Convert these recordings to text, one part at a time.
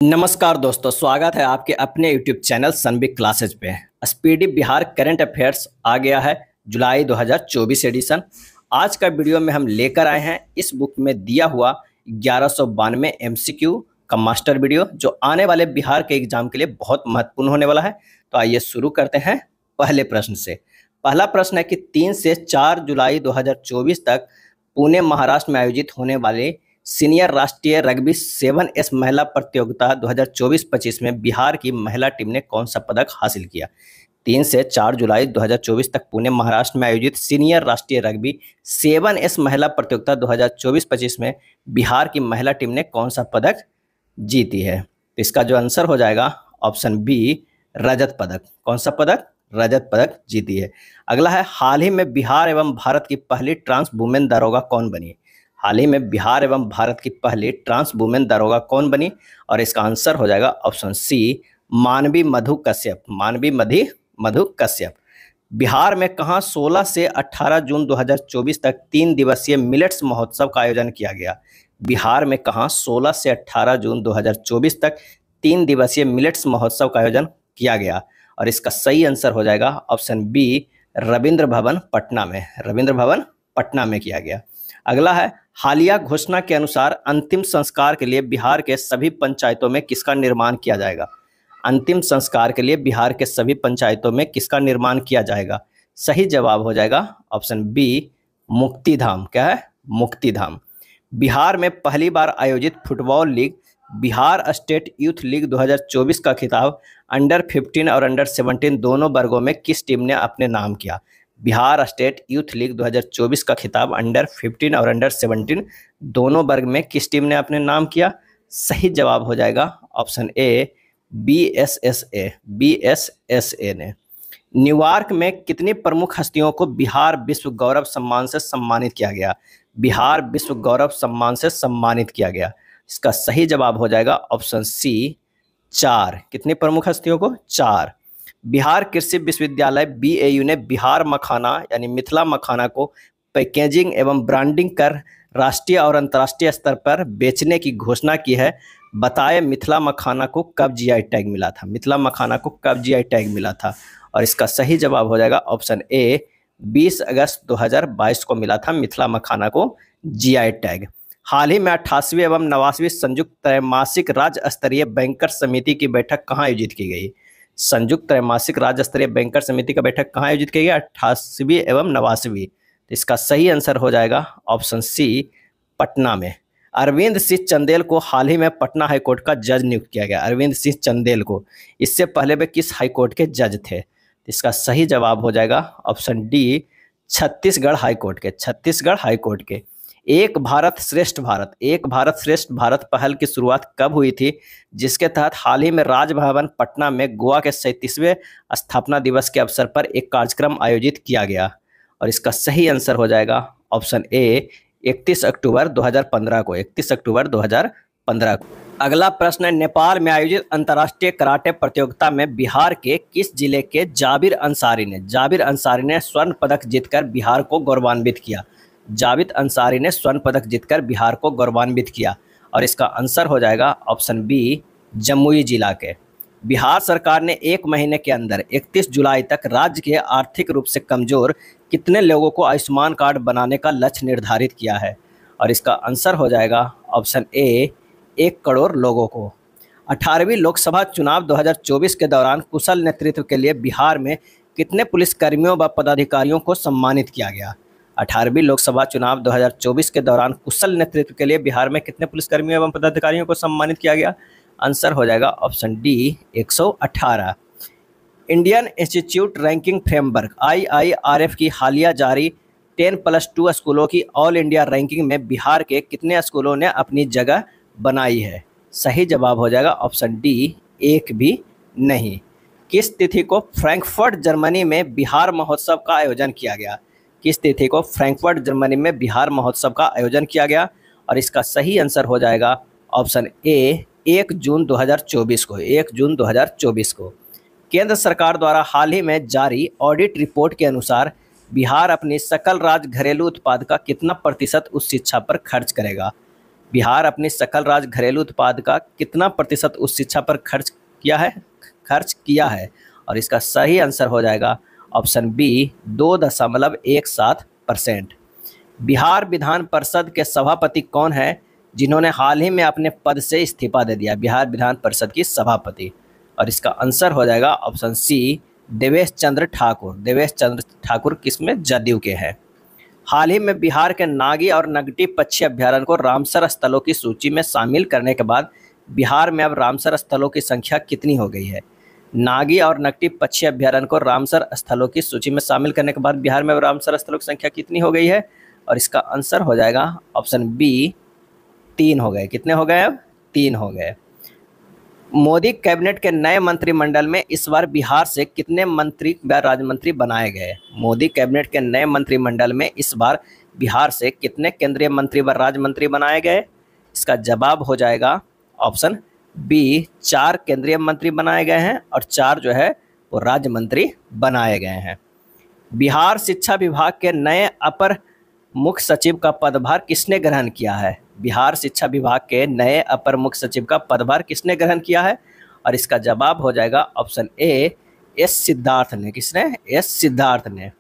नमस्कार दोस्तों, स्वागत है आपके अपने YouTube चैनल सनबिग क्लासेज पे। स्पीडी बिहार करंट अफेयर्स आ गया है जुलाई 2024 एडिशन। आज का वीडियो में हम लेकर आए हैं इस बुक में दिया हुआ 1192 MCQ का मास्टर वीडियो, जो आने वाले बिहार के एग्जाम के लिए बहुत महत्वपूर्ण होने वाला है। तो आइए शुरू करते हैं पहले प्रश्न से। पहला प्रश्न है कि 3 से 4 जुलाई 2024 तक पुणे महाराष्ट्र में आयोजित होने वाले सीनियर राष्ट्रीय रग्बी 7S महिला प्रतियोगिता 2024-25 में बिहार की महिला टीम ने कौन सा पदक हासिल किया। 3 से 4 जुलाई 2024 तक पुणे महाराष्ट्र में आयोजित सीनियर राष्ट्रीय रग्बी 7S महिला प्रतियोगिता 2024-25 में बिहार की महिला टीम ने कौन सा पदक जीती है। तो इसका जो आंसर हो जाएगा ऑप्शन बी, रजत पदक। कौन सा पदक? रजत पदक जीती है। अगला है, हाल ही में बिहार एवं भारत की पहली ट्रांस वुमेन दारोगा कौन बनी। हाल ही में बिहार एवं भारत की पहली ट्रांस वुमेन दारोगा कौन बनी, और इसका आंसर हो जाएगा ऑप्शन सी, मानवी मधु कश्यप। मानवी मधु कश्यप। बिहार में कहाँ 16 से 18 जून 2024 तक 3 दिवसीय मिलेट्स महोत्सव का आयोजन किया गया। बिहार में कहाँ 16 से 18 जून 2024 तक 3 दिवसीय मिलेट्स महोत्सव का आयोजन किया गया, और इसका सही आंसर हो जाएगा ऑप्शन बी, रविंद्र भवन पटना में। रविंद्र भवन पटना में किया गया। अगला है, हालिया घोषणा के अनुसार अंतिम संस्कार के लिए बिहार के सभी पंचायतों में किसका निर्माण किया जाएगा। अंतिम संस्कार के लिए बिहार के सभी पंचायतों में किसका निर्माण किया जाएगा। सही जवाब हो जाएगा ऑप्शन बी, मुक्तिधाम। क्या है? मुक्तिधाम। बिहार में पहली बार आयोजित football league Bihar state youth league 2024 का खिताब अंडर 15 और अंडर 17 दोनों वर्गों में किस टीम ने अपने नाम किया। बिहार स्टेट यूथ लीग 2024 का खिताब अंडर 15 और अंडर 17 दोनों वर्ग में किस टीम ने अपने नाम किया। सही जवाब हो जाएगा ऑप्शन ए, BSSA ने। न्यूयॉर्क में कितनी प्रमुख हस्तियों को बिहार विश्व गौरव सम्मान से सम्मानित किया गया। बिहार विश्व गौरव सम्मान से सम्मानित किया गया। इसका सही जवाब हो जाएगा ऑप्शन सी, 4। कितनी प्रमुख हस्तियों को? 4। बिहार कृषि विश्वविद्यालय BAU ने बिहार मखाना यानी मिथिला मखाना को पैकेजिंग एवं ब्रांडिंग कर राष्ट्रीय और अंतर्राष्ट्रीय स्तर पर बेचने की घोषणा की है। बताएं मिथिला मखाना को कब GI टैग मिला था। मिथिला मखाना को कब GI टैग मिला था, और इसका सही जवाब हो जाएगा ऑप्शन ए, 20 अगस्त 2022 को मिला था मिथिला मखाना को GI टैग। हाल ही में 88वीं एवं 89वीं संयुक्त त्रैमासिक राज्य स्तरीय बैंकर समिति की बैठक कहाँ आयोजित की गई। संयुक्त त्रैमासिक राज्य स्तरीय बैंकर समिति का बैठक कहाँ आयोजित की गई? 88वीं एवं 89वीं। इसका सही आंसर हो जाएगा ऑप्शन सी, पटना में। अरविंद सिंह चंदेल को हाल ही में पटना हाईकोर्ट का जज नियुक्त किया गया। अरविंद सिंह चंदेल को, इससे पहले वे किस हाईकोर्ट के जज थे। इसका सही जवाब हो जाएगा ऑप्शन डी, छत्तीसगढ़ हाईकोर्ट के। छत्तीसगढ़ हाईकोर्ट के। एक भारत श्रेष्ठ भारत पहल की शुरुआत कब हुई थी, जिसके तहत हाल ही में राजभवन पटना में गोवा के 37वें स्थापना दिवस के अवसर पर एक कार्यक्रम आयोजित किया गया, और इसका सही आंसर हो जाएगा ऑप्शन ए, 31 अक्टूबर 2015 को। 31 अक्टूबर 2015 को। अगला प्रश्न है, नेपाल में आयोजित अंतर्राष्ट्रीय कराटे प्रतियोगिता में बिहार के किस जिले के जाबिर अंसारी ने स्वर्ण पदक जीतकर बिहार को गौरवान्वित किया। जावेद अंसारी ने स्वर्ण पदक जीतकर बिहार को गौरवान्वित किया, और इसका आंसर हो जाएगा ऑप्शन बी, जमुई जिला के। बिहार सरकार ने 1 महीने के अंदर 31 जुलाई तक राज्य के आर्थिक रूप से कमजोर कितने लोगों को आयुष्मान कार्ड बनाने का लक्ष्य निर्धारित किया है, और इसका आंसर हो जाएगा ऑप्शन ए, 1 करोड़ लोगों को। 18वीं लोकसभा चुनाव 2024 के दौरान कुशल नेतृत्व के लिए बिहार में कितने पुलिसकर्मियों व पदाधिकारियों को सम्मानित किया गया। 18वीं लोकसभा चुनाव 2024 के दौरान कुशल नेतृत्व के लिए बिहार में कितने पुलिसकर्मियों एवं पदाधिकारियों को सम्मानित किया गया। आंसर हो जाएगा option D, 118। Indian institute ranking framework IIRF की हालिया जारी 10+2 स्कूलों की ऑल इंडिया रैंकिंग में बिहार के कितने स्कूलों ने अपनी जगह बनाई है। सही जवाब हो जाएगा ऑप्शन डी, 1 भी नहीं। किस तिथि को फ्रैंकफर्ट जर्मनी में बिहार महोत्सव का आयोजन किया गया। किस तिथि को फ्रैंकफर्ट जर्मनी में बिहार महोत्सव का आयोजन किया गया, और इसका सही आंसर हो जाएगा ऑप्शन ए, 1 जून 2024 को। 1 जून 2024 को। केंद्र सरकार द्वारा हाल ही में जारी ऑडिट रिपोर्ट के अनुसार बिहार अपनी सकल राज्य घरेलू उत्पाद का कितना प्रतिशत उच्च शिक्षा पर खर्च करेगा। बिहार अपनी सकल राज्य घरेलू उत्पाद का कितना प्रतिशत उच्च शिक्षा पर खर्च किया है और इसका सही आंसर हो जाएगा ऑप्शन बी 2.17%। बिहार विधान परिषद के सभापति कौन है जिन्होंने हाल ही में अपने पद से इस्तीफा दे दिया? बिहार विधान परिषद की सभापति, और इसका आंसर हो जाएगा ऑप्शन सी देवेश चंद्र ठाकुर। देवेश चंद्र ठाकुर किसमें? जदयू के हैं। हाल ही में बिहार के नागी और नगटी पक्षी अभ्यारण्य को रामसर स्थलों की सूची में शामिल करने के बाद बिहार में अब रामसर स्थलों की संख्या कितनी हो गई है? नागी और नगटी पक्षी अभ्यारण्य को रामसर स्थलों की सूची में शामिल करने के बाद बिहार में अब रामसर स्थलों की संख्या कितनी हो गई है? और इसका आंसर हो जाएगा ऑप्शन बी 3 हो गए। कितने हो गए? अब 3 हो गए। मोदी कैबिनेट के नए मंत्रिमंडल में इस बार बिहार से कितने मंत्री व राज्य मंत्री बनाए गए? मोदी कैबिनेट के नए मंत्रिमंडल में इस बार बिहार से कितने केंद्रीय मंत्री व राज्य मंत्री बनाए गए? इसका जवाब हो जाएगा ऑप्शन बी 4 केंद्रीय मंत्री बनाए गए हैं और 4 जो है वो राज्य मंत्री बनाए गए हैं। बिहार शिक्षा विभाग के नए अपर मुख्य सचिव का पदभार किसने ग्रहण किया है? बिहार शिक्षा विभाग के नए अपर मुख्य सचिव का पदभार किसने ग्रहण किया है? और इसका जवाब हो जाएगा ऑप्शन ए एस सिद्धार्थ ने। किसने? एस सिद्धार्थ ने।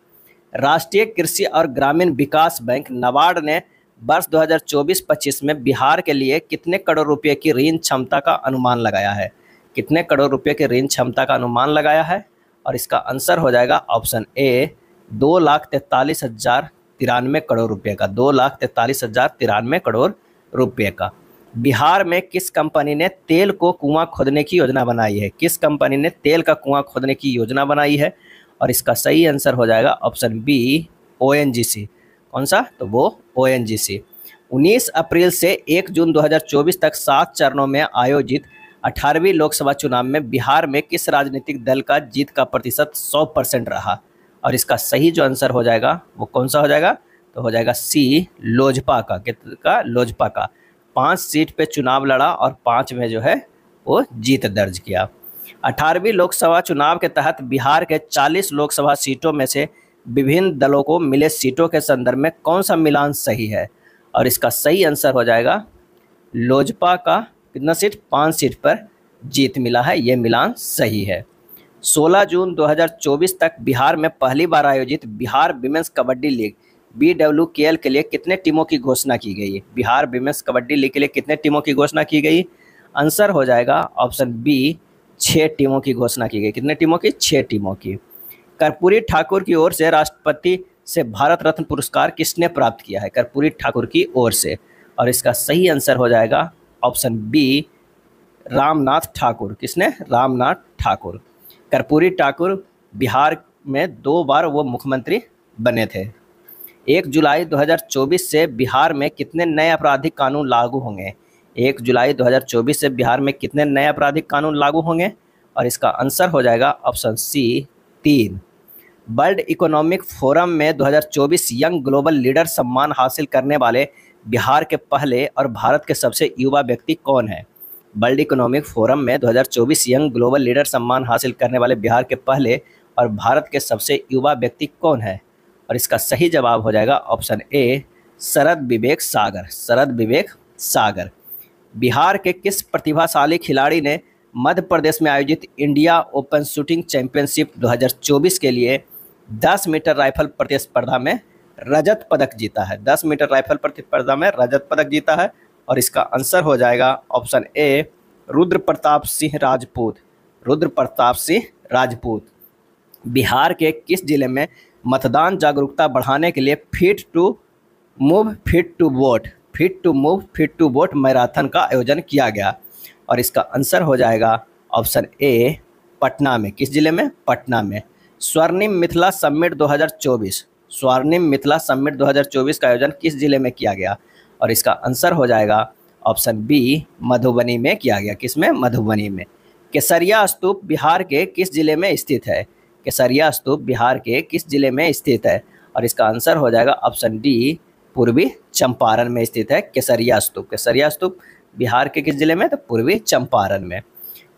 राष्ट्रीय कृषि और ग्रामीण विकास बैंक नाबार्ड ने वर्ष 2024-25 में बिहार के लिए कितने करोड़ रुपए की ऋण क्षमता का अनुमान लगाया है? कितने करोड़ रुपए की ऋण क्षमता का अनुमान लगाया है? और इसका आंसर हो जाएगा ऑप्शन ए 2,43,093 करोड़ रुपए का। 2,43,093 करोड़ रुपए का। बिहार में किस कंपनी ने तेल को कुआं खोदने की योजना बनाई है? किस कंपनी ने तेल का कुआं खोदने की योजना बनाई है? और इसका सही आंसर हो जाएगा ऑप्शन बी ONGC। कौन सा? तो वो ONGC। 19 अप्रैल से 1 जून 2024 तक 7 चरणों में आयोजित 18वीं लोकसभा चुनाव में बिहार में किस राजनीतिक दल का जीत का प्रतिशत 100% रहा? और इसका सही जो आंसर हो जाएगा वो कौन सा हो जाएगा? तो हो जाएगा सी लोजपा का। किसका? लोजपा का। 5 सीट पे चुनाव लड़ा और 5 में जो है वो जीत दर्ज किया। 18वीं लोकसभा चुनाव के तहत बिहार के 40 लोकसभा सीटों में से विभिन्न दलों को मिले सीटों के संदर्भ में कौन सा मिलान सही है? और इसका सही आंसर हो जाएगा लोजपा का कितना सीट? 5 सीट पर जीत मिला है, ये मिलान सही है। 16 जून 2024 तक बिहार में पहली बार आयोजित Bihar women's kabaddi league BWKL के लिए कितने टीमों की घोषणा की गई? बिहार विमेंस कबड्डी लीग के लिए कितने टीमों की घोषणा की गई? आंसर हो जाएगा ऑप्शन बी 6 टीमों की घोषणा की गई। कितने टीमों की? 6 टीमों की। कर्पूरी ठाकुर की ओर से राष्ट्रपति से भारत रत्न पुरस्कार किसने प्राप्त किया है? कर्पूरी ठाकुर की ओर से। और इसका सही आंसर हो जाएगा ऑप्शन बी रामनाथ ठाकुर। किसने? रामनाथ ठाकुर। कर्पूरी ठाकुर बिहार में 2 बार वो मुख्यमंत्री बने थे। 1 जुलाई 2024 से बिहार में कितने नए आपराधिक कानून लागू होंगे? 1 जुलाई 2024 से बिहार में कितने नए आपराधिक कानून लागू होंगे? और इसका आंसर हो जाएगा option C 3। World Economic Forum में 2024 यंग ग्लोबल लीडर सम्मान हासिल करने वाले बिहार के पहले और भारत के सबसे युवा व्यक्ति कौन है? वर्ल्ड इकोनॉमिक फोरम में 2024 यंग ग्लोबल लीडर सम्मान हासिल करने वाले बिहार के पहले और भारत के सबसे युवा व्यक्ति कौन है? और इसका सही जवाब हो जाएगा ऑप्शन ए शरद विवेक सागर। शरद विवेक सागर। बिहार के किस प्रतिभाशाली खिलाड़ी ने मध्य प्रदेश में आयोजित इंडिया ओपन शूटिंग चैंपियनशिप 2024 के लिए 10 मीटर राइफल प्रतिस्पर्धा में रजत पदक जीता है? 10 मीटर राइफल प्रतिस्पर्धा में रजत पदक जीता है। और इसका आंसर हो जाएगा ऑप्शन ए रुद्र प्रताप सिंह राजपूत। रुद्र प्रताप सिंह राजपूत। बिहार के किस जिले में मतदान जागरूकता बढ़ाने के लिए fit to move fit to vote marathon का आयोजन किया गया? और इसका आंसर हो जाएगा ऑप्शन ए पटना में। किस जिले में? पटना में। स्वर्णिम मिथिला समिट 2024 स्वर्णिम मिथिला समिट 2024 का आयोजन किस जिले में किया गया? और इसका आंसर हो जाएगा ऑप्शन बी मधुबनी में किया गया। किस में? मधुबनी में। केसरिया स्तूप बिहार के किस जिले में स्थित है? केसरिया स्तूप बिहार के किस जिले में स्थित है? और इसका आंसर हो जाएगा ऑप्शन डी पूर्वी चंपारण में स्थित है केसरिया स्तूप। केसरिया स्तूप बिहार के किस जिले में? तो पूर्वी चंपारण में।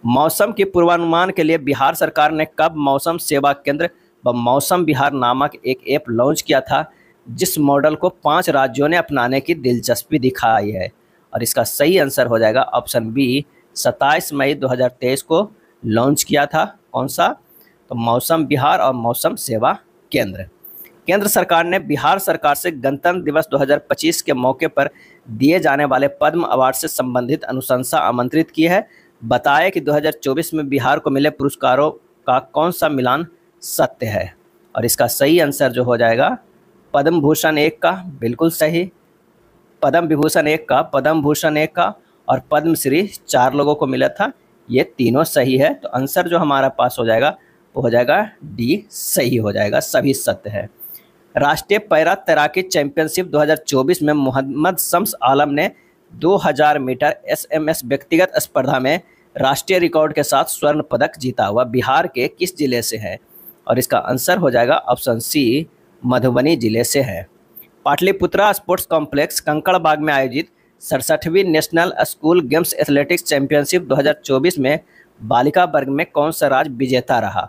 मौसम के पूर्वानुमान के लिए बिहार सरकार ने कब मौसम सेवा केंद्र व मौसम बिहार नामक एक ऐप लॉन्च किया था, जिस मॉडल को 5 राज्यों ने अपनाने की दिलचस्पी दिखाई है? और इसका सही आंसर हो जाएगा ऑप्शन बी, 27 मई 2023 को लॉन्च किया था। कौन सा? तो मौसम विहार और मौसम सेवा केंद्र। केंद्र सरकार ने बिहार सरकार से गणतंत्र दिवस 2025 के मौके पर दिए जाने वाले पद्म अवार्ड से संबंधित अनुशंसा आमंत्रित की है। बताया कि 2024 में बिहार को मिले पुरस्कारों का कौन सा मिलान सत्य है? और इसका सही आंसर जो हो जाएगा पद्म भूषण 1 का, बिल्कुल सही। पद्म विभूषण 1 का, पद्म भूषण 1 का और पद्मश्री 4 लोगों को मिला था। ये तीनों सही है, तो आंसर जो हमारा पास हो जाएगा वो हो जाएगा डी, सही हो जाएगा, सभी सत्य है। राष्ट्रीय पैरा तैराकी चैंपियनशिप 2024 में मोहम्मद शम्स आलम ने 2000 मीटर एसएमएस व्यक्तिगत स्पर्धा में राष्ट्रीय रिकॉर्ड के साथ स्वर्ण पदक जीता हुआ बिहार के किस जिले से है? और इसका आंसर हो जाएगा ऑप्शन सी, मधुबनी जिले से है। पाटलिपुत्रा स्पोर्ट्स कॉम्प्लेक्स कंकड़बाग में आयोजित 67वीं national school games athletics championship 2024 में बालिका वर्ग में कौन सा राज्य विजेता रहा?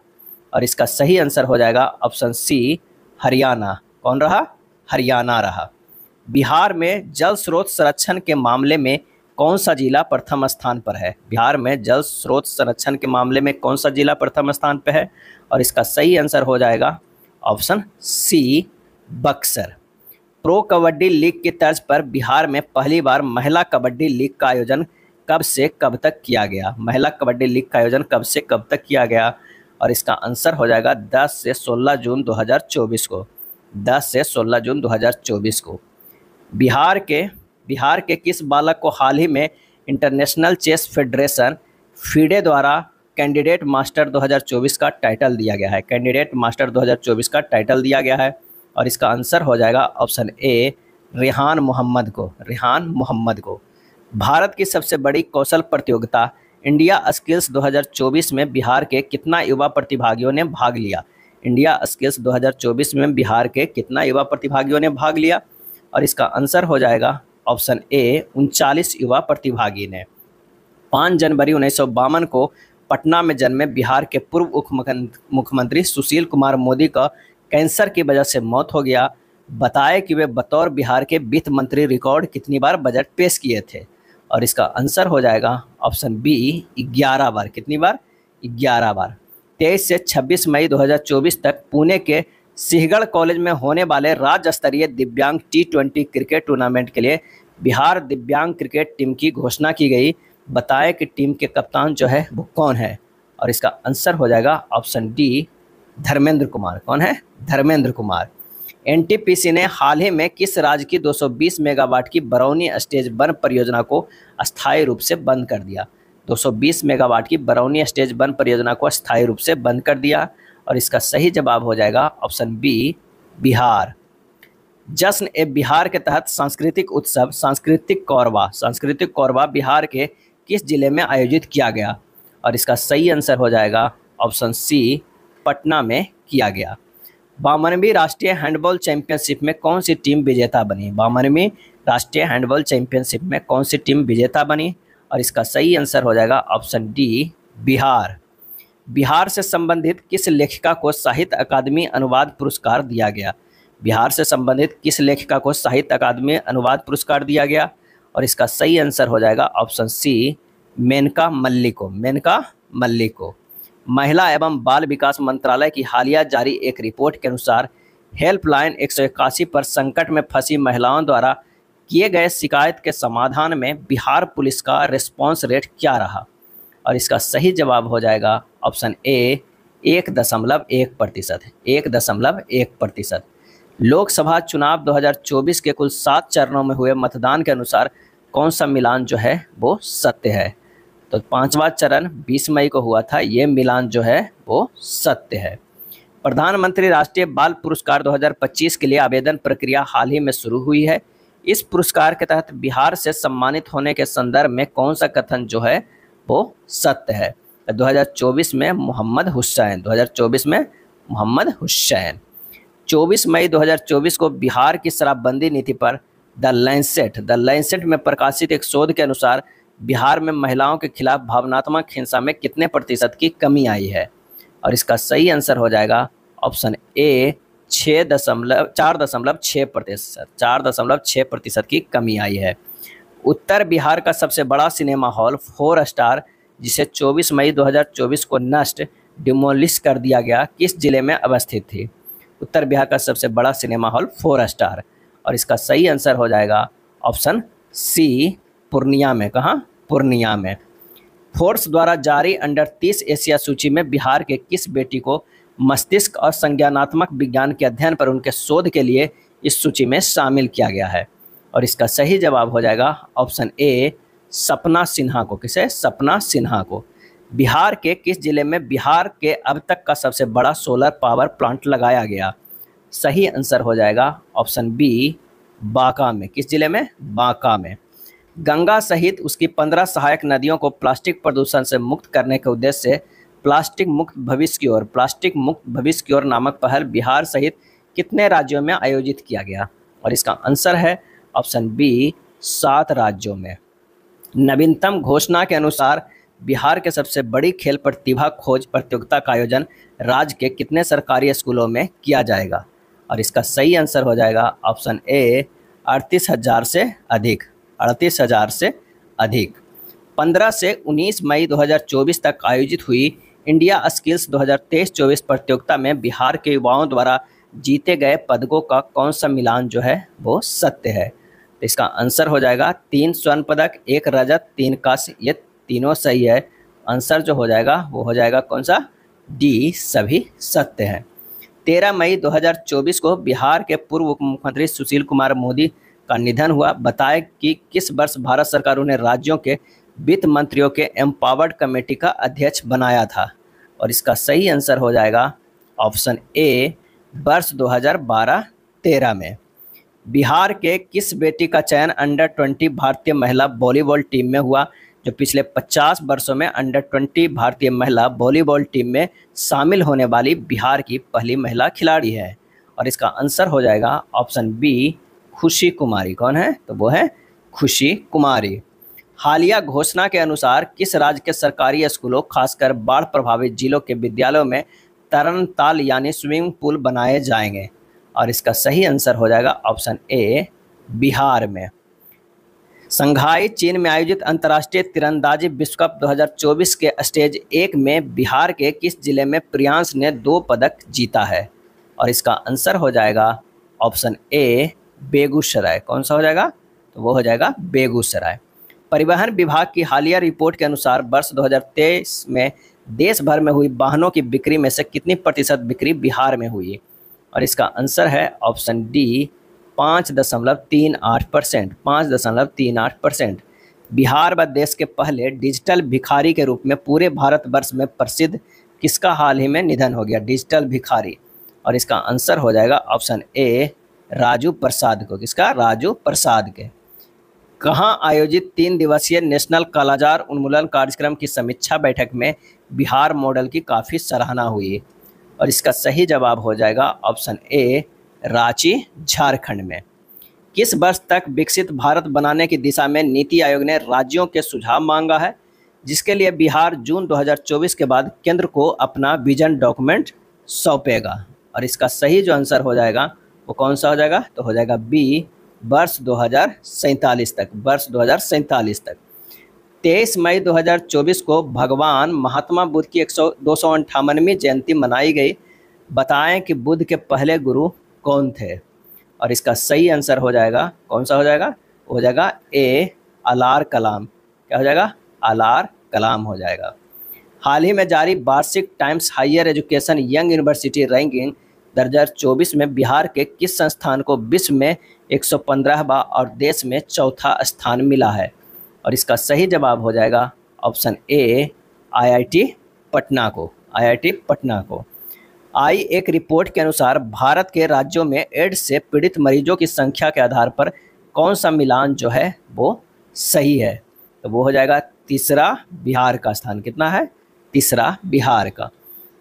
और इसका सही आंसर हो जाएगा ऑप्शन सी, हरियाणा। कौन रहा? हरियाणा रहा। बिहार में जल स्रोत संरक्षण के मामले में कौन सा जिला प्रथम स्थान पर है? बिहार में जल स्रोत संरक्षण के मामले में कौन सा जिला प्रथम स्थान पर है? और इसका सही आंसर हो जाएगा option C, Buxar. Pro kabaddi league की तर्ज पर बिहार में पहली बार महिला कबड्डी लीग का आयोजन कब से कब तक किया गया? महिला कबड्डी लीग का आयोजन कब से कब तक किया गया? और इसका आंसर हो जाएगा 10 से 16 जून 2024 को। 10 से 16 जून 2024 को। बिहार के किस बालक को हाल ही में इंटरनेशनल चेस फेडरेशन फीडे द्वारा कैंडिडेट मास्टर 2024 का टाइटल दिया गया है? कैंडिडेट मास्टर 2024 का टाइटल दिया गया है। और इसका आंसर हो जाएगा ऑप्शन ए, रेहान मोहम्मद को। रेहान मोहम्मद को। भारत की सबसे बड़ी कौशल प्रतियोगिता इंडिया स्किल्स 2024 में बिहार के कितना युवा प्रतिभागियों ने भाग लिया? इंडिया स्किल्स 2024 में बिहार के कितना युवा प्रतिभागियों ने भाग लिया? और इसका आंसर हो जाएगा ऑप्शन ए, 39 युवा प्रतिभागी ने। 5 जनवरी 1952 को पटना में जन्मे बिहार के पूर्व उप मुख्यमंत्री सुशील कुमार मोदी का कैंसर की वजह से मौत हो गया। बताया कि वे बतौर बिहार के वित्त मंत्री रिकॉर्ड कितनी बार बजट पेश किए थे? और इसका आंसर हो जाएगा ऑप्शन बी, 11 बार। कितनी बार? 11 बार। 23 से 26 मई 2024 तक पुणे के सिंहगढ़ कॉलेज में होने वाले राज्य स्तरीय दिव्यांग T20 क्रिकेट टूर्नामेंट के लिए बिहार दिव्यांग क्रिकेट टीम की घोषणा की गई। बताया कि टीम के कप्तान जो है वो कौन है? और इसका आंसर हो जाएगा ऑप्शन डी, धर्मेंद्र कुमार। कौन है? धर्मेंद्र कुमार। एनटीपीसी ने हाल ही में किस राज्य की 220 मेगावाट की बरौनी स्टेज वन परियोजना को अस्थायी रूप से बंद कर दिया? 220 मेगावाट की बरौनी स्टेज वन परियोजना को अस्थायी रूप से बंद कर दिया। और इसका सही जवाब हो जाएगा ऑप्शन बी, बिहार। जश्न ए बिहार के तहत सांस्कृतिक उत्सव सांस्कृतिक कौरवा बिहार के किस जिले में आयोजित किया गया? और इसका सही आंसर हो जाएगा ऑप्शन सी, पटना में किया गया। 52वीं राष्ट्रीय हैंडबॉल चैंपियनशिप में कौन सी टीम विजेता बनी? 52वीं राष्ट्रीय हैंडबॉल चैंपियनशिप में कौन सी टीम विजेता बनी? और इसका सही आंसर हो जाएगा ऑप्शन डी, बिहार। बिहार से संबंधित किस लेखिका को साहित्य अकादमी अनुवाद पुरस्कार दिया गया? बिहार से संबंधित किस लेखिका को साहित्य अकादमी अनुवाद पुरस्कार दिया गया? और इसका सही आंसर हो जाएगा ऑप्शन सी, मेनका मल्लिक को। मेनका मल्लिक को। महिला एवं बाल विकास मंत्रालय की हालिया जारी एक रिपोर्ट के अनुसार हेल्पलाइन 181 पर संकट में फंसी महिलाओं द्वारा किए गए शिकायत के समाधान में बिहार पुलिस का रिस्पॉन्स रेट क्या रहा? और इसका सही जवाब हो जाएगा ऑप्शन ए, 1.1%। 1.1%। लोकसभा चुनाव 2024 के कुल 7 चरणों में हुए मतदान के अनुसार कौन सा मिलान जो है वो सत्य है? तो 5वां चरण 20 मई को हुआ था, ये मिलान जो है वो सत्य है। प्रधानमंत्री राष्ट्रीय बाल पुरस्कार 2025 के लिए आवेदन प्रक्रिया हाल ही में शुरू हुई है। इस पुरस्कार के तहत बिहार से सम्मानित होने के संदर्भ में कौन सा कथन जो है वो सत्य है? 2024 में मोहम्मद हुसैन। 2024 में मोहम्मद हुसैन। 24 मई 2024 को बिहार की शराबबंदी नीति पर द लैंसेट में प्रकाशित एक शोध के अनुसार बिहार में महिलाओं के खिलाफ भावनात्मक हिंसा में कितने प्रतिशत की कमी आई है? और इसका सही आंसर हो जाएगा ऑप्शन ए, 4.6%। 4.6% की कमी आई है। उत्तर बिहार का सबसे बड़ा सिनेमा हॉल 4 स्टार, जिसे 24 मई 2024 को नष्ट डिमोलिश कर दिया गया, किस जिले में अवस्थित थी? उत्तर बिहार का सबसे बड़ा सिनेमा हॉल 4 स्टार, और इसका सही आंसर हो जाएगा ऑप्शन सी, पूर्णिया में। कहाँ? पूर्णिया में। फोर्ब्स द्वारा जारी अंडर 30 एशिया सूची में बिहार के किस बेटी को मस्तिष्क और संज्ञानात्मक विज्ञान के अध्ययन पर उनके शोध के लिए इस सूची में शामिल किया गया है? और इसका सही जवाब हो जाएगा ऑप्शन ए, सपना सिन्हा को। किसे? सपना सिन्हा को। बिहार के किस जिले में बिहार के अब तक का सबसे बड़ा सोलर पावर प्लांट लगाया गया? सही आंसर हो जाएगा ऑप्शन बी, बांका में। किस जिले में? बांका में। गंगा सहित उसकी 15 सहायक नदियों को प्लास्टिक प्रदूषण से मुक्त करने के उद्देश्य से प्लास्टिक मुक्त भविष्य की ओर नामक पहल बिहार सहित कितने राज्यों में आयोजित किया गया? और इसका आंसर है ऑप्शन बी, 7 राज्यों में। नवीनतम घोषणा के अनुसार बिहार के सबसे बड़ी खेल प्रतिभा खोज प्रतियोगिता का आयोजन राज्य के कितने सरकारी स्कूलों में किया जाएगा? और इसका सही आंसर हो जाएगा ऑप्शन ए, 38,000 से अधिक। 38,000 से अधिक। 15 से 19 मई 2024 तक आयोजित हुई इंडिया स्किल्स 2023-24 प्रतियोगिता में बिहार के युवाओं द्वारा जीते गए पदकों का कौन सा मिलान जो है वो सत्य है? तो इसका आंसर हो जाएगा 3 स्वर्ण पदक, 1 रजत, 3 कांस्य। ये तीनों सही है। आंसर जो हो जाएगा वो हो जाएगा कौन सा? डी, सभी सत्य है। 13 मई 2024 को बिहार के पूर्व उप मुख्यमंत्री सुशील कुमार मोदी का निधन हुआ। बताएं कि किस वर्ष भारत सरकार उन्हें राज्यों के वित्त मंत्रियों के एम्पावर्ड कमेटी का अध्यक्ष बनाया था? और इसका सही आंसर हो जाएगा ऑप्शन ए, वर्ष 2012-13 में। बिहार के किस बेटी का चयन अंडर 20 भारतीय महिला वॉलीबॉल टीम में हुआ, जो पिछले 50 वर्षों में अंडर 20 भारतीय महिला वॉलीबॉल टीम में शामिल होने वाली बिहार की पहली महिला खिलाड़ी है? और इसका आंसर हो जाएगा ऑप्शन बी, खुशी कुमारी। कौन है? तो वो है खुशी कुमारी। हालिया घोषणा के अनुसार किस राज्य के सरकारी स्कूलों, खासकर बाढ़ प्रभावित जिलों के विद्यालयों में तरण ताल यानी स्विमिंग पूल बनाए जाएंगे? और इसका सही आंसर हो जाएगा ऑप्शन ए, बिहार में। संघाई चीन में आयोजित अंतर्राष्ट्रीय तीरंदाजी विश्व कप 2024 के स्टेज 1 में बिहार के किस जिले में प्रियांश ने 2 पदक जीता है? और इसका आंसर हो जाएगा ऑप्शन ए, बेगूसराय। कौन सा हो जाएगा? तो वो हो जाएगा बेगूसराय। परिवहन विभाग की हालिया रिपोर्ट के अनुसार वर्ष 2023 में देश भर में हुई वाहनों की बिक्री में से कितनी प्रतिशत बिक्री बिहार में हुई? और इसका आंसर है ऑप्शन डी, 5.38%। 5.38%। बिहार व देश के पहले डिजिटल भिखारी के रूप में पूरे भारतवर्ष में प्रसिद्ध किसका हाल ही में निधन हो गया? डिजिटल भिखारी। और इसका आंसर हो जाएगा ऑप्शन ए, राजू प्रसाद को। किसका? राजू प्रसाद के। कहाँ आयोजित 3 दिवसीय नेशनल कालाजार उन्मूलन कार्यक्रम की समीक्षा बैठक में बिहार मॉडल की काफ़ी सराहना हुई? और इसका सही जवाब हो जाएगा ऑप्शन ए, रांची, झारखंड में। किस वर्ष तक विकसित भारत बनाने की दिशा में नीति आयोग ने राज्यों के सुझाव मांगा है, जिसके लिए बिहार जून 2024 के बाद केंद्र को अपना विजन डॉक्यूमेंट सौंपेगा? और इसका सही जो आंसर हो जाएगा वो कौन सा हो जाएगा? तो हो जाएगा बी, वर्ष 2047 तक। वर्ष 2047 तक। 23 मई 2024 को भगवान महात्मा बुद्ध की 258वीं जयंती मनाई गई। बताएं कि बुद्ध के पहले गुरु कौन थे? और इसका सही आंसर हो जाएगा कौन सा हो जाएगा? हो जाएगा ए, अलार कलाम। क्या हो जाएगा? अलार कलाम हो जाएगा। हाल ही में जारी वार्षिक Times Higher Education young university ranking 2024 में बिहार के किस संस्थान को विश्व में 115वां और देश में 4था स्थान मिला है? और इसका सही जवाब हो जाएगा ऑप्शन ए, IIT पटना को। IIT पटना को। आई एक रिपोर्ट के अनुसार भारत के राज्यों में एड्स से पीड़ित मरीजों की संख्या के आधार पर कौन सा मिलान जो है वो सही है? तो वो हो जाएगा तीसरा, बिहार का स्थान। कितना है? तीसरा, बिहार का।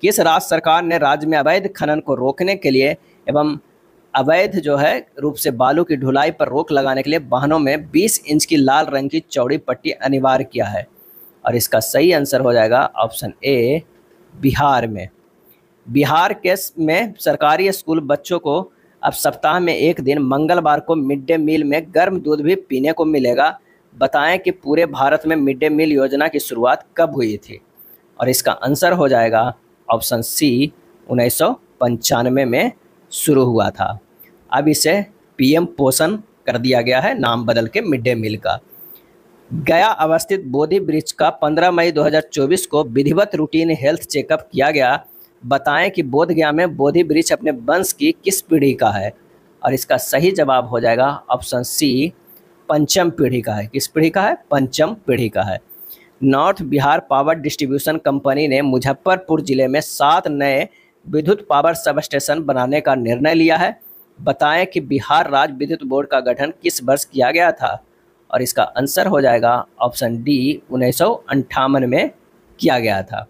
किस राज्य सरकार ने राज्य में अवैध खनन को रोकने के लिए एवं अवैध जो है रूप से बालू की ढुलाई पर रोक लगाने के लिए वाहनों में 20 इंच की लाल रंग की चौड़ी पट्टी अनिवार्य किया है? और इसका सही आंसर हो जाएगा ऑप्शन ए, बिहार में। बिहार के में सरकारी स्कूल बच्चों को अब सप्ताह में एक दिन मंगलवार को मिड डे मील में गर्म दूध भी पीने को मिलेगा। बताएं कि पूरे भारत में मिड डे मील योजना की शुरुआत कब हुई थी। और इसका आंसर हो जाएगा ऑप्शन सी, 1995 में शुरू हुआ था। अब इसे पीएम पोषण कर दिया गया है, नाम बदल के मिड डे मील का। गया अवस्थित बोधि वृक्ष का 15 मई 2024 को विधिवत रूटीन हेल्थ चेकअप किया गया। बताएं कि बोध गया में बोधि वृक्ष अपने वंश की किस पीढ़ी का है। और इसका सही जवाब हो जाएगा ऑप्शन सी, पंचम पीढ़ी का है। किस पीढ़ी का है? पंचम पीढ़ी का है। North Bihar power distribution company ने मुजफ्फरपुर जिले में 7 नए विद्युत पावर सब स्टेशन बनाने का निर्णय लिया है। बताएं कि बिहार राज्य विद्युत बोर्ड का गठन किस वर्ष किया गया था। और इसका आंसर हो जाएगा ऑप्शन डी, 1958 में किया गया था।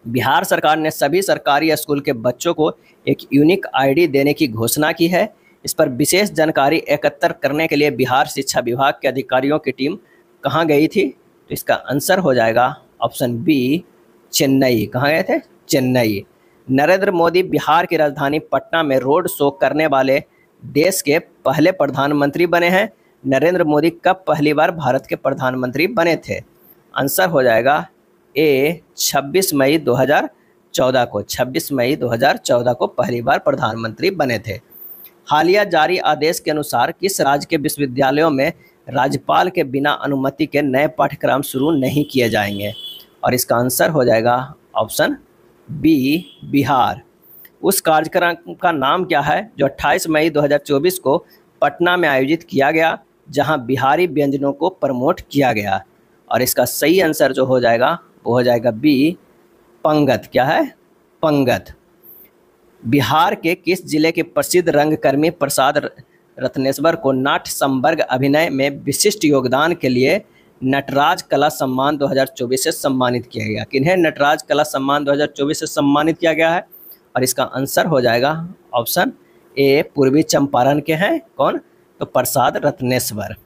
बिहार सरकार ने सभी सरकारी स्कूल के बच्चों को एक यूनिक आईडी देने की घोषणा की है। इस पर विशेष जानकारी एकत्र करने के लिए बिहार शिक्षा विभाग के अधिकारियों की टीम कहाँ गई थी। तो इसका आंसर हो जाएगा ऑप्शन बी, चेन्नई। कहाँ गए थे? चेन्नई। नरेंद्र मोदी बिहार की राजधानी पटना में रोड शो करने वाले देश के पहले प्रधानमंत्री बने हैं। नरेंद्र मोदी कब पहली बार भारत के प्रधानमंत्री बने थे? आंसर हो जाएगा ए, 26 मई 2014 को। 26 मई 2014 को पहली बार प्रधानमंत्री बने थे। हालिया जारी आदेश के अनुसार किस राज्य के विश्वविद्यालयों में राज्यपाल के बिना अनुमति के नए पाठ्यक्रम शुरू नहीं किए जाएंगे। और इसका आंसर हो जाएगा ऑप्शन बी, बिहार। उस कार्यक्रम का नाम क्या है जो 28 मई 2024 को पटना में आयोजित किया गया, जहां बिहारी व्यंजनों को प्रमोट किया गया। और इसका सही आंसर जो हो जाएगा वो हो जाएगा बी, पंगत। क्या है? पंगत। बिहार के किस जिले के प्रसिद्ध रंगकर्मी प्रसाद रत्नेश्वर को नाट्य संवर्ग अभिनय में विशिष्ट योगदान के लिए नटराज कला सम्मान 2024 से सम्मानित किया गया? किन्हें नटराज कला सम्मान 2024 से सम्मानित किया गया है? और इसका आंसर हो जाएगा ऑप्शन ए, पूर्वी चंपारण के हैं। कौन? तो प्रसाद रत्नेश्वर।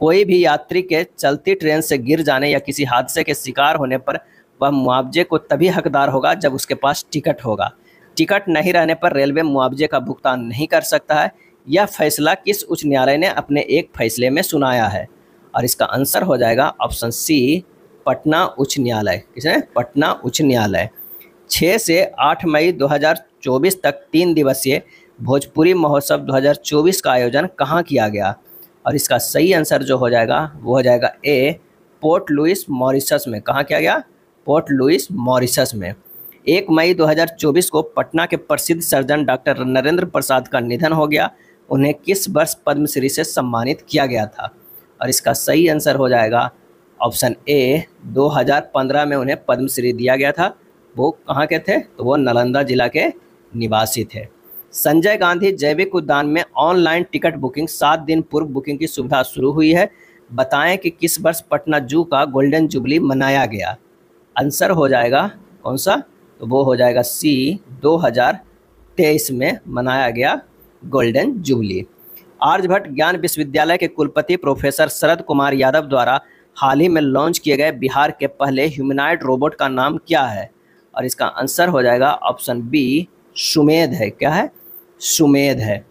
कोई भी यात्री के चलती ट्रेन से गिर जाने या किसी हादसे के शिकार होने पर वह मुआवजे को तभी हकदार होगा जब उसके पास टिकट होगा। टिकट नहीं रहने पर रेलवे मुआवजे का भुगतान नहीं कर सकता है। यह फैसला किस उच्च न्यायालय ने अपने एक फैसले में सुनाया है? और इसका आंसर हो जाएगा ऑप्शन सी, पटना उच्च न्यायालय। किसने? पटना उच्च न्यायालय। 6 से 8 मई 2024 तक 3 दिवसीय भोजपुरी महोत्सव 2024 का आयोजन कहाँ किया गया? और इसका सही आंसर जो हो जाएगा वो हो जाएगा ए, पोर्ट लुइस मॉरिशस में। कहाँ किया गया? पोर्ट लुइस मॉरिशस में। 1 मई 2024 को पटना के प्रसिद्ध सर्जन डॉक्टर नरेंद्र प्रसाद का निधन हो गया। उन्हें किस वर्ष पद्मश्री से सम्मानित किया गया था? और इसका सही आंसर हो जाएगा ऑप्शन ए, 2015 में उन्हें पद्मश्री दिया गया था। वो कहाँ के थे? तो वो नालंदा जिला के निवासी थे। संजय गांधी जैविक उद्यान में ऑनलाइन टिकट बुकिंग 7 दिन पूर्व बुकिंग की सुविधा शुरू हुई है। बताएं कि किस वर्ष पटना जू का गोल्डन जुबली मनाया गया? आंसर हो जाएगा कौन सा? तो वो हो जाएगा सी, 2023 में मनाया गया गोल्डन जुबली। आर्यभट्ट ज्ञान विश्वविद्यालय के कुलपति प्रोफेसर शरद कुमार यादव द्वारा हाल ही में लॉन्च किए गए बिहार के पहले ह्यूमनॉइड रोबोट का नाम क्या है? और इसका आंसर हो जाएगा ऑप्शन बी, सुमेध है। क्या है? सुमेध है।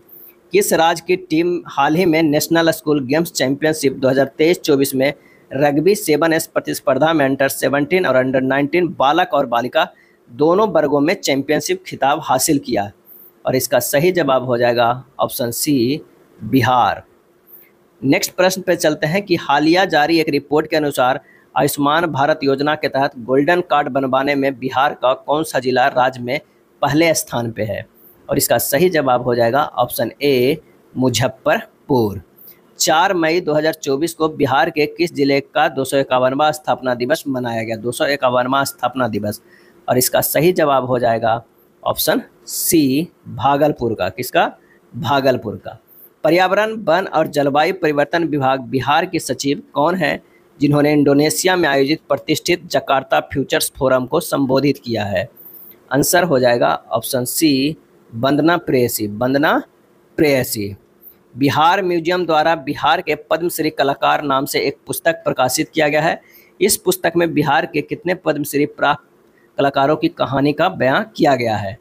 किस राज्य की टीम हाल ही में नेशनल स्कूल गेम्स चैंपियनशिप 2023-24 में रग्बी 7S प्रतिस्पर्धा में अंडर 17 और अंडर 19 बालक और बालिका दोनों वर्गों में चैंपियनशिप खिताब हासिल किया? और इसका सही जवाब हो जाएगा ऑप्शन सी, बिहार। नेक्स्ट प्रश्न पे चलते हैं कि हालिया जारी एक रिपोर्ट के अनुसार आयुष्मान भारत योजना के तहत गोल्डन कार्ड बनवाने में बिहार का कौन सा जिला राज्य में पहले स्थान पे है? और इसका सही जवाब हो जाएगा ऑप्शन ए, मुजफ्फरपुर। 4 मई 2024 को बिहार के किस जिले का 251वां स्थापना दिवस मनाया गया? 251वां स्थापना दिवस। और इसका सही जवाब हो जाएगा ऑप्शन सी, भागलपुर का। किसका? भागलपुर का। पर्यावरण, वन और जलवायु परिवर्तन विभाग बिहार के सचिव कौन हैं जिन्होंने इंडोनेशिया में आयोजित प्रतिष्ठित जकार्ता फ्यूचर्स फोरम को संबोधित किया है? आंसर हो जाएगा ऑप्शन सी, वंदना प्रेयसी। वंदना प्रेयसी। बिहार म्यूजियम द्वारा बिहार के पद्मश्री कलाकार नाम से एक पुस्तक प्रकाशित किया गया है। इस पुस्तक में बिहार के कितने पद्मश्री प्राप्त कलाकारों की कहानी का बयां किया गया है?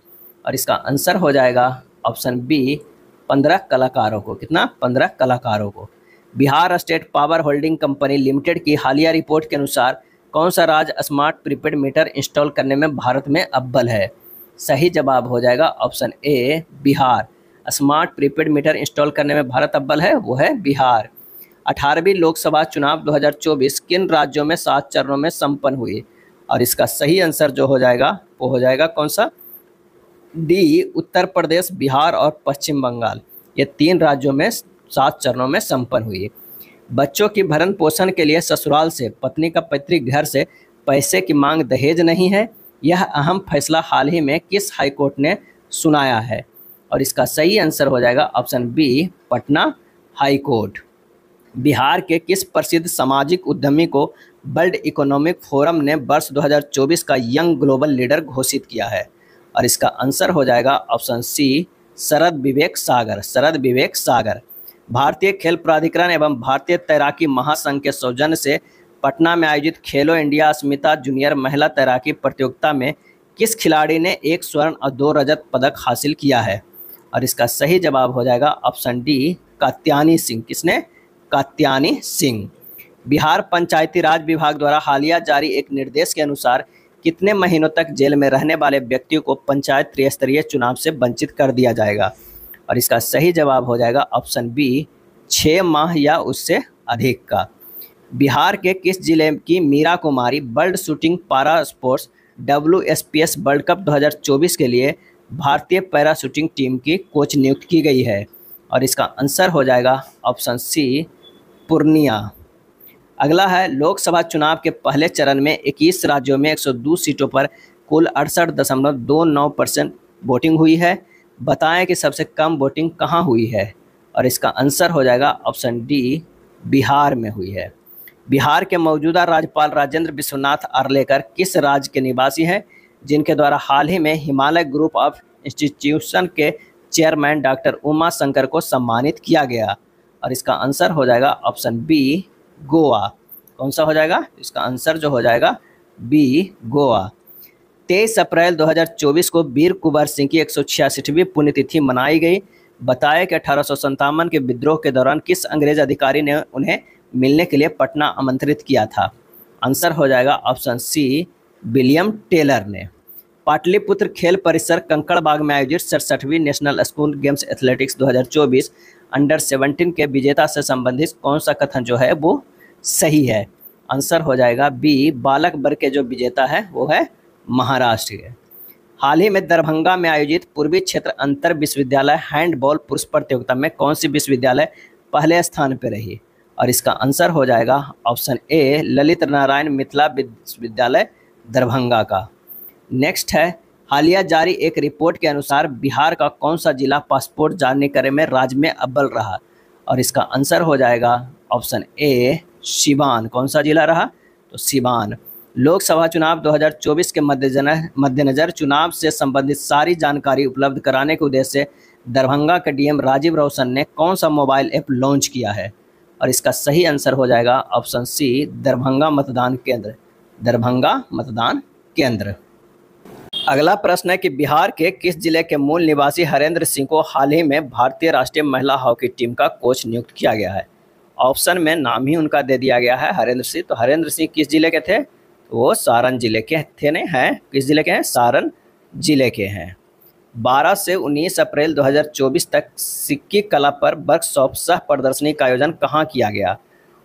और इसका आंसर हो जाएगा ऑप्शन बी, 15 कलाकारों को। कितना? 15 कलाकारों को। Bihar state power holding company limited की हालिया रिपोर्ट के अनुसार कौन सा राज्य स्मार्ट प्रीपेड मीटर इंस्टॉल करने में भारत में अव्वल है? सही जवाब हो जाएगा ऑप्शन ए Bihar. Smart prepaid meter install करने में भारत अव्वल है, वो है बिहार। 18वीं लोकसभा चुनाव 2024 किन राज्यों में 7 चरणों में संपन्न हुई? और इसका सही आंसर जो हो जाएगा वो हो जाएगा कौन सा? डी, उत्तर प्रदेश, बिहार और पश्चिम बंगाल। ये 3 राज्यों में 7 चरणों में संपन्न हुई। बच्चों की भरण पोषण के लिए ससुराल से, पत्नी का पैतृक घर से पैसे की मांग दहेज नहीं है, यह अहम फैसला हाल ही में किस हाईकोर्ट ने सुनाया है? और इसका सही आंसर हो जाएगा option B, Patna high court. Bihar के किस प्रसिद्ध सामाजिक उद्यमी को वर्ल्ड इकोनॉमिक फोरम ने वर्ष 2024 का यंग ग्लोबल लीडर घोषित किया है? और इसका आंसर हो जाएगा ऑप्शन सी, शरद विवेक सागर। शरद विवेक सागर। भारतीय खेल प्राधिकरण एवं भारतीय तैराकी महासंघ के सौजन्य से पटना में आयोजित खेलो इंडिया अस्मिता जूनियर महिला तैराकी प्रतियोगिता में किस खिलाड़ी ने 1 स्वर्ण और 2 रजत पदक हासिल किया है? और इसका सही जवाब हो जाएगा ऑप्शन डी, कात्यायनी सिंह। किसने? कात्यायनी सिंह। बिहार पंचायती राज विभाग द्वारा हालिया जारी एक निर्देश के अनुसार कितने महीनों तक जेल में रहने वाले व्यक्तियों को पंचायत त्रिस्तरीय चुनाव से वंचित कर दिया जाएगा? और इसका सही जवाब हो जाएगा ऑप्शन बी, 6 माह या उससे अधिक का। बिहार के किस जिले की मीरा कुमारी वर्ल्ड शूटिंग पारा स्पोर्ट्स WSPS वर्ल्ड कप 2024 के लिए भारतीय पैरा शूटिंग टीम की कोच नियुक्त की गई है? और इसका आंसर हो जाएगा ऑप्शन सी, पूर्णिया। अगला है, लोकसभा चुनाव के पहले चरण में 21 राज्यों में 102 सीटों पर कुल 68.29% वोटिंग हुई है। बताएं कि सबसे कम वोटिंग कहां हुई है? और इसका आंसर हो जाएगा ऑप्शन डी, बिहार में हुई है। बिहार के मौजूदा राज्यपाल राजेंद्र विश्वनाथ आर्लेकर किस राज्य के निवासी हैं, जिनके द्वारा हाल ही में हिमालय ग्रुप ऑफ इंस्टीट्यूशन के चेयरमैन डॉक्टर उमा शंकर को सम्मानित किया गया? और इसका आंसर हो जाएगा ऑप्शन बी, गोवा। कौन सा हो जाएगा? इसका आंसर जो हो जाएगा बी, गोवा। 23 अप्रैल 2024 को वीर कुंवर सिंह की 166वीं पुण्यतिथि मनाई गई। बताया कि 1857 के विद्रोह के दौरान किस अंग्रेज अधिकारी ने उन्हें मिलने के लिए पटना आमंत्रित किया था? आंसर हो जाएगा ऑप्शन सी, विलियम टेलर ने। पाटलिपुत्र खेल परिसर कंकड़बाग में आयोजित 67वीं national school games athletics 2024 under 17 के विजेता से संबंधित कौन सा कथन जो है वो सही है? आंसर हो जाएगा बी, बालक वर्ग के जो विजेता है वो है महाराष्ट्र के। हाल ही में दरभंगा में आयोजित पूर्वी क्षेत्र अंतर विश्वविद्यालय हैंडबॉल पुरुष प्रतियोगिता में कौन सी विश्वविद्यालय पहले स्थान पर रही? और इसका आंसर हो जाएगा ऑप्शन ए, ललित नारायण मिथिला विश्वविद्यालय दरभंगा का। नेक्स्ट है, हालिया जारी एक रिपोर्ट के अनुसार बिहार का कौन सा जिला पासपोर्ट जारी करने में राज्य में अव्वल रहा? और इसका आंसर हो जाएगा ऑप्शन ए, सीवान। कौन सा जिला रहा? तो सीवान। लोकसभा चुनाव 2024 के मद्देनजर चुनाव से संबंधित सारी जानकारी उपलब्ध कराने के उद्देश्य से दरभंगा के डीएम राजीव रौशन ने कौन सा मोबाइल ऐप लॉन्च किया है? और इसका सही आंसर हो जाएगा ऑप्शन सी, दरभंगा मतदान केंद्र। दरभंगा मतदान केंद्र। अगला प्रश्न है कि बिहार के किस जिले के मूल निवासी हरेंद्र सिंह को हाल ही में भारतीय राष्ट्रीय महिला हॉकी टीम का कोच नियुक्त किया गया है? ऑप्शन में नाम ही उनका दे दिया गया है, हरेंद्र सिंह। तो हरेंद्र सिंह किस जिले के थे? वो सारण जिले के थे। नहीं हैं, किस जिले के हैं? सारण जिले के हैं। 12 से 19 अप्रैल 2024 तक सिक्की कला पर वर्कशॉप सह प्रदर्शनी का आयोजन कहाँ किया गया?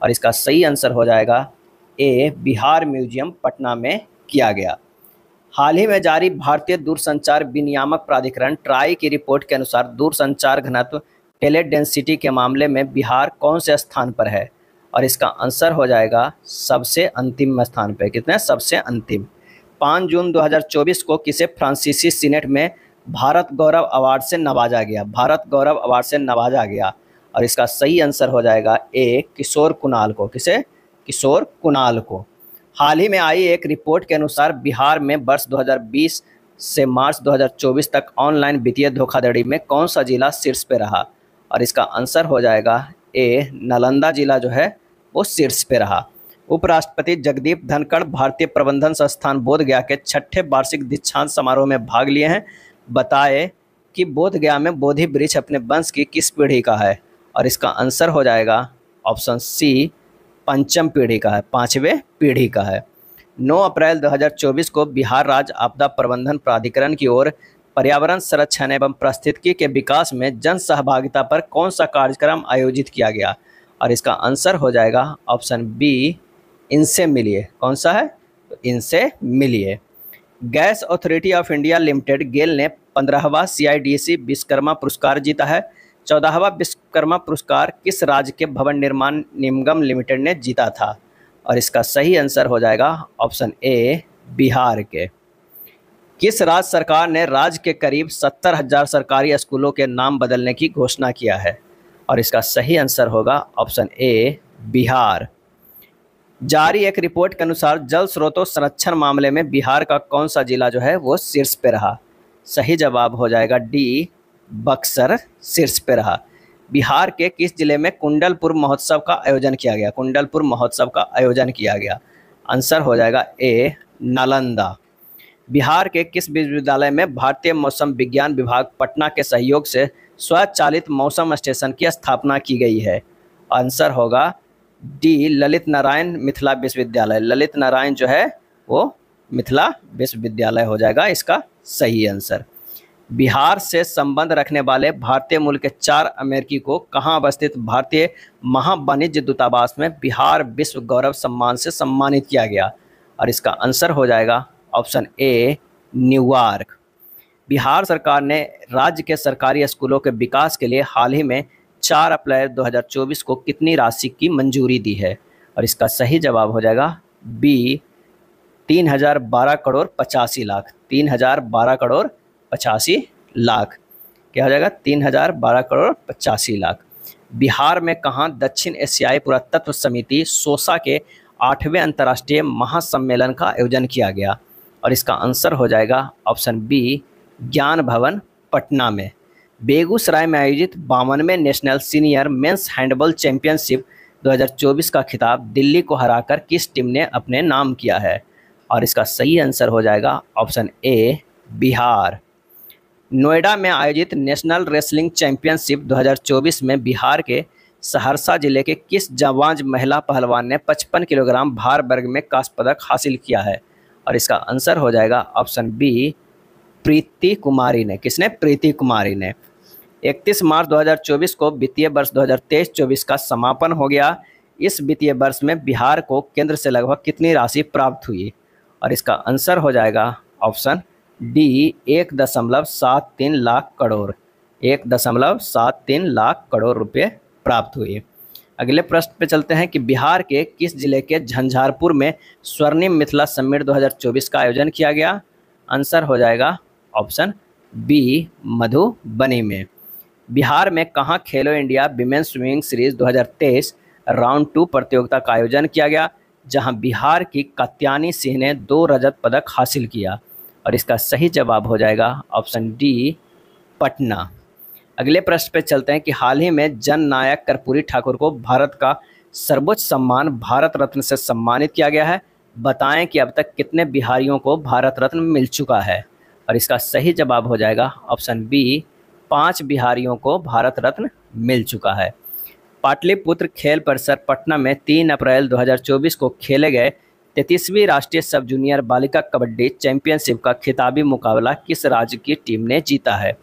और इसका सही आंसर हो जाएगा ए, बिहार म्यूजियम पटना में किया गया। हाल ही में जारी भारतीय दूरसंचार विनियामक प्राधिकरण ट्राई की रिपोर्ट के अनुसार दूरसंचार घनत्व टेली डेंसिटी के मामले में बिहार कौन से स्थान पर है? और इसका आंसर हो जाएगा सबसे अंतिम स्थान पर। कितने? सबसे अंतिम। 5 जून 2024 को किसे फ्रांसीसी सीनेट में भारत गौरव अवार्ड से नवाजा गया? भारत गौरव अवार्ड से नवाजा गया। और इसका सही आंसर हो जाएगा ए, किशोर कुणाल को। किसे? किशोर कुणाल को। हाल ही में आई एक रिपोर्ट के अनुसार बिहार में वर्ष 2020 से मार्च 2024 तक ऑनलाइन वित्तीय धोखाधड़ी में कौन सा जिला शीर्ष पे रहा? और इसका आंसर हो जाएगा ए, नालंदा जिला जो है वो शीर्ष पे रहा। उपराष्ट्रपति जगदीप धनखड़ भारतीय प्रबंधन संस्थान बोधगया के 6ठे वार्षिक दीक्षांत समारोह में भाग लिए हैं। बताए कि बोधगया में बोधि वृक्ष अपने वंश की किस पीढ़ी का है? और इसका आंसर हो जाएगा ऑप्शन सी पंचम पीढ़ी का है, पांचवें पीढ़ी का है। 9 अप्रैल 2024 को बिहार राज्य आपदा प्रबंधन प्राधिकरण की ओर पर्यावरण संरक्षण एवं पारिस्थितिकी के विकास में जन सहभागिता पर कौन सा कार्यक्रम आयोजित किया गया? और इसका आंसर हो जाएगा ऑप्शन बी इनसे मिलिए। कौन सा है? तो इनसे मिलिए। Gas authority of India limited GAIL ने 15वां CIDC विश्वकर्मा पुरस्कार जीता है। 14वां विश्वकर्मा पुरस्कार किस राज्य के भवन निर्माण निगम लिमिटेड ने जीता था? और इसका सही आंसर हो जाएगा ऑप्शन ए बिहार के। किस राज्य सरकार ने राज्य के करीब 70,000 सरकारी स्कूलों के नाम बदलने की घोषणा किया है? और इसका सही आंसर होगा ऑप्शन ए बिहार। जारी एक रिपोर्ट के अनुसार जल स्रोतों संरक्षण मामले में बिहार का कौन सा जिला जो है वो शीर्ष पे रहा? सही जवाब हो जाएगा डी बक्सर शीर्ष पे रहा। बिहार के किस जिले में कुंडलपुर महोत्सव का आयोजन किया गया? कुंडलपुर महोत्सव का आयोजन किया गया। आंसर हो जाएगा ए नालंदा। बिहार के किस विश्वविद्यालय में भारतीय मौसम विज्ञान विभाग पटना के सहयोग से स्वचालित मौसम स्टेशन की स्थापना की गई है? आंसर होगा डी ललित नारायण मिथिला विश्वविद्यालय। ललित नारायण जो है वो मिथिला विश्वविद्यालय हो जाएगा इसका सही आंसर। बिहार से संबंध रखने वाले भारतीय मूल के 4 अमेरिकी को कहाँ अवस्थित भारतीय महावाणिज्य दूतावास में बिहार विश्व गौरव सम्मान से सम्मानित किया गया? और इसका आंसर हो जाएगा ऑप्शन ए न्यूयॉर्क। बिहार सरकार ने राज्य के सरकारी स्कूलों के विकास के लिए हाल ही में 4 अप्रैल 2024 को कितनी राशि की मंजूरी दी है? और इसका सही जवाब हो जाएगा बी 3012 करोड़ 85 लाख। 3012 करोड़ 85 लाख क्या हो जाएगा? 3012 करोड़ 85 लाख। बिहार में कहाँ दक्षिण एशियाई पुरातत्व समिति सोसा के 8वें अंतर्राष्ट्रीय महासम्मेलन का आयोजन किया गया? और इसका आंसर हो जाएगा ऑप्शन बी ज्ञान भवन पटना में। बेगूसराय में आयोजित 52वें national senior men's handball championship 2024 का खिताब दिल्ली को हराकर किस टीम ने अपने नाम किया है? और इसका सही आंसर हो जाएगा ऑप्शन ए बिहार। नोएडा में आयोजित नेशनल रेसलिंग चैंपियनशिप 2024 में बिहार के सहरसा जिले के किस जाबाज महिला पहलवान ने 55 किलोग्राम भार वर्ग में कांस्य पदक हासिल किया है? और इसका आंसर हो जाएगा ऑप्शन बी प्रीति कुमारी ने। किसने? प्रीति कुमारी ने। 31 मार्च 2024 को वित्तीय वर्ष 2023-24 का समापन हो गया। इस वित्तीय वर्ष में बिहार को केंद्र से लगभग कितनी राशि प्राप्त हुई? और इसका आंसर हो जाएगा ऑप्शन डी 1.73 लाख करोड़। 1.73 लाख करोड़ रुपए प्राप्त हुए। अगले प्रश्न पे चलते हैं कि बिहार के किस जिले के झंझारपुर में स्वर्णिम मिथिला समिट 2024 का आयोजन किया गया? आंसर हो जाएगा ऑप्शन बी मधुबनी में। बिहार में कहाँ खेलो India women's swimming series 2023 round 2 प्रतियोगिता का आयोजन किया गया, जहां बिहार की कात्यायनी सिंह ने 2 रजत पदक हासिल किया? और इसका सही जवाब हो जाएगा ऑप्शन डी पटना। अगले प्रश्न पे चलते हैं कि हाल ही में जन नायक कर्पूरी ठाकुर को भारत का सर्वोच्च सम्मान भारत रत्न से सम्मानित किया गया है। बताएं कि अब तक कितने बिहारियों को भारत रत्न मिल चुका है? और इसका सही जवाब हो जाएगा ऑप्शन बी 5 बिहारियों को भारत रत्न मिल चुका है। पाटलिपुत्र खेल परिसर पटना में 3 अप्रैल 2024 को खेले गए 33वीं राष्ट्रीय सब जूनियर बालिका कबड्डी चैंपियनशिप का खिताबी मुकाबला किस राज्य की टीम ने जीता है?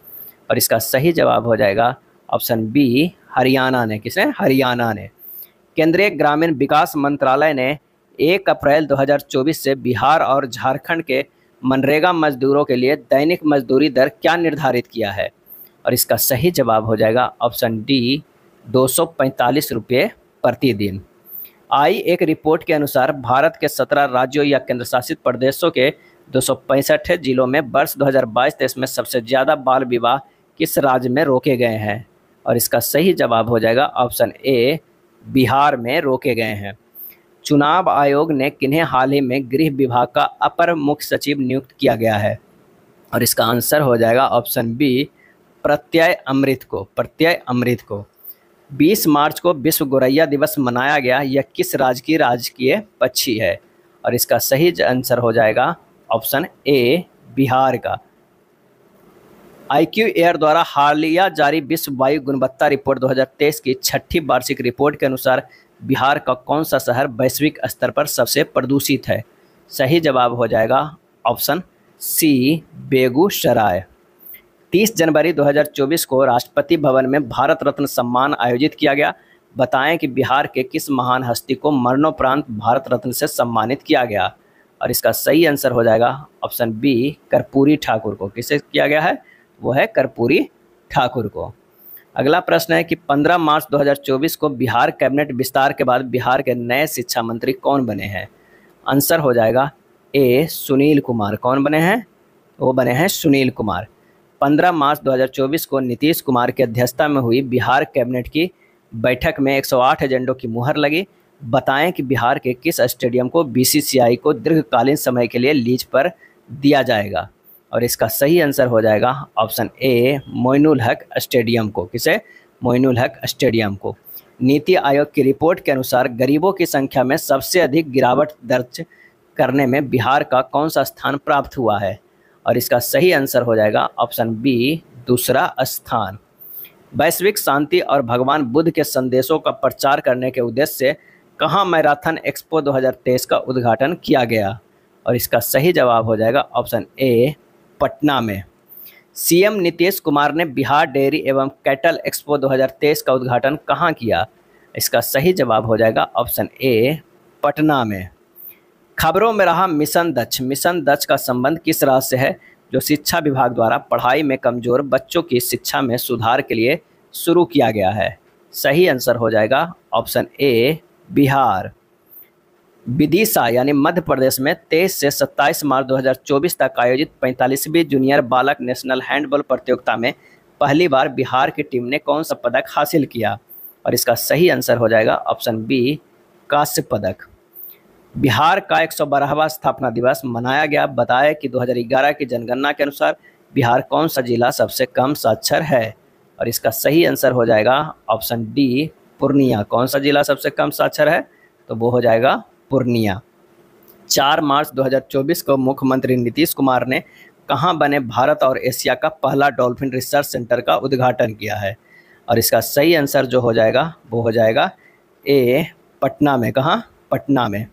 और इसका सही जवाब हो जाएगा ऑप्शन बी हरियाणा ने। किसने? हरियाणा ने। केंद्रीय ग्रामीण विकास मंत्रालय ने 1 अप्रैल 2024 से बिहार और झारखंड के मनरेगा मजदूरों के लिए दैनिक मजदूरी दर क्या निर्धारित किया है? और इसका सही जवाब हो जाएगा ऑप्शन डी 245 रुपये प्रतिदिन। आई एक रिपोर्ट के अनुसार भारत के 17 राज्यों या केंद्रशासित प्रदेशों के 265 जिलों में वर्ष 2022-23 में सबसे ज़्यादा बाल विवाह किस राज्य में रोके गए हैं? और इसका सही जवाब हो जाएगा ऑप्शन ए बिहार में रोके गए हैं। चुनाव आयोग ने किन्हें हाल ही में गृह विभाग का अपर मुख्य सचिव नियुक्त किया गया है? और इसका आंसर हो जाएगा ऑप्शन बी प्रत्यय अमृत को। प्रत्यय अमृत को। 20 मार्च को विश्व गौरैया दिवस मनाया गया। यह किस राज्य की राजकीय पक्षी है? और इसका सही आंसर हो जाएगा ऑप्शन ए बिहार का। IQ एयर द्वारा हालिया जारी विश्व वायु गुणवत्ता रिपोर्ट 2023 की छठी वार्षिक रिपोर्ट के अनुसार बिहार का कौन सा शहर वैश्विक स्तर पर सबसे प्रदूषित है? सही जवाब हो जाएगा ऑप्शन सी, बेगूसराय। 30 जनवरी 2024 को राष्ट्रपति भवन में भारत रत्न सम्मान आयोजित किया गया। बताएं कि बिहार के किस महान हस्ती को मरणोपरांत भारत रत्न से सम्मानित किया गया? और इसका सही आंसर हो जाएगा ऑप्शन बी, कर्पूरी ठाकुर को। किसे किया गया है? वो है कर्पूरी ठाकुर को। अगला प्रश्न है कि 15 मार्च 2024 को बिहार कैबिनेट विस्तार के बाद बिहार के नए शिक्षा मंत्री कौन बने हैं? आंसर हो जाएगा ए, सुनील कुमार। कौन बने हैं? वो बने हैं सुनील कुमार। 15 मार्च 2024 को नीतीश कुमार की अध्यक्षता में हुई बिहार कैबिनेट की बैठक में 108 एजेंडों की मुहर लगी। बताएं कि बिहार के किस स्टेडियम को BCCI को दीर्घकालीन समय के लिए लीज पर दिया जाएगा? और इसका सही आंसर हो जाएगा ऑप्शन ए, मोइनुल हक स्टेडियम को। किसे? मोइनुल हक स्टेडियम को। नीति आयोग की रिपोर्ट के अनुसार गरीबों की संख्या में सबसे अधिक गिरावट दर्ज करने में बिहार का कौन सा स्थान प्राप्त हुआ है? और इसका सही आंसर हो जाएगा ऑप्शन बी, दूसरा स्थान। वैश्विक शांति और भगवान बुद्ध के संदेशों का प्रचार करने के उद्देश्य से कहाँ मैराथन एक्सपो 2023 का उद्घाटन किया गया? और इसका सही जवाब हो जाएगा ऑप्शन ए, पटना में। CM नीतीश कुमार ने बिहार डेयरी एवं कैटल एक्सपो 2023 का उद्घाटन कहाँ किया? इसका सही जवाब हो जाएगा ऑप्शन ए, पटना में। खबरों में रहा मिशन दक्ष। मिशन दक्ष का संबंध किस राज्य से है जो शिक्षा विभाग द्वारा पढ़ाई में कमजोर बच्चों की शिक्षा में सुधार के लिए शुरू किया गया है? सही आंसर हो जाएगा ऑप्शन ए, बिहार। विदिशा यानी मध्य प्रदेश में 23 से 27 मार्च 2024 तक आयोजित 45वीं जूनियर बालक नेशनल हैंडबॉल प्रतियोगिता में पहली बार बिहार की टीम ने कौन सा पदक हासिल किया? और इसका सही आंसर हो जाएगा ऑप्शन बी, कांस्य पदक। बिहार का 112वां स्थापना दिवस मनाया गया। बताया कि 2011 की जनगणना के अनुसार बिहार कौन सा जिला सबसे कम साक्षर है? और इसका सही आंसर हो जाएगा ऑप्शन डी, पूर्णिया। कौन सा जिला सबसे कम साक्षर है? तो वो हो जाएगा पूर्णिया। 4 मार्च 2024 को मुख्यमंत्री नीतीश कुमार ने कहाँ बने भारत और एशिया का पहला डॉल्फिन रिसर्च सेंटर का उद्घाटन किया है? और इसका सही आंसर जो हो जाएगा वो हो जाएगा ए, पटना में। कहाँ? पटना में।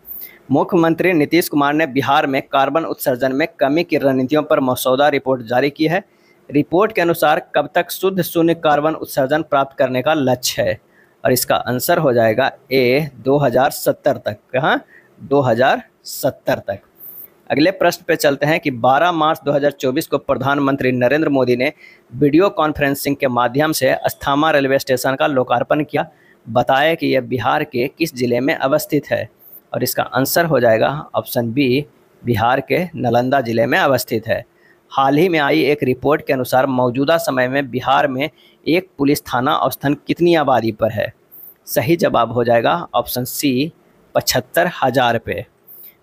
मुख्यमंत्री नीतीश कुमार ने बिहार में कार्बन उत्सर्जन में कमी की रणनीतियों पर मसौदा रिपोर्ट जारी की है। रिपोर्ट के अनुसार कब तक शुद्ध शून्य कार्बन उत्सर्जन प्राप्त करने का लक्ष्य है? और इसका आंसर हो जाएगा ए, 2070 तक। कहाँ? 2070 तक। अगले प्रश्न पे चलते हैं कि 12 मार्च 2024 को प्रधानमंत्री नरेंद्र मोदी ने वीडियो कॉन्फ्रेंसिंग के माध्यम से अस्थामा रेलवे स्टेशन का लोकार्पण किया। बताया कि यह बिहार के किस जिले में अवस्थित है? और इसका आंसर हो जाएगा ऑप्शन बी, बिहार के नालंदा जिले में अवस्थित है। हाल ही में आई एक रिपोर्ट के अनुसार मौजूदा समय में बिहार में एक पुलिस थाना औसतन कितनी आबादी पर है? सही जवाब हो जाएगा ऑप्शन सी, 75,000 पे।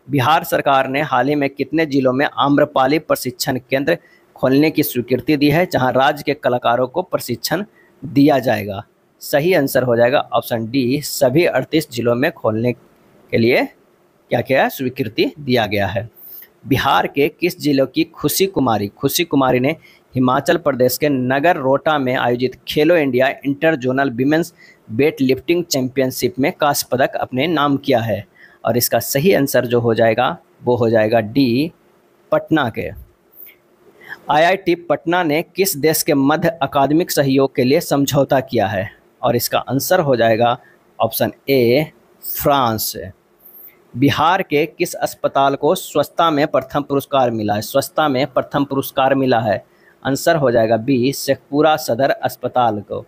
बिहार सरकार ने हाल ही में कितने जिलों में आम्रपाली प्रशिक्षण केंद्र खोलने की स्वीकृति दी है जहां राज्य के कलाकारों को प्रशिक्षण दिया जाएगा? सही आंसर हो जाएगा ऑप्शन डी, सभी 38 जिलों में खोलने के लिए क्या क्या स्वीकृति दिया गया है। बिहार के किस जिलों की खुशी कुमारी ने हिमाचल प्रदेश के नगर रोटा में आयोजित खेलो India inter zonal women's weight lifting championship में कांस्य पदक अपने नाम किया है? और इसका सही आंसर जो हो जाएगा वो हो जाएगा डी, पटना के। IIT पटना ने किस देश के मध्य अकादमिक सहयोग के लिए समझौता किया है? और इसका आंसर हो जाएगा ऑप्शन ए, फ्रांस। बिहार के किस अस्पताल को स्वच्छता में प्रथम पुरस्कार मिला है? स्वच्छता में प्रथम पुरस्कार मिला है। आंसर हो जाएगा बी, शेखपुरा सदर अस्पताल को।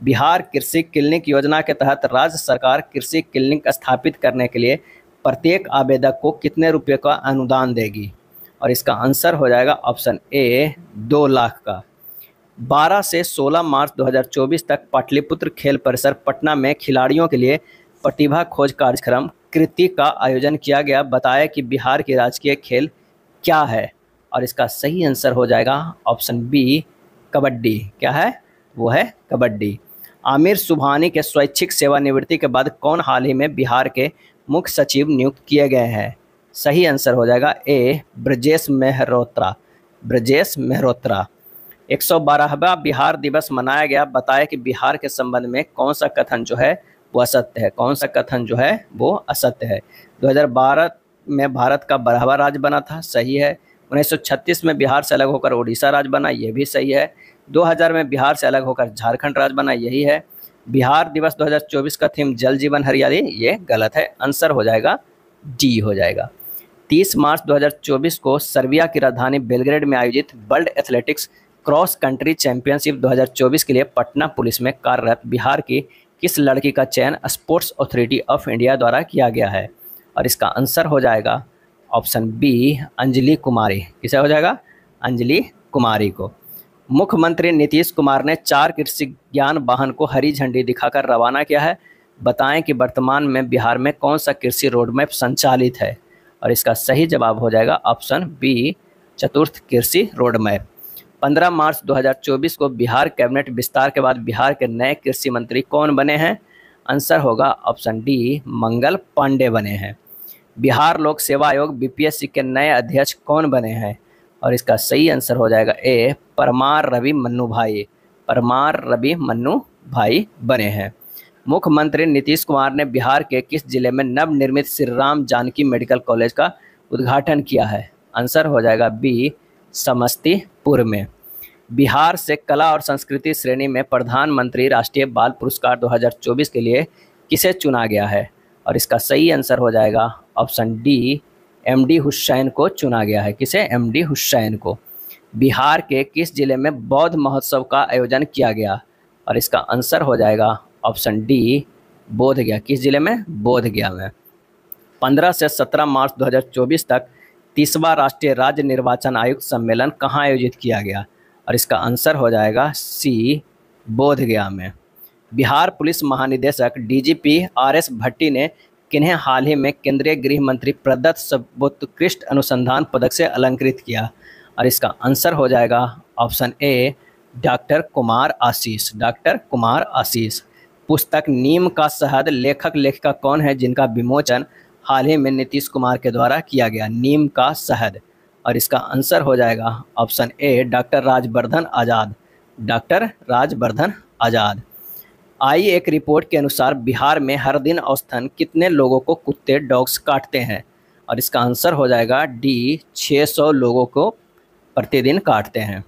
बिहार कृषि क्लिनिक योजना के तहत राज्य सरकार कृषि क्लिनिक स्थापित करने के लिए प्रत्येक आवेदक को कितने रुपए का अनुदान देगी? और इसका आंसर हो जाएगा ऑप्शन ए, 2 लाख का। 12 से 16 मार्च 2024 तक पाटलिपुत्र खेल परिसर पटना में खिलाड़ियों के लिए प्रतिभा खोज कार्यक्रम कृति का आयोजन किया गया। बताया कि बिहार की राजकीय खेल क्या है? और इसका सही आंसर हो जाएगा ऑप्शन बी, कबड्डी। क्या है? वो है कबड्डी। आमिर सुबहानी के स्वैच्छिक सेवानिवृत्ति के बाद कौन हाल ही में बिहार के मुख्य सचिव नियुक्त किए गए हैं? सही आंसर हो जाएगा ए, ब्रजेश मेहरोत्रा। ब्रजेश मेहरोत्रा। 112वां बिहार दिवस मनाया गया, बताया कि बिहार के संबंध में कौन सा कथन जो है वो असत्य है, कौन सा कथन जो है वो असत्य है। 2012 में भारत का 12वां राज्य बना था, सही है। 1936 में बिहार से अलग होकर उड़ीसा राज्य बना, ये भी सही है। 2000 में बिहार से अलग होकर झारखंड राज्य बना, यही है। बिहार दिवस 2024 का थीम जल जीवन हरियाली, ये गलत है, आंसर हो जाएगा डी हो जाएगा। 30 मार्च 2024 को सर्बिया की राजधानी बेलग्रेड में आयोजित world athletics cross country championship 2024 के लिए पटना पुलिस में कार्यरत बिहार की किस लड़की का चयन स्पोर्ट्स अथॉरिटी ऑफ इंडिया द्वारा किया गया है? और इसका आंसर हो जाएगा ऑप्शन बी, अंजलि कुमारी। किसे हो जाएगा? अंजलि कुमारी को। मुख्यमंत्री नीतीश कुमार ने 4 कृषि ज्ञान वाहन को हरी झंडी दिखाकर रवाना किया है। बताएं कि वर्तमान में बिहार में कौन सा कृषि रोडमैप संचालित है? और इसका सही जवाब हो जाएगा ऑप्शन बी, चतुर्थ कृषि रोडमैप। 15 मार्च 2024 को बिहार कैबिनेट विस्तार के बाद बिहार के नए कृषि मंत्री कौन बने हैं? आंसर होगा ऑप्शन डी, मंगल पांडे बने हैं। बिहार लोक सेवा आयोग बीपीएससी के नए अध्यक्ष कौन बने हैं? और इसका सही आंसर हो जाएगा ए, परमार रवि मन्नू भाई। परमार रवि मन्नू भाई बने हैं। मुख्यमंत्री नीतीश कुमार ने बिहार के किस जिले में नवनिर्मित श्री राम जानकी मेडिकल कॉलेज का उद्घाटन किया है? आंसर हो जाएगा बी, समस्तीपुर में। बिहार से कला और संस्कृति श्रेणी में प्रधानमंत्री राष्ट्रीय बाल पुरस्कार 2024 के लिए किसे चुना गया है? और इसका सही आंसर हो जाएगा ऑप्शन डी, एमडी हुसैन को चुना गया है। किसे? एमडी हुसैन को। बिहार के किस जिले में बौद्ध महोत्सव का आयोजन किया गया? और इसका आंसर हो जाएगा ऑप्शन डी, बोधगया। किस जिले में? बोधगया में। 15 से 17 मार्च 2024 तक 30वां राष्ट्रीय राज्य निर्वाचन आयुक्त सम्मेलन कहाँ आयोजित किया गया? और इसका आंसर हो जाएगा सी, बोधगया में। बिहार पुलिस महानिदेशक डीजीपी आरएस भट्टी ने किन्हें हाल ही में केंद्रीय गृह मंत्री प्रदत्त सर्वोत्कृष्ट अनुसंधान पदक से अलंकृत किया? और इसका आंसर हो जाएगा option A, doctor Kumar Ashish. Doctor Kumar Ashish. पुस्तक नीम का शहद लेखक लेखिका कौन है जिनका विमोचन हाल ही में नीतीश कुमार के द्वारा किया गया? नीम का शहद। और इसका आंसर हो जाएगा option A, doctor Rajvardhan Azad. Doctor Rajvardhan Azad. आई एक रिपोर्ट के अनुसार बिहार में हर दिन औसतन कितने लोगों को कुत्ते डॉग्स काटते हैं? और इसका आंसर हो जाएगा डी, 600 लोगों को प्रतिदिन काटते हैं।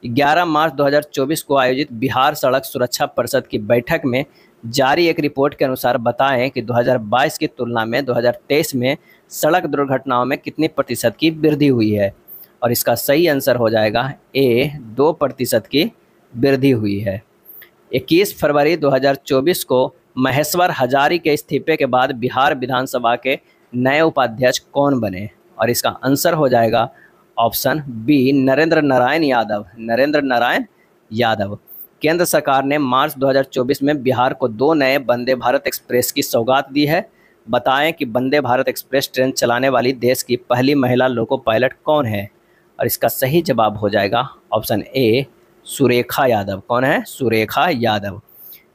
11 मार्च 2024 को आयोजित बिहार सड़क सुरक्षा परिषद की बैठक में जारी एक रिपोर्ट के अनुसार बताएं कि 2022 की तुलना में 2023 में सड़क दुर्घटनाओं में कितनी प्रतिशत की वृद्धि हुई है? और इसका सही आंसर हो जाएगा ए, 2% की वृद्धि हुई है। 21 फरवरी 2024 को महेश्वर हजारी के इस्तीफे के बाद बिहार विधानसभा के नए उपाध्यक्ष कौन बने? और इसका आंसर हो जाएगा ऑप्शन बी, नरेंद्र नारायण यादव। नरेंद्र नारायण यादव। केंद्र सरकार ने मार्च 2024 में बिहार को 2 नए वंदे भारत एक्सप्रेस की सौगात दी है। बताएं कि वंदे भारत एक्सप्रेस ट्रेन चलाने वाली देश की पहली महिला लोको पायलट कौन है? और इसका सही जवाब हो जाएगा ऑप्शन ए, सुरेखा यादव। कौन है? सुरेखा यादव।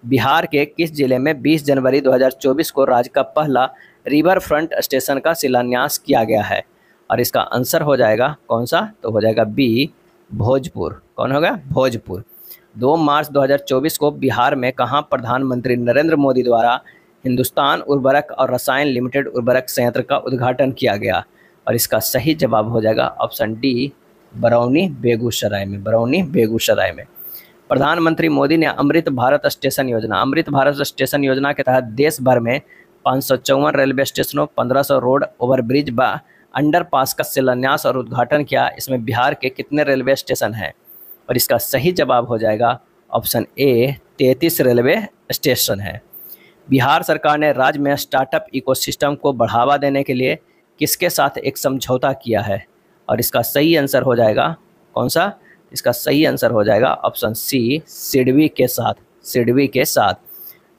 बिहार के किस जिले में 20 जनवरी 2024 को राज्य का पहला रिवर फ्रंट स्टेशन का शिलान्यास किया गया है? और इसका आंसर हो जाएगा कौन सा? तो हो जाएगा बी, भोजपुर। कौन होगा? भोजपुर। 2 मार्च 2024 को बिहार में कहाँ प्रधानमंत्री नरेंद्र मोदी द्वारा हिंदुस्तान उर्वरक और रसायन लिमिटेड उर्वरक संयंत्र का उद्घाटन किया गया? और इसका सही जवाब हो जाएगा ऑप्शन डी, बरौनी बेगूसराय में। बरौनी बेगूसराय में। प्रधानमंत्री मोदी ने अमृत भारत स्टेशन योजना के तहत देश भर में 554 रेलवे स्टेशनों, 1500 रोड ओवरब्रिज व अंडरपास का शिलान्यास और उद्घाटन किया। इसमें बिहार के कितने रेलवे स्टेशन हैं? और इसका सही जवाब हो जाएगा ऑप्शन ए, 33 रेलवे स्टेशन है। बिहार सरकार ने राज्य में स्टार्टअप इकोसिस्टम को बढ़ावा देने के लिए किसके साथ एक समझौता किया है? और इसका सही आंसर हो जाएगा कौन सा? इसका सही आंसर हो जाएगा ऑप्शन सी, सिडबी के साथ। सिडबी के साथ।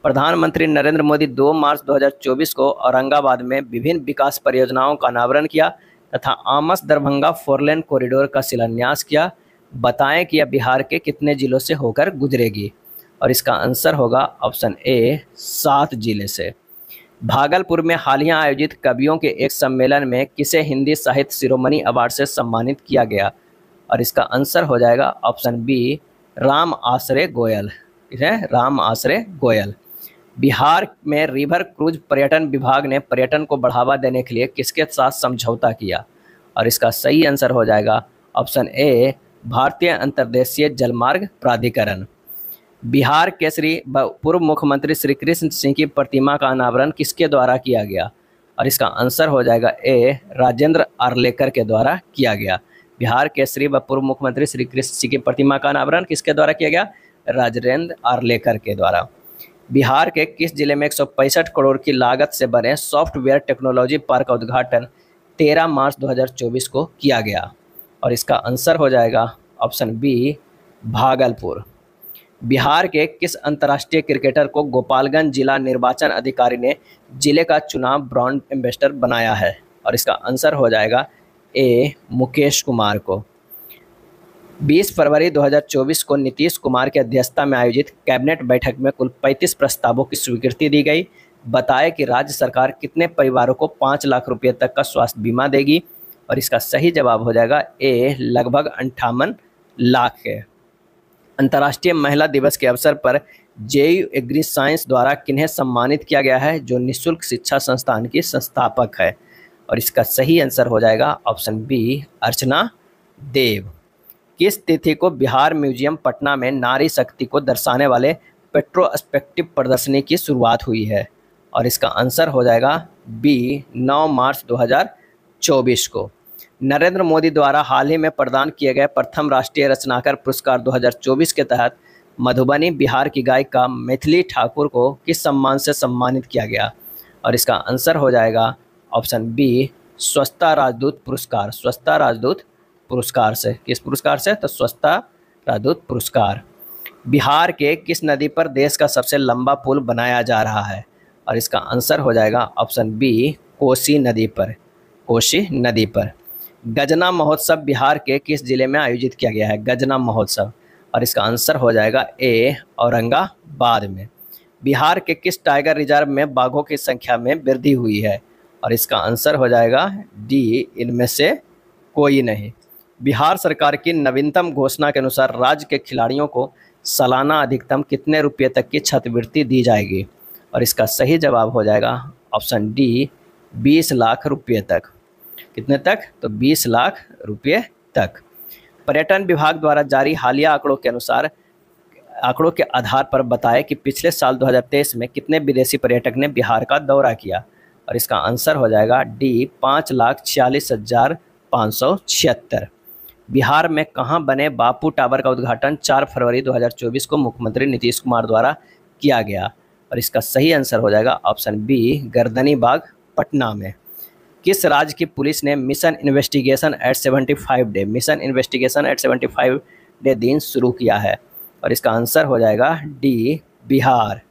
प्रधानमंत्री नरेंद्र मोदी 2 मार्च 2024 को औरंगाबाद में विभिन्न विकास परियोजनाओं का अनावरण किया तथा आमस दरभंगा 4 लेन कॉरिडोर का शिलान्यास किया। बताएं कि यह बिहार के कितने जिलों से होकर गुजरेगी? और इसका आंसर होगा ऑप्शन ए, 7 जिले से। भागलपुर में हालिया आयोजित कवियों के एक सम्मेलन में किसे हिंदी साहित्य शिरोमणि अवार्ड से सम्मानित किया गया? और इसका आंसर हो जाएगा ऑप्शन बी राम आश्रय गोयल। ठीक है, राम आश्रय गोयल। बिहार में रिवर क्रूज पर्यटन विभाग ने पर्यटन को बढ़ावा देने के लिए किसके साथ समझौता किया? और इसका सही आंसर हो जाएगा ऑप्शन ए भारतीय अंतर्देशीय जलमार्ग प्राधिकरण। बिहार के पूर्व मुख्यमंत्री श्री कृष्ण सिंह की प्रतिमा का अनावरण किसके द्वारा किया गया? और इसका आंसर हो जाएगा ए राजेंद्र आर्लेकर के द्वारा किया गया। बिहार केसरी व पूर्व मुख्यमंत्री श्री कृष्ण सिंह की प्रतिमा का अनावरण किसके द्वारा किया गया? राजेंद्र आर्लेकर के द्वारा। बिहार के किस जिले में 165 करोड़ की लागत से बने सॉफ्टवेयर टेक्नोलॉजी पार्क का उद्घाटन 13 मार्च 2024 को किया गया? और इसका आंसर हो जाएगा ऑप्शन बी भागलपुर। बिहार के किस अंतर्राष्ट्रीय क्रिकेटर को गोपालगंज जिला निर्वाचन अधिकारी ने जिले का चुनाव ब्रांड एम्बेसडर बनाया है? और इसका आंसर हो जाएगा ए मुकेश कुमार को। 20 फरवरी 2024 को नीतीश कुमार की अध्यक्षता में आयोजित कैबिनेट बैठक में कुल 35 प्रस्तावों की स्वीकृति दी गई। बताया कि राज्य सरकार कितने परिवारों को 5 लाख रुपये तक का स्वास्थ्य बीमा देगी? और इसका सही जवाब हो जाएगा ए लगभग 58 लाख है। अंतर्राष्ट्रीय महिला दिवस के अवसर पर जेयू एग्री साइंस द्वारा किन्हें सम्मानित किया गया है, जो निःशुल्क शिक्षा संस्थान की संस्थापक है? और इसका सही आंसर हो जाएगा ऑप्शन बी अर्चना देव। किस तिथि को बिहार म्यूजियम पटना में नारी शक्ति को दर्शाने वाले पेट्रोस्पेक्टिव प्रदर्शनी की शुरुआत हुई है? और इसका आंसर हो जाएगा बी 9 मार्च 2024 को। नरेंद्र मोदी द्वारा हाल ही में प्रदान किए गए प्रथम राष्ट्रीय रचनाकार पुरस्कार 2024 के तहत मधुबनी बिहार की गायिका मैथिली ठाकुर को किस सम्मान से सम्मानित किया गया? और इसका आंसर हो जाएगा ऑप्शन बी स्वच्छता राजदूत पुरस्कार। स्वच्छता राजदूत पुरस्कार से। किस पुरस्कार से? तो स्वच्छता राजदूत पुरस्कार। बिहार के किस नदी पर देश का सबसे लंबा पुल बनाया जा रहा है? और इसका आंसर हो जाएगा ऑप्शन बी कोसी नदी पर। कोसी नदी पर। गजना महोत्सव बिहार के किस जिले में आयोजित किया गया है? गजना महोत्सव। और इसका आंसर हो जाएगा ए औरंगाबाद में। बिहार के किस टाइगर रिजर्व में बाघों की संख्या में वृद्धि हुई है? और इसका आंसर हो जाएगा डी इनमें से कोई नहीं। बिहार सरकार की नवीनतम घोषणा के अनुसार राज्य के खिलाड़ियों को सालाना अधिकतम कितने रुपये तक की छात्रवृत्ति दी जाएगी? और इसका सही जवाब हो जाएगा ऑप्शन डी 20 लाख रुपये तक। कितने तक? तो 20 लाख रुपये तक। पर्यटन विभाग द्वारा जारी हालिया आंकड़ों के आधार पर बताएं कि पिछले साल 2023 में कितने विदेशी पर्यटक ने बिहार का दौरा किया? और इसका आंसर हो जाएगा डी 5,46,576। बिहार में कहां बने बापू टावर का उद्घाटन 4 फरवरी 2024 को मुख्यमंत्री नीतीश कुमार द्वारा किया गया? और इसका सही आंसर हो जाएगा ऑप्शन बी गर्दनीबाग पटना में। किस राज्य की पुलिस ने मिशन इन्वेस्टिगेशन एट 75 डे दिन शुरू किया है? और इसका आंसर हो जाएगा D Bihar.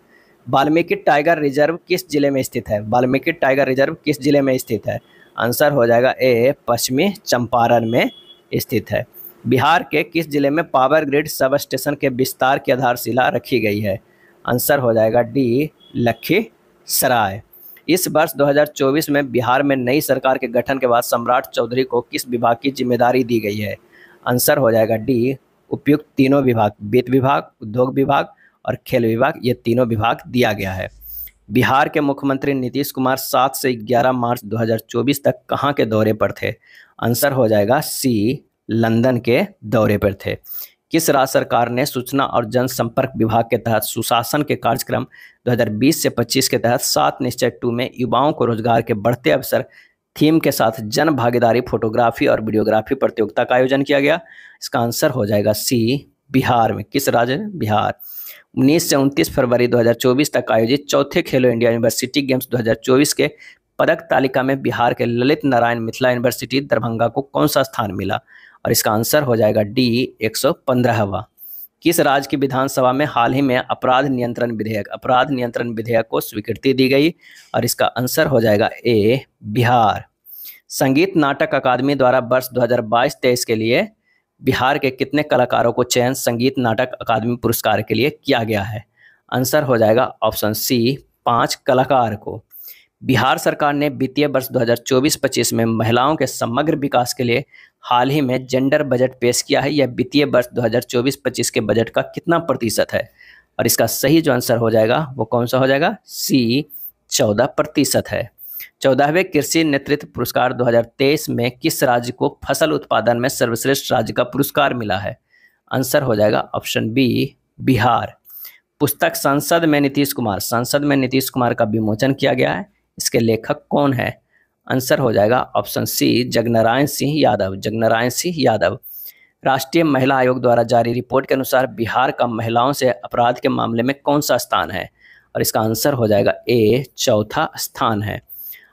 Valmiki tiger reserve किस जिले में स्थित है? वाल्मीकि टाइगर रिजर्व किस जिले में स्थित है? आंसर हो जाएगा ए पश्चिमी चंपारण में स्थित है। बिहार के किस जिले में पावर ग्रिड सब स्टेशन के विस्तार की आधारशिला रखी गई है? आंसर हो जाएगा डी लखीसराय। इस वर्ष 2024 में बिहार में नई सरकार के गठन के बाद सम्राट चौधरी को किस विभाग की जिम्मेदारी दी गई है? आंसर हो जाएगा डी उपयुक्त तीनों विभाग, वित्त विभाग, उद्योग विभाग और खेल विभाग, ये तीनों विभाग दिया गया है। बिहार के मुख्यमंत्री नीतीश कुमार 7 से 11 मार्च 2024 तक कहां के दौरे पर थे? आंसर हो जाएगा सी लंदन के दौरे पर थे। किस राज्य सरकार ने सूचना और जनसंपर्क विभाग के तहत सुशासन के कार्यक्रम 2020 से 25 के तहत 7 निश्चय 2 में युवाओं को रोजगार के बढ़ते अवसर थीम के साथ जन भागीदारी फोटोग्राफी और वीडियोग्राफी प्रतियोगिता का आयोजन किया गया? इसका आंसर हो जाएगा सी बिहार में। किस राज्य? बिहार। 19 से 29 फरवरी 2024 तक आयोजित चौथे खेलो इंडिया यूनिवर्सिटी गेम्स 2024 के पदक तालिका में बिहार के ललित नारायण मिथिला यूनिवर्सिटी दरभंगा को कौन सा स्थान मिला? और इसका आंसर हो जाएगा डी 115वां। किस राज्य की विधानसभा में हाल ही में अपराध नियंत्रण विधेयक को स्वीकृति दी गई? और इसका आंसर हो जाएगा ए बिहार। संगीत नाटक अकादमी द्वारा वर्ष 2022-23 के लिए बिहार के कितने कलाकारों को चयन संगीत नाटक अकादमी पुरस्कार के लिए किया गया है? आंसर हो जाएगा ऑप्शन सी 5 कलाकार को। बिहार सरकार ने वित्तीय वर्ष 2024-25 में महिलाओं के समग्र विकास के लिए हाल ही में जेंडर बजट पेश किया है, यह वित्तीय वर्ष 2024-25 के बजट का कितना प्रतिशत है? और इसका सही जो आंसर हो जाएगा वो कौन सा हो जाएगा? सी 14% है। 14वें कृषि नेतृत्व पुरस्कार 2023 में किस राज्य को फसल उत्पादन में सर्वश्रेष्ठ राज्य का पुरस्कार मिला है? आंसर हो जाएगा ऑप्शन बी बिहार। पुस्तक संसद में नीतीश कुमार का विमोचन किया गया है, इसके लेखक कौन है? आंसर हो जाएगा ऑप्शन सी जगनारायण सिंह यादव। राष्ट्रीय महिला आयोग द्वारा जारी रिपोर्ट के अनुसार बिहार का महिलाओं से अपराध के मामले में कौन सा स्थान है? और इसका आंसर हो जाएगा ए चौथा स्थान है।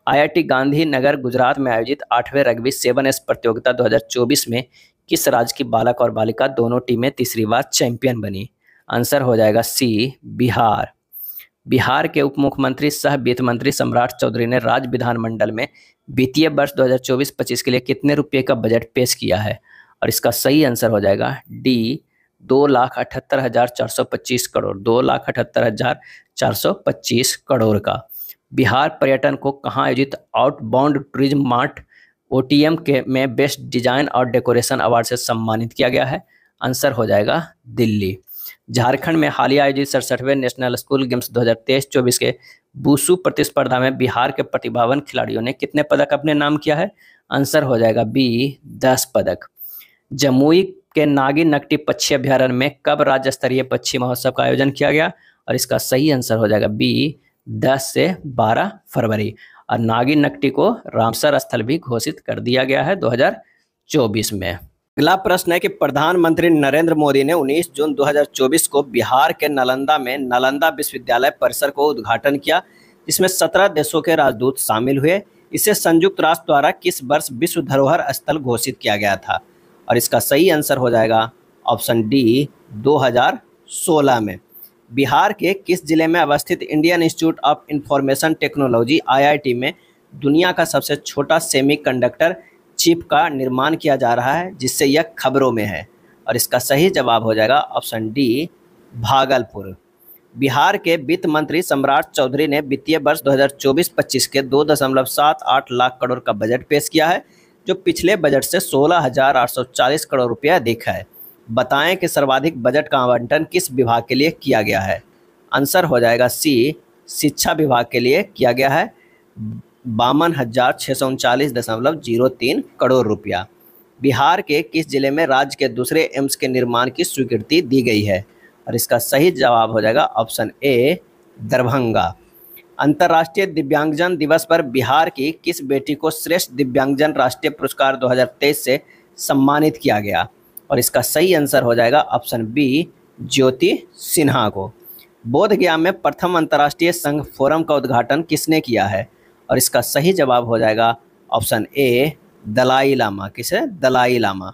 IIT गांधीनगर गुजरात में आयोजित 8वें रग्बी 7S प्रतियोगिता 2024 में किस राज्य की बालक और बालिका दोनों टीमें तीसरी बार चैंपियन बनी? आंसर हो जाएगा सी बिहार। बिहार के उप मुख्यमंत्री सह वित्त मंत्री सम्राट चौधरी ने राज्य विधानमंडल में वित्तीय वर्ष 2024-25 के लिए कितने रुपए का बजट पेश किया है? और इसका सही आंसर हो जाएगा डी 2,78,425 करोड़, 2,78,425 करोड़ का। बिहार पर्यटन को कहाँ आयोजित आउटबाउंड टूरिज्म मार्ट OTM के में बेस्ट डिजाइन और डेकोरेशन अवार्ड से सम्मानित किया गया है? आंसर हो जाएगा दिल्ली। झारखंड में हालिया आयोजित 67वें नेशनल स्कूल गेम्स 2023-24 के वुशु प्रतिस्पर्धा में बिहार के प्रतिभावान खिलाड़ियों ने कितने पदक अपने नाम किया है? आंसर हो जाएगा बी 10 पदक। जमुई के नागी नकटी पक्षी अभ्यारण्य में कब राज्य स्तरीय पक्षी महोत्सव का आयोजन किया गया? और इसका सही आंसर हो जाएगा बी 10 से 12 फरवरी। और नागी नकटी को रामसर स्थल भी घोषित कर दिया गया है 2024 में। अगला प्रश्न है कि प्रधानमंत्री नरेंद्र मोदी ने 19 जून 2024 को बिहार के नालंदा में नालंदा विश्वविद्यालय परिसर को उद्घाटन किया, जिसमें 17 देशों के राजदूत शामिल हुए। इसे संयुक्त राष्ट्र द्वारा किस वर्ष विश्व धरोहर स्थल घोषित किया गया था? और इसका सही आंसर हो जाएगा ऑप्शन डी 2016 में। बिहार के किस जिले में अवस्थित Indian institute of information technology IIT में दुनिया का सबसे छोटा सेमीकंडक्टर चिप का निर्माण किया जा रहा है, जिससे यह खबरों में है? और इसका सही जवाब हो जाएगा ऑप्शन डी भागलपुर। बिहार के वित्त मंत्री सम्राट चौधरी ने वित्तीय वर्ष 2024-25 के 2.78 लाख करोड़ का बजट पेश किया है, जो पिछले बजट से 16,840 करोड़ रुपया अधिक है। बताएं कि सर्वाधिक बजट का आवंटन किस विभाग के लिए किया गया है? आंसर हो जाएगा सी शिक्षा विभाग के लिए किया गया है, 52,639.03 करोड़ रुपया। बिहार के किस जिले में राज्य के दूसरे एम्स के निर्माण की स्वीकृति दी गई है? और इसका सही जवाब हो जाएगा ऑप्शन ए दरभंगा। अंतर्राष्ट्रीय दिव्यांगजन दिवस पर बिहार की किस बेटी को श्रेष्ठ दिव्यांगजन राष्ट्रीय पुरस्कार 2023 से सम्मानित किया गया? और इसका सही आंसर हो जाएगा ऑप्शन बी ज्योति सिन्हा को। बोधगया में प्रथम अंतर्राष्ट्रीय संघ फोरम का उद्घाटन किसने किया है? और इसका सही जवाब हो जाएगा ऑप्शन ए दलाई लामा। किसे? दलाई लामा।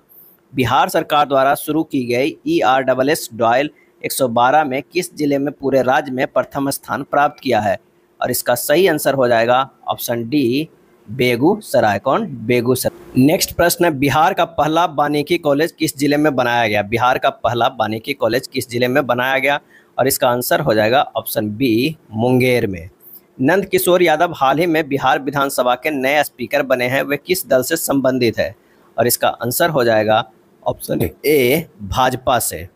बिहार सरकार द्वारा शुरू की गई ERSS डॉयल 112 में किस जिले में पूरे राज्य में प्रथम स्थान प्राप्त किया है? और इसका सही आंसर हो जाएगा ऑप्शन डी बेगूसराय। कौन? बेगूसराय। नेक्स्ट प्रश्न है, बिहार का पहला वानिकी कॉलेज किस जिले में बनाया गया? बिहार का पहला वानिकी कॉलेज किस जिले में बनाया गया? और इसका आंसर हो जाएगा ऑप्शन बी मुंगेर में। नंद किशोर यादव हाल ही में बिहार विधानसभा के नए स्पीकर बने हैं, वे किस दल से संबंधित है? और इसका आंसर हो जाएगा ऑप्शन ए भाजपा से।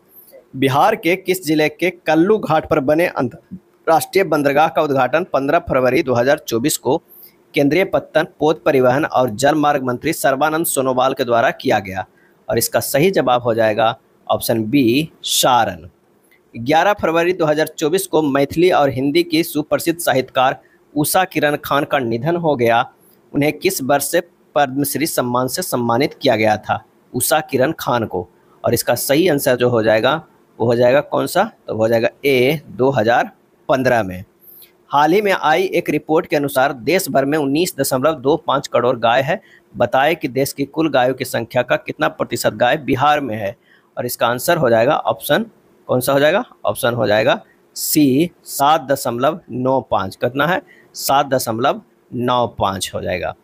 बिहार के किस जिले के कल्लू घाट पर बने अंतर्राष्ट्रीय बंदरगाह का उद्घाटन 15 फरवरी 2024 को केंद्रीय पोत परिवहन और जल मार्ग मंत्री सर्बानंद सोनोवाल के द्वारा किया गया? और इसका सही जवाब हो जाएगा ऑप्शन बी सारण। 11 फरवरी 2024 को मैथिली और हिंदी की सुप्रसिद्ध साहित्यकार उषा किरण खान का निधन हो गया। उन्हें किस वर्ष से पद्मश्री सम्मान से सम्मानित किया गया था? उषा किरण खान को। और इसका सही आंसर जो हो जाएगा वो हो जाएगा कौन सा? तो हो जाएगा ए 2015 में। हाल ही में आई एक रिपोर्ट के अनुसार देश भर में 19.25 करोड़ गाय है। बताएं कि देश की कुल गायों की संख्या का कितना प्रतिशत गाय बिहार में है? और इसका आंसर हो जाएगा ऑप्शन कौन सा हो जाएगा? ऑप्शन हो जाएगा सी 7.95। कितना है? 7.95 हो जाएगा।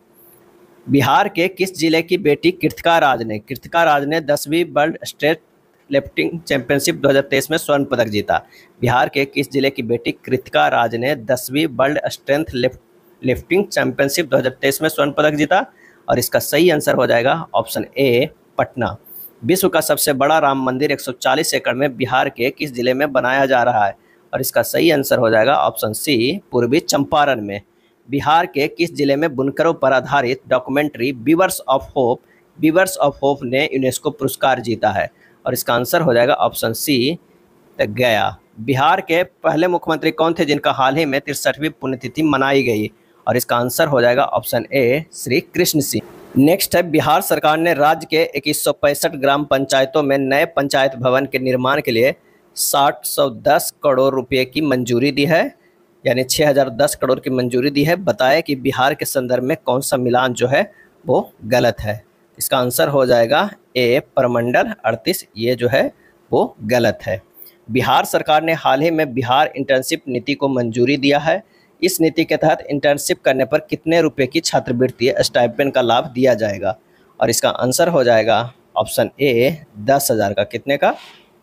बिहार के किस जिले की बेटी कृतिका राज ने 10वीं वर्ल्ड स्ट्रेट लिफ्टिंग चैंपियनशिप 2023 में स्वर्ण पदक जीता? बिहार के किस जिले की बेटी कृतिका राज ने 10वीं वर्ल्ड स्ट्रेंथ लिफ्टिंग चैंपियनशिप 2023 में स्वर्ण पदक जीता? और इसका सही आंसर हो जाएगा ऑप्शन ए पटना। विश्व का सबसे बड़ा राम मंदिर 140 एकड़ में बिहार के किस जिले में बनाया जा रहा है? और इसका सही आंसर हो जाएगा ऑप्शन सी पूर्वी चंपारण में। बिहार के किस जिले में बुनकरों पर आधारित डॉक्यूमेंट्री वीवर्स ऑफ होप ने यूनेस्को पुरस्कार जीता है? और इसका आंसर हो जाएगा ऑप्शन सी गया। बिहार के पहले मुख्यमंत्री कौन थे जिनका हाल ही में 63वीं पुण्यतिथि मनाई गई? और इसका आंसर हो जाएगा ऑप्शन ए श्री कृष्ण सिंह। नेक्स्ट है, बिहार सरकार ने राज्य के 2165 ग्राम पंचायतों में नए पंचायत भवन के निर्माण के लिए 710 करोड़ रुपए की मंजूरी दी है, यानी 6010 करोड़ की मंजूरी दी है। बताया कि बिहार के संदर्भ में कौन सा मिलान जो है वो गलत है? इसका आंसर हो जाएगा ए प्रमंडल 38, ये जो है वो गलत है। बिहार सरकार ने हाल ही में बिहार इंटर्नशिप नीति को मंजूरी दिया है। इस नीति के तहत इंटर्नशिप करने पर कितने रुपए की छात्रवृत्ति स्टाइपेंड का लाभ दिया जाएगा? और इसका आंसर हो जाएगा ऑप्शन ए 10,000 का। कितने का?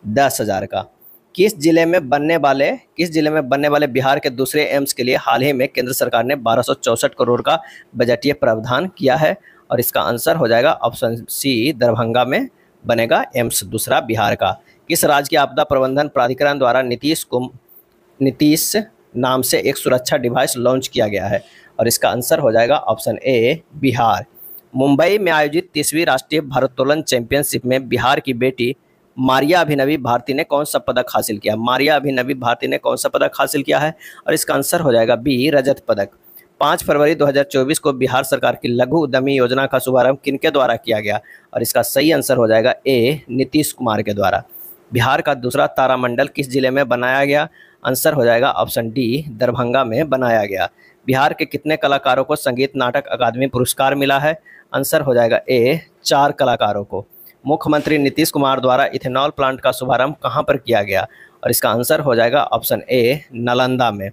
10,000 का। किस जिले में बनने वाले बिहार के दूसरे एम्स के लिए हाल ही में केंद्र सरकार ने 1264 करोड़ का बजटीय प्रावधान किया है? और इसका आंसर हो जाएगा ऑप्शन सी दरभंगा में बनेगा एम्स दूसरा बिहार का। किस राज्य के आपदा प्रबंधन प्राधिकरण द्वारा नीतीश नाम से एक सुरक्षा डिवाइस लॉन्च किया गया है? और इसका आंसर हो जाएगा ऑप्शन ए बिहार। मुंबई में आयोजित 30वीं राष्ट्रीय भारोत्तोलन चैंपियनशिप में बिहार की बेटी मारिया अभिनवी भारती ने कौन सा पदक हासिल किया? मारिया अभिनवी भारती ने कौन सा पदक हासिल किया है? और इसका आंसर हो जाएगा बी रजत पदक। 5 फरवरी 2024 को बिहार सरकार की लघु उद्यमी योजना का शुभारंभ किनके द्वारा किया गया? और इसका सही आंसर हो जाएगा ए नीतीश कुमार के द्वारा। बिहार का दूसरा तारामंडल किस जिले में बनाया गया? आंसर हो जाएगा ऑप्शन डी दरभंगा में बनाया गया। बिहार के कितने कलाकारों को संगीत नाटक अकादमी पुरस्कार मिला है? आंसर हो जाएगा ए 4 कलाकारों को। मुख्यमंत्री नीतीश कुमार द्वारा इथेनॉल प्लांट का शुभारंभ कहां पर किया गया? और इसका आंसर हो जाएगा ऑप्शन ए नालंदा में।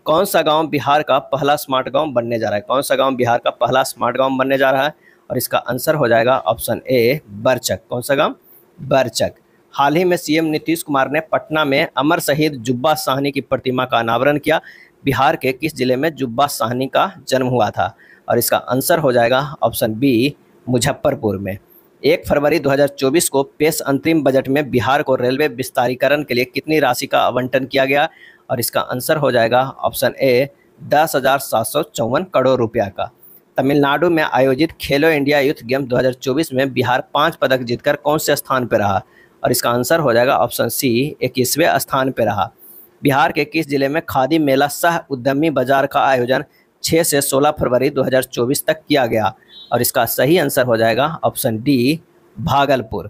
कौन सा गांव बिहार का पहला स्मार्ट गांव बनने जा रहा है? कौन सा गांव बिहार का पहला स्मार्ट गांव बनने जा रहा है? और इसका आंसर हो जाएगा ऑप्शन ए बरचक। कौन सा गांव? बरचक। हाल ही में सीएम नीतीश कुमार ने पटना में अमर शहीद जुब्बा साहनी की प्रतिमा का अनावरण किया। बिहार के किस जिले में जुब्बा साहनी का जन्म हुआ था? और इसका आंसर हो जाएगा ऑप्शन बी मुजफ्फरपुर में। 1 फरवरी 2024 को पेश अंतरिम बजट में बिहार को रेलवे विस्तारीकरण के लिए कितनी राशि का आवंटन किया गया? और इसका आंसर हो जाएगा ऑप्शन ए 10,754 करोड़ रुपया का। तमिलनाडु में आयोजित खेलो इंडिया यूथ गेम 2024 में बिहार 5 पदक जीतकर कौन से स्थान पर रहा? और इसका आंसर हो जाएगा ऑप्शन सी 21वें स्थान पर रहा। बिहार के किस जिले में खादी मेला सह उद्यमी बाजार का आयोजन 6 से 16 फरवरी 2024 तक किया गया? और इसका सही आंसर हो जाएगा ऑप्शन डी भागलपुर।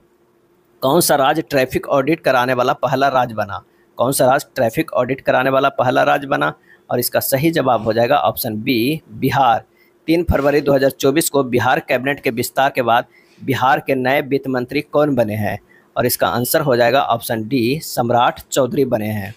कौन सा राज्य ट्रैफिक ऑडिट कराने वाला पहला राज्य बना? कौन सा राज्य ट्रैफिक ऑडिट कराने वाला पहला राज्य बना? और इसका सही जवाब हो जाएगा ऑप्शन बी बिहार। 3 फरवरी 2024 को बिहार कैबिनेट के विस्तार के बाद बिहार के नए वित्त मंत्री कौन बने हैं? और इसका आंसर हो जाएगा ऑप्शन डी सम्राट चौधरी बने हैं।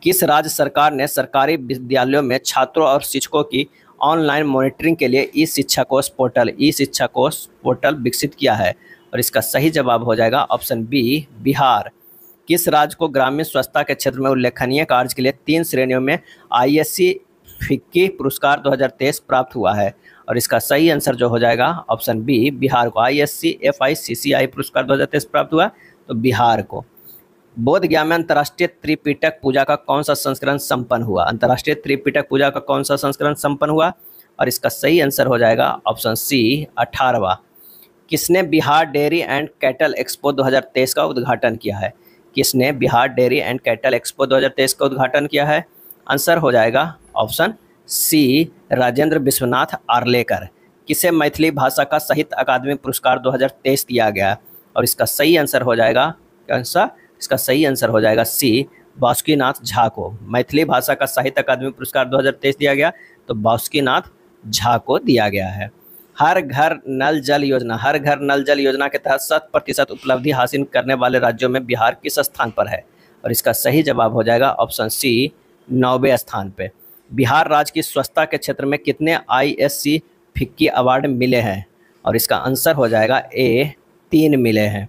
किस राज्य सरकार ने सरकारी विद्यालयों में छात्रों और शिक्षकों की ऑनलाइन मॉनिटरिंग के लिए ई शिक्षा कोष पोर्टल विकसित किया है? और इसका सही जवाब हो जाएगा ऑप्शन बी बिहार। किस राज्य को ग्रामीण स्वच्छता के क्षेत्र में उल्लेखनीय कार्य के लिए 3 श्रेणियों में ISC फिक्की पुरस्कार 2023 प्राप्त हुआ है? और इसका सही आंसर जो हो जाएगा ऑप्शन बी बिहार को ISC FICCI पुरस्कार 2023 प्राप्त हुआ, तो बिहार को। बोध गया में अंतर्राष्ट्रीय त्रिपिटक पूजा का कौन सा संस्करण संपन्न हुआ? अंतर्राष्ट्रीय त्रिपिटक पूजा का कौन सा संस्करण संपन्न हुआ? और इसका सही आंसर हो जाएगा ऑप्शन सी 18वां। किसने Bihar dairy and cattle expo 2023 का उद्घाटन किया है? किसने Bihar dairy and cattle expo 2023 का उद्घाटन किया है? आंसर हो जाएगा ऑप्शन सी राजेंद्र विश्वनाथ आर्लेकर। किसे मैथिली भाषा का साहित्य अकादमी पुरस्कार 2023 दिया गया? और इसका सही आंसर हो जाएगा कौन सा? इसका सही आंसर हो जाएगा सी बासुकीनाथ झा को। मैथिली भाषा का साहित्य अकादमी पुरस्कार 2023 दिया गया, तो बासुकीनाथ झा को दिया गया है। हर घर नल जल योजना के तहत 100% उपलब्धि हासिल करने वाले राज्यों में बिहार किस स्थान पर है? और इसका सही जवाब हो जाएगा ऑप्शन सी 9वें स्थान पे। बिहार राज्य की स्वच्छता के क्षेत्र में कितने ISC फिक्की अवार्ड मिले हैं? और इसका आंसर हो जाएगा ए 3 मिले हैं।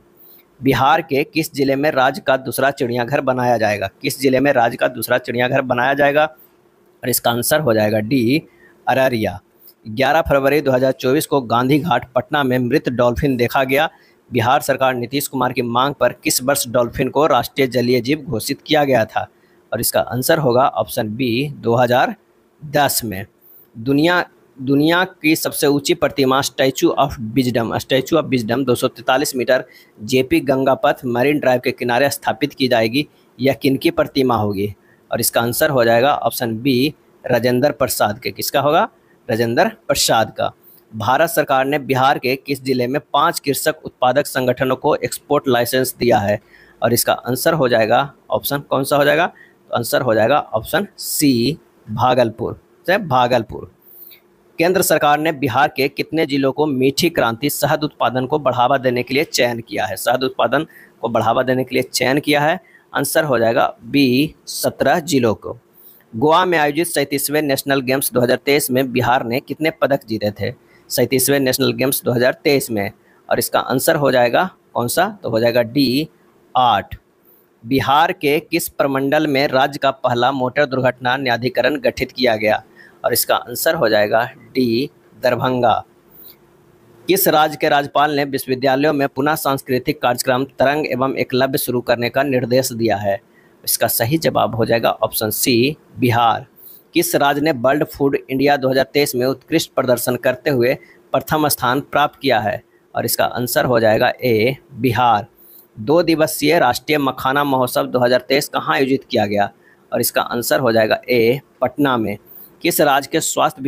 बिहार के किस जिले में राज्य का दूसरा चिड़ियाघर बनाया जाएगा? किस जिले में राज्य का दूसरा चिड़ियाघर बनाया जाएगा? और इसका आंसर हो जाएगा डी अररिया। 11 फरवरी 2024 को गांधी घाट पटना में मृत डॉल्फिन देखा गया। बिहार सरकार नीतीश कुमार की मांग पर किस वर्ष डॉल्फिन को राष्ट्रीय जलीय जीव घोषित किया गया था? और इसका आंसर होगा ऑप्शन बी 2010 में। दुनिया की सबसे ऊंची प्रतिमा statue of wisdom 243 meter JP Ganga Path marine drive के किनारे स्थापित की जाएगी। यह किनकी प्रतिमा होगी? और इसका आंसर हो जाएगा ऑप्शन बी राजेंद्र प्रसाद के। किसका होगा? राजेंद्र प्रसाद का। भारत सरकार ने बिहार के किस जिले में 5 कृषक उत्पादक संगठनों को एक्सपोर्ट लाइसेंस दिया है? और इसका आंसर हो जाएगा ऑप्शन कौन सा हो जाएगा? तो आंसर हो जाएगा ऑप्शन सी भागलपुर। भागलपुर। केंद्र सरकार ने बिहार के कितने जिलों को मीठी क्रांति शहद उत्पादन को बढ़ावा देने के लिए चयन किया है? शहद उत्पादन को बढ़ावा देने के लिए चयन किया है। आंसर हो जाएगा बी 17 जिलों को। गोवा में आयोजित 37वें नेशनल गेम्स 2023 में बिहार ने कितने पदक जीते थे? 37वें नेशनल गेम्स 2023 में। और इसका आंसर हो जाएगा कौन सा? तो हो जाएगा डी 8। बिहार के किस प्रमंडल में राज्य का पहला मोटर दुर्घटना न्यायाधिकरण गठित किया गया? और इसका आंसर हो जाएगा डी दरभंगा। किस राज्य के राज्यपाल ने विश्वविद्यालयों में पुनः सांस्कृतिक कार्यक्रम तरंग एवं एकलव्य शुरू करने का निर्देश दिया है? इसका सही जवाब हो जाएगा ऑप्शन सी बिहार। किस राज्य ने वर्ल्ड फूड इंडिया 2023 में उत्कृष्ट प्रदर्शन करते हुए प्रथम स्थान प्राप्त किया है? और इसका आंसर हो जाएगा ए बिहार। 2 दिवसीय राष्ट्रीय मखाना महोत्सव 2023 कहाँ आयोजित किया गया? और इसका आंसर हो जाएगा ए पटना में। किस राज्य के स्वास्थ्य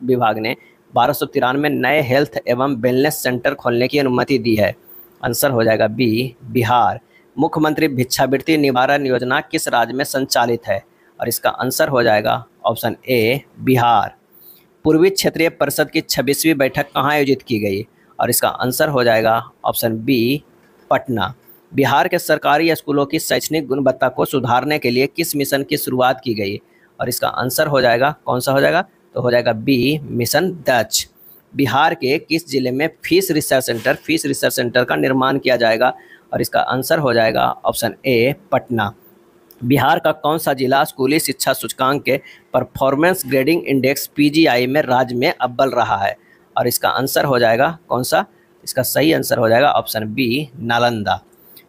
विभाग ने 1293 नए हेल्थ एवं वेलनेस सेंटर खोलने की अनुमति दी है? आंसर हो जाएगा बी बिहार। मुख्यमंत्री भिक्षावृत्ति निवारण योजना किस राज्य में संचालित है? और इसका आंसर हो जाएगा ऑप्शन ए बिहार। पूर्वी क्षेत्रीय परिषद की 26वीं बैठक कहाँ आयोजित की गई? और इसका आंसर हो जाएगा ऑप्शन बी पटना। बिहार के सरकारी स्कूलों की शैक्षणिक गुणवत्ता को सुधारने के लिए किस मिशन की शुरुआत की गई? और इसका आंसर हो जाएगा कौन सा हो जाएगा? तो हो जाएगा बी मिशन दक्ष। बिहार के किस जिले में फिश रिसर्च सेंटर का निर्माण किया जाएगा? और इसका आंसर हो जाएगा ऑप्शन ए पटना। बिहार का कौन सा जिला स्कूली शिक्षा सूचकांक के परफॉर्मेंस ग्रेडिंग इंडेक्स पीजीआई में राज्य में अव्वल रहा है? और इसका आंसर हो जाएगा कौन सा? इसका सही आंसर हो जाएगा ऑप्शन बी नालंदा।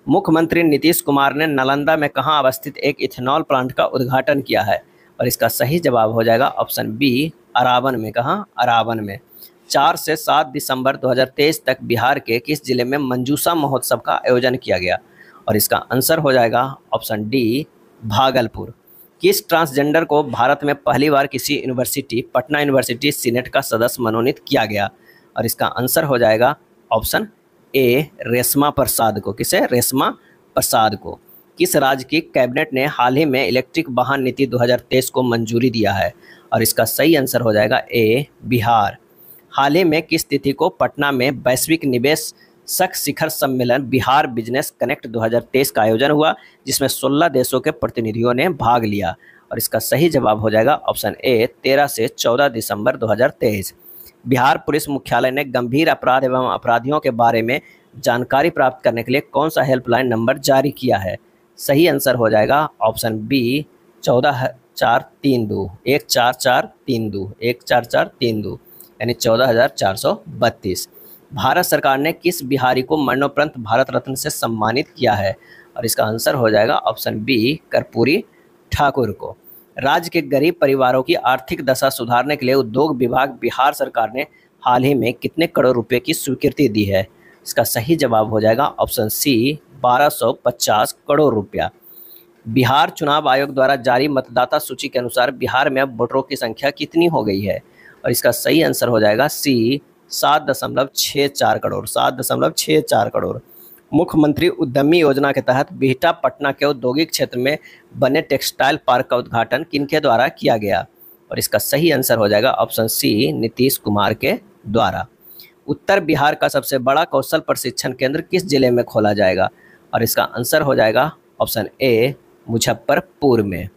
मुख्यमंत्री नीतीश कुमार ने नालंदा में कहाँ अवस्थित एक इथेनॉल प्लांट का उद्घाटन किया है? और इसका सही जवाब हो जाएगा ऑप्शन बी अरावन में। कहाँ? अरावन में। 4 से 7 दिसंबर 2023 तक बिहार के किस जिले में मंजूषा महोत्सव का आयोजन किया गया? और इसका आंसर हो जाएगा ऑप्शन डी भागलपुर। किस ट्रांसजेंडर को भारत में पहली बार किसी यूनिवर्सिटी पटना यूनिवर्सिटी सीनेट का सदस्य मनोनीत किया गया? और इसका आंसर हो जाएगा ऑप्शन ए रेशमा प्रसाद को। किसे? रेशमा प्रसाद को। किस राज्य की कैबिनेट ने हाल ही में इलेक्ट्रिक वाहन नीति 2023 को मंजूरी दिया है? और इसका सही आंसर हो जाएगा ए बिहार। हाल ही में किस तिथि को पटना में वैश्विक निवेशक शिखर सम्मेलन बिहार बिजनेस कनेक्ट 2023 का आयोजन हुआ, जिसमें 16 देशों के प्रतिनिधियों ने भाग लिया? और इसका सही जवाब हो जाएगा ऑप्शन ए 13 से 14 दिसंबर 2023। बिहार पुलिस मुख्यालय ने गंभीर अपराध एवं अपराधियों के बारे में जानकारी प्राप्त करने के लिए कौन सा हेल्पलाइन नंबर जारी किया है? सही आंसर हो जाएगा ऑप्शन बी 14432 14432 यानी 14432। भारत सरकार ने किस बिहारी को मरणोपरांत भारत रत्न से सम्मानित किया है? और इसका आंसर हो जाएगा ऑप्शन बी कर्पूरी ठाकुर को। राज्य के गरीब परिवारों की आर्थिक दशा सुधारने के लिए उद्योग विभाग बिहार सरकार ने हाल ही में कितने करोड़ रुपए की स्वीकृति दी है? इसका सही जवाब हो जाएगा ऑप्शन सी 1250 करोड़ रुपया। बिहार चुनाव आयोग द्वारा जारी मतदाता सूची के अनुसार बिहार में अब वोटरों की संख्या कितनी हो गई है? और इसका सही आंसर हो जाएगा सी 7.64 करोड़ 7.64 करोड़। मुख्यमंत्री उद्यमी योजना के तहत बिहटा पटना के औद्योगिक क्षेत्र में बने टेक्सटाइल पार्क का उद्घाटन किनके द्वारा किया गया? और इसका सही आंसर हो जाएगा ऑप्शन सी नीतीश कुमार के द्वारा। उत्तर बिहार का सबसे बड़ा कौशल प्रशिक्षण केंद्र किस जिले में खोला जाएगा? और इसका आंसर हो जाएगा ऑप्शन ए मुजफ्फरपुर में।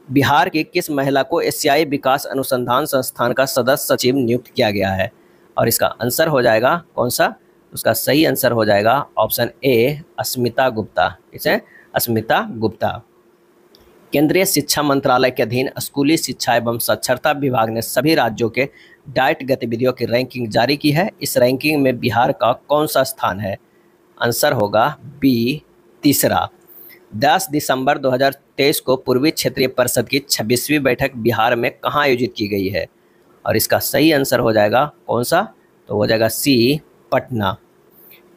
बिहार की किस महिला को एशियाई विकास अनुसंधान संस्थान का सदस्य सचिव नियुक्त किया गया है? और इसका आंसर हो जाएगा कौन सा? उसका सही आंसर हो जाएगा ऑप्शन ए अस्मिता गुप्ता। इसे अस्मिता गुप्ता। केंद्रीय शिक्षा मंत्रालय के अधीन स्कूली शिक्षा एवं साक्षरता विभाग ने सभी राज्यों के डाइट गतिविधियों की रैंकिंग जारी की है। इस रैंकिंग में बिहार का कौन सा स्थान है? आंसर होगा बी, तीसरा। 10 दिसंबर 2023 को पूर्वी क्षेत्रीय परिषद की 26वीं बैठक बिहार में कहाँ आयोजित की गई है? और इसका सही आंसर हो जाएगा कौन सा? तो हो जाएगा सी, पटना।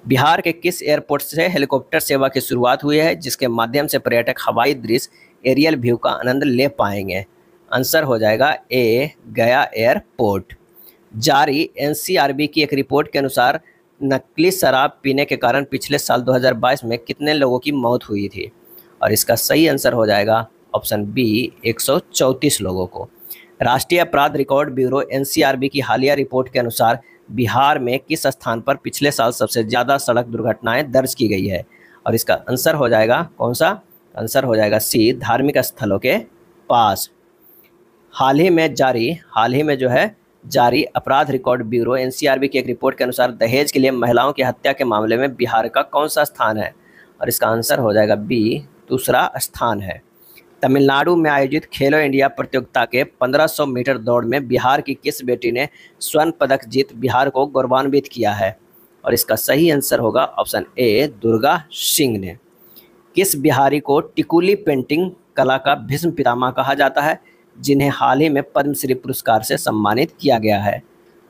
बिहार के किस एयरपोर्ट से हेलीकॉप्टर सेवा की शुरुआत हुई है, जिसके माध्यम से पर्यटक हवाई दृश्य एरियल व्यू का आनंद ले पाएंगे? आंसर हो जाएगा ए, गया एयरपोर्ट। जारी एनसीआरबी की एक रिपोर्ट के अनुसार नकली शराब पीने के कारण पिछले साल 2022 में कितने लोगों की मौत हुई थी? और इसका सही आंसर हो जाएगा ऑप्शन बी, 134 लोगों को। राष्ट्रीय अपराध रिकॉर्ड ब्यूरो एनसीआरबी की हालिया रिपोर्ट के अनुसार बिहार में किस स्थान पर पिछले साल सबसे ज़्यादा सड़क दुर्घटनाएं दर्ज की गई है? और इसका आंसर हो जाएगा कौन सा? आंसर हो जाएगा सी, धार्मिक स्थलों के पास। हाल ही में जो है जारी अपराध रिकॉर्ड ब्यूरो एनसीआरबी की एक रिपोर्ट के अनुसार दहेज के लिए महिलाओं की हत्या के मामले में बिहार का कौन सा स्थान है? और इसका आंसर हो जाएगा बी, दूसरा स्थान है। तमिलनाडु में आयोजित खेलो इंडिया प्रतियोगिता के 1500 मीटर दौड़ में बिहार की किस बेटी ने स्वर्ण पदक जीत बिहार को गौरवान्वित किया है? और इसका सही आंसर होगा ऑप्शन ए, दुर्गा सिंह ने। किस बिहारी को टिकुली पेंटिंग कला का भीष्म पितामह कहा जाता है, जिन्हें हाल ही में पद्मश्री पुरस्कार से सम्मानित किया गया है?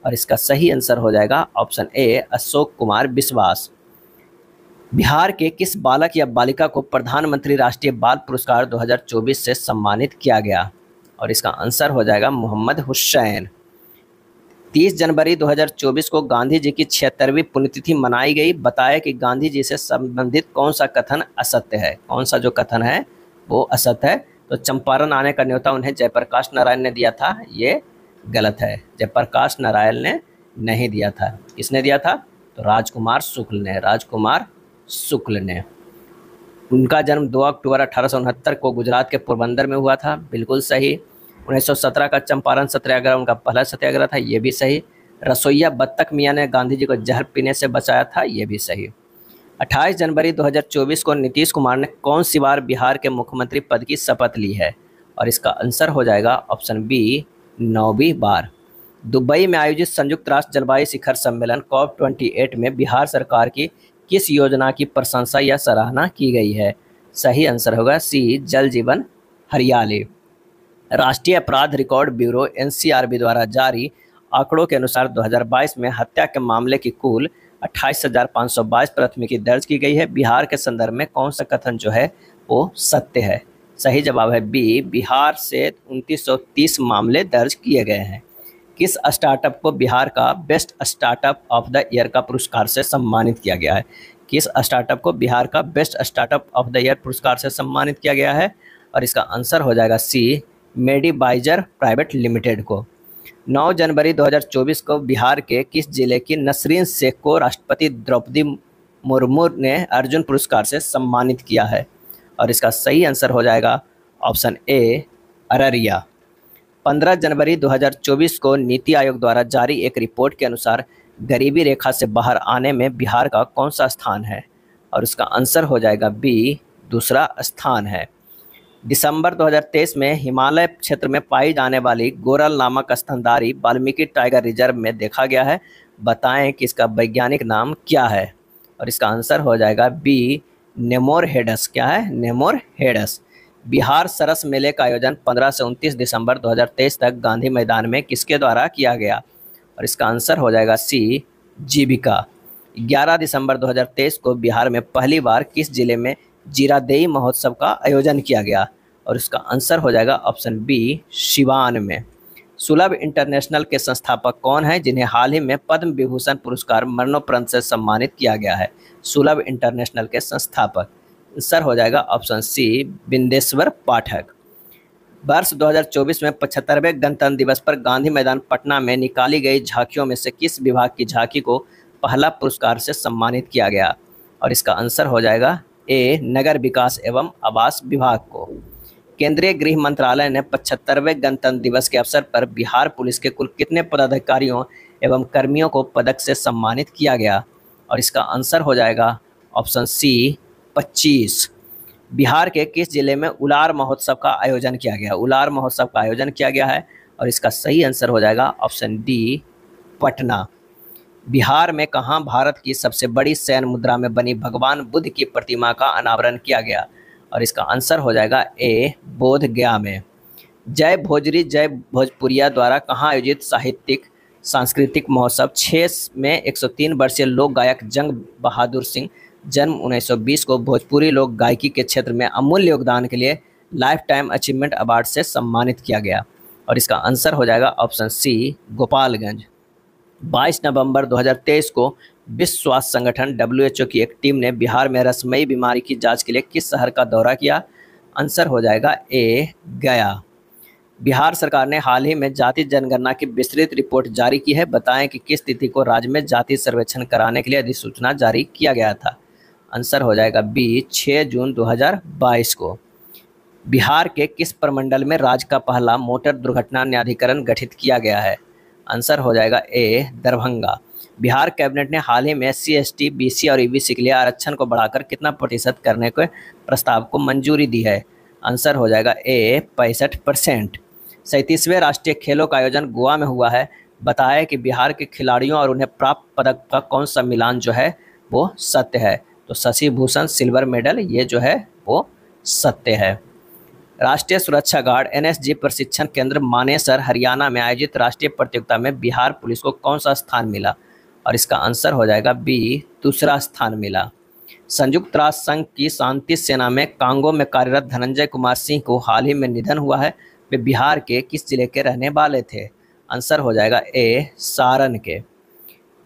और इसका सही आंसर हो जाएगा ऑप्शन ए, अशोक कुमार विश्वास। बिहार के किस बालक या बालिका को प्रधानमंत्री राष्ट्रीय बाल पुरस्कार 2024 से सम्मानित किया गया? और इसका आंसर हो जाएगा मोहम्मद हुसैन। 30 जनवरी 2024 को गांधी जी की 76वीं पुण्यतिथि मनाई गई। बताया कि गांधी जी से संबंधित कौन सा कथन असत्य है? कौन सा जो कथन है वो असत्य है? तो चंपारण आने का न्योता उन्हें जयप्रकाश नारायण ने दिया था, ये गलत है। जयप्रकाश नारायण ने नहीं दिया था। किसने दिया था? तो राजकुमार शुक्ल ने। उनका जन्म 2 अक्टूबर 1869 को गुजरात के पोरबंदर में हुआ था, बिल्कुल सही। 1917 का चंपारण सत्याग्रह उनका पहला सत्याग्रह था, ये भी सही। रसोइया बत्तख मियाँ ने गांधी जी को जहर पीने से बचाया था, ये भी सही। 28 जनवरी 2024 को नीतीश कुमार ने कौन सी बार बिहार के मुख्यमंत्री पद की शपथ ली है? और इसका आंसर हो जाएगा ऑप्शन बी, 9वीं बार। दुबई में आयोजित संयुक्त राष्ट्र जलवायु शिखर सम्मेलन COP28 में बिहार सरकार की किस योजना की प्रशंसा या सराहना की गई है? सही आंसर होगा सी, जल जीवन हरियाली। राष्ट्रीय अपराध रिकॉर्ड ब्यूरो एनसीआरबी द्वारा जारी आंकड़ों के अनुसार 2022 में हत्या के मामले की कुल 28,522 प्राथमिकी दर्ज की गई है। बिहार के संदर्भ में कौन सा कथन जो है वो सत्य है? सही जवाब है बी, बिहार से 2930 मामले दर्ज किए गए हैं। किस स्टार्टअप को बिहार का best startup of the year का पुरस्कार से सम्मानित किया गया है? किस स्टार्टअप को बिहार का best startup of the year पुरस्कार से सम्मानित किया गया है? और इसका आंसर हो जाएगा सी, मेडिबाइजर प्राइवेट लिमिटेड को। 9 जनवरी 2024 को बिहार के किस जिले की नसरीन शेख को राष्ट्रपति द्रौपदी मुर्मू ने अर्जुन पुरस्कार से सम्मानित किया है? और इसका सही आंसर हो जाएगा ऑप्शन ए, अररिया। 15 जनवरी 2024 को नीति आयोग द्वारा जारी एक रिपोर्ट के अनुसार गरीबी रेखा से बाहर आने में बिहार का कौन सा स्थान है? और उसका आंसर हो जाएगा बी, दूसरा स्थान है। दिसंबर 2023 में हिमालय क्षेत्र में पाई जाने वाली गोरल नामक स्तनधारी वाल्मीकि टाइगर रिजर्व में देखा गया है। बताएं कि इसका वैज्ञानिक नाम क्या है? और इसका आंसर हो जाएगा बी, नेमोरहेडस। क्या है? नेमोरहेडस। बिहार सरस मेले का आयोजन 15 से 29 दिसंबर 2023 तक गांधी मैदान में किसके द्वारा किया गया? और इसका आंसर हो जाएगा सी, जीविका। 11 दिसंबर 2023 को बिहार में पहली बार किस जिले में जीरादेई महोत्सव का आयोजन किया गया? और इसका आंसर हो जाएगा ऑप्शन बी, सिवान में। सुलभ इंटरनेशनल के संस्थापक कौन है, जिन्हें हाल ही में पद्म विभूषण पुरस्कार मरणोपरांत से सम्मानित किया गया है? सुलभ इंटरनेशनल के संस्थापक आंसर हो जाएगा ऑप्शन सी, बिंदेश्वर पाठक। वर्ष 2024 में 75वें गणतंत्र दिवस पर गांधी मैदान पटना में निकाली गई झांकियों में से किस विभाग की झांकी को पहला पुरस्कार से सम्मानित किया गया? और इसका आंसर हो जाएगा ए, नगर विकास एवं आवास विभाग को। केंद्रीय गृह मंत्रालय ने 75वें गणतंत्र दिवस के अवसर पर बिहार पुलिस के कुल कितने पदाधिकारियों एवं कर्मियों को पदक से सम्मानित किया गया? और इसका आंसर हो जाएगा ऑप्शन सी, 25। बिहार के किस जिले में उलार महोत्सव का आयोजन किया गया? उलार महोत्सव का आयोजन किया गया है और इसका सही आंसर हो जाएगा ऑप्शन डी, पटना। बिहार में कहाँ भारत की सबसे बड़ी सैन मुद्रा में बनी भगवान बुद्ध की प्रतिमा का अनावरण किया गया? और इसका आंसर हो जाएगा ए, बोध गया में। जय भोजरी जय भोजपुरिया द्वारा कहाँ आयोजित साहित्यिक सांस्कृतिक महोत्सव 6 में 103 वर्षीय लोक गायक जंग बहादुर सिंह जन्म 1920 को भोजपुरी लोक गायकी के क्षेत्र में अमूल्य योगदान के लिए लाइफ टाइम अचीवमेंट अवार्ड से सम्मानित किया गया? और इसका आंसर हो जाएगा ऑप्शन सी, गोपालगंज। 22 नवंबर 2023 को विश्व स्वास्थ्य संगठन WHO की एक टीम ने बिहार में रसमई बीमारी की जांच के लिए किस शहर का दौरा किया? आंसर हो जाएगा ए, गया। बिहार सरकार ने हाल ही में जाति जनगणना की विस्तृत रिपोर्ट जारी की है। बताएं कि किस तिथि को राज्य में जाति सर्वेक्षण कराने के लिए अधिसूचना जारी किया गया था? आंसर हो जाएगा बी, 6 जून 2022 को। बिहार के किस प्रमंडल में राज्य का पहला मोटर दुर्घटना न्यायाधिकरण गठित किया गया है? आंसर हो जाएगा ए, दरभंगा। बिहार कैबिनेट ने हाल ही में SC ST BC और EBC के लिए आरक्षण को बढ़ाकर कितना प्रतिशत करने के प्रस्ताव को मंजूरी दी है? आंसर हो जाएगा ए, 65%। 37वें राष्ट्रीय खेलों का आयोजन गोवा में हुआ है। बताया कि बिहार के खिलाड़ियों और उन्हें प्राप्त पदक का कौन सा मिलान जो है वो सत्य है? तो शशि भूषण सिल्वर मेडल, ये जो है वो सत्य है। राष्ट्रीय सुरक्षा गार्ड NSG प्रशिक्षण केंद्र मानेसर हरियाणा में आयोजित राष्ट्रीय प्रतियोगिता में बिहार पुलिस को कौन सा स्थान मिला? और इसका आंसर हो जाएगा बी, दूसरा स्थान मिला। संयुक्त राष्ट्र संघ की शांति सेना में कांगो में कार्यरत धनंजय कुमार सिंह को हाल ही में निधन हुआ है। वे बिहार के किस जिले के रहने वाले थे? आंसर हो जाएगा ए, सारण के।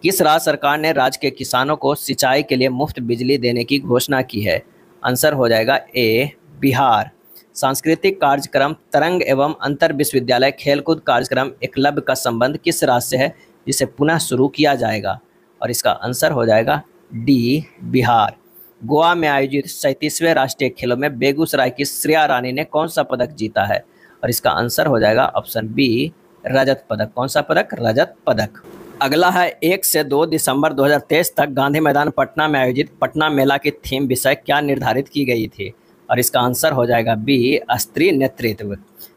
किस राज्य सरकार ने राज्य के किसानों को सिंचाई के लिए मुफ्त बिजली देने की घोषणा की है? आंसर हो जाएगा ए, बिहार। सांस्कृतिक कार्यक्रम तरंग एवं अंतर विश्वविद्यालय खेलकूद कार्यक्रम एकलव्य का संबंध किस राज्य से है जिसे पुनः शुरू किया जाएगा? और इसका आंसर हो जाएगा डी, बिहार। गोवा में आयोजित 37वें राष्ट्रीय खेलों में बेगूसराय की श्रेया रानी ने कौन सा पदक जीता है? और इसका आंसर हो जाएगा ऑप्शन बी, रजत पदक। कौन सा पदक? रजत पदक। अगला है 1 से 2 दिसंबर 2023 तक गांधी मैदान पटना में आयोजित पटना मेला की थीम विषय क्या निर्धारित की गई थी? और इसका आंसर हो जाएगा बी, स्त्री नेतृत्व।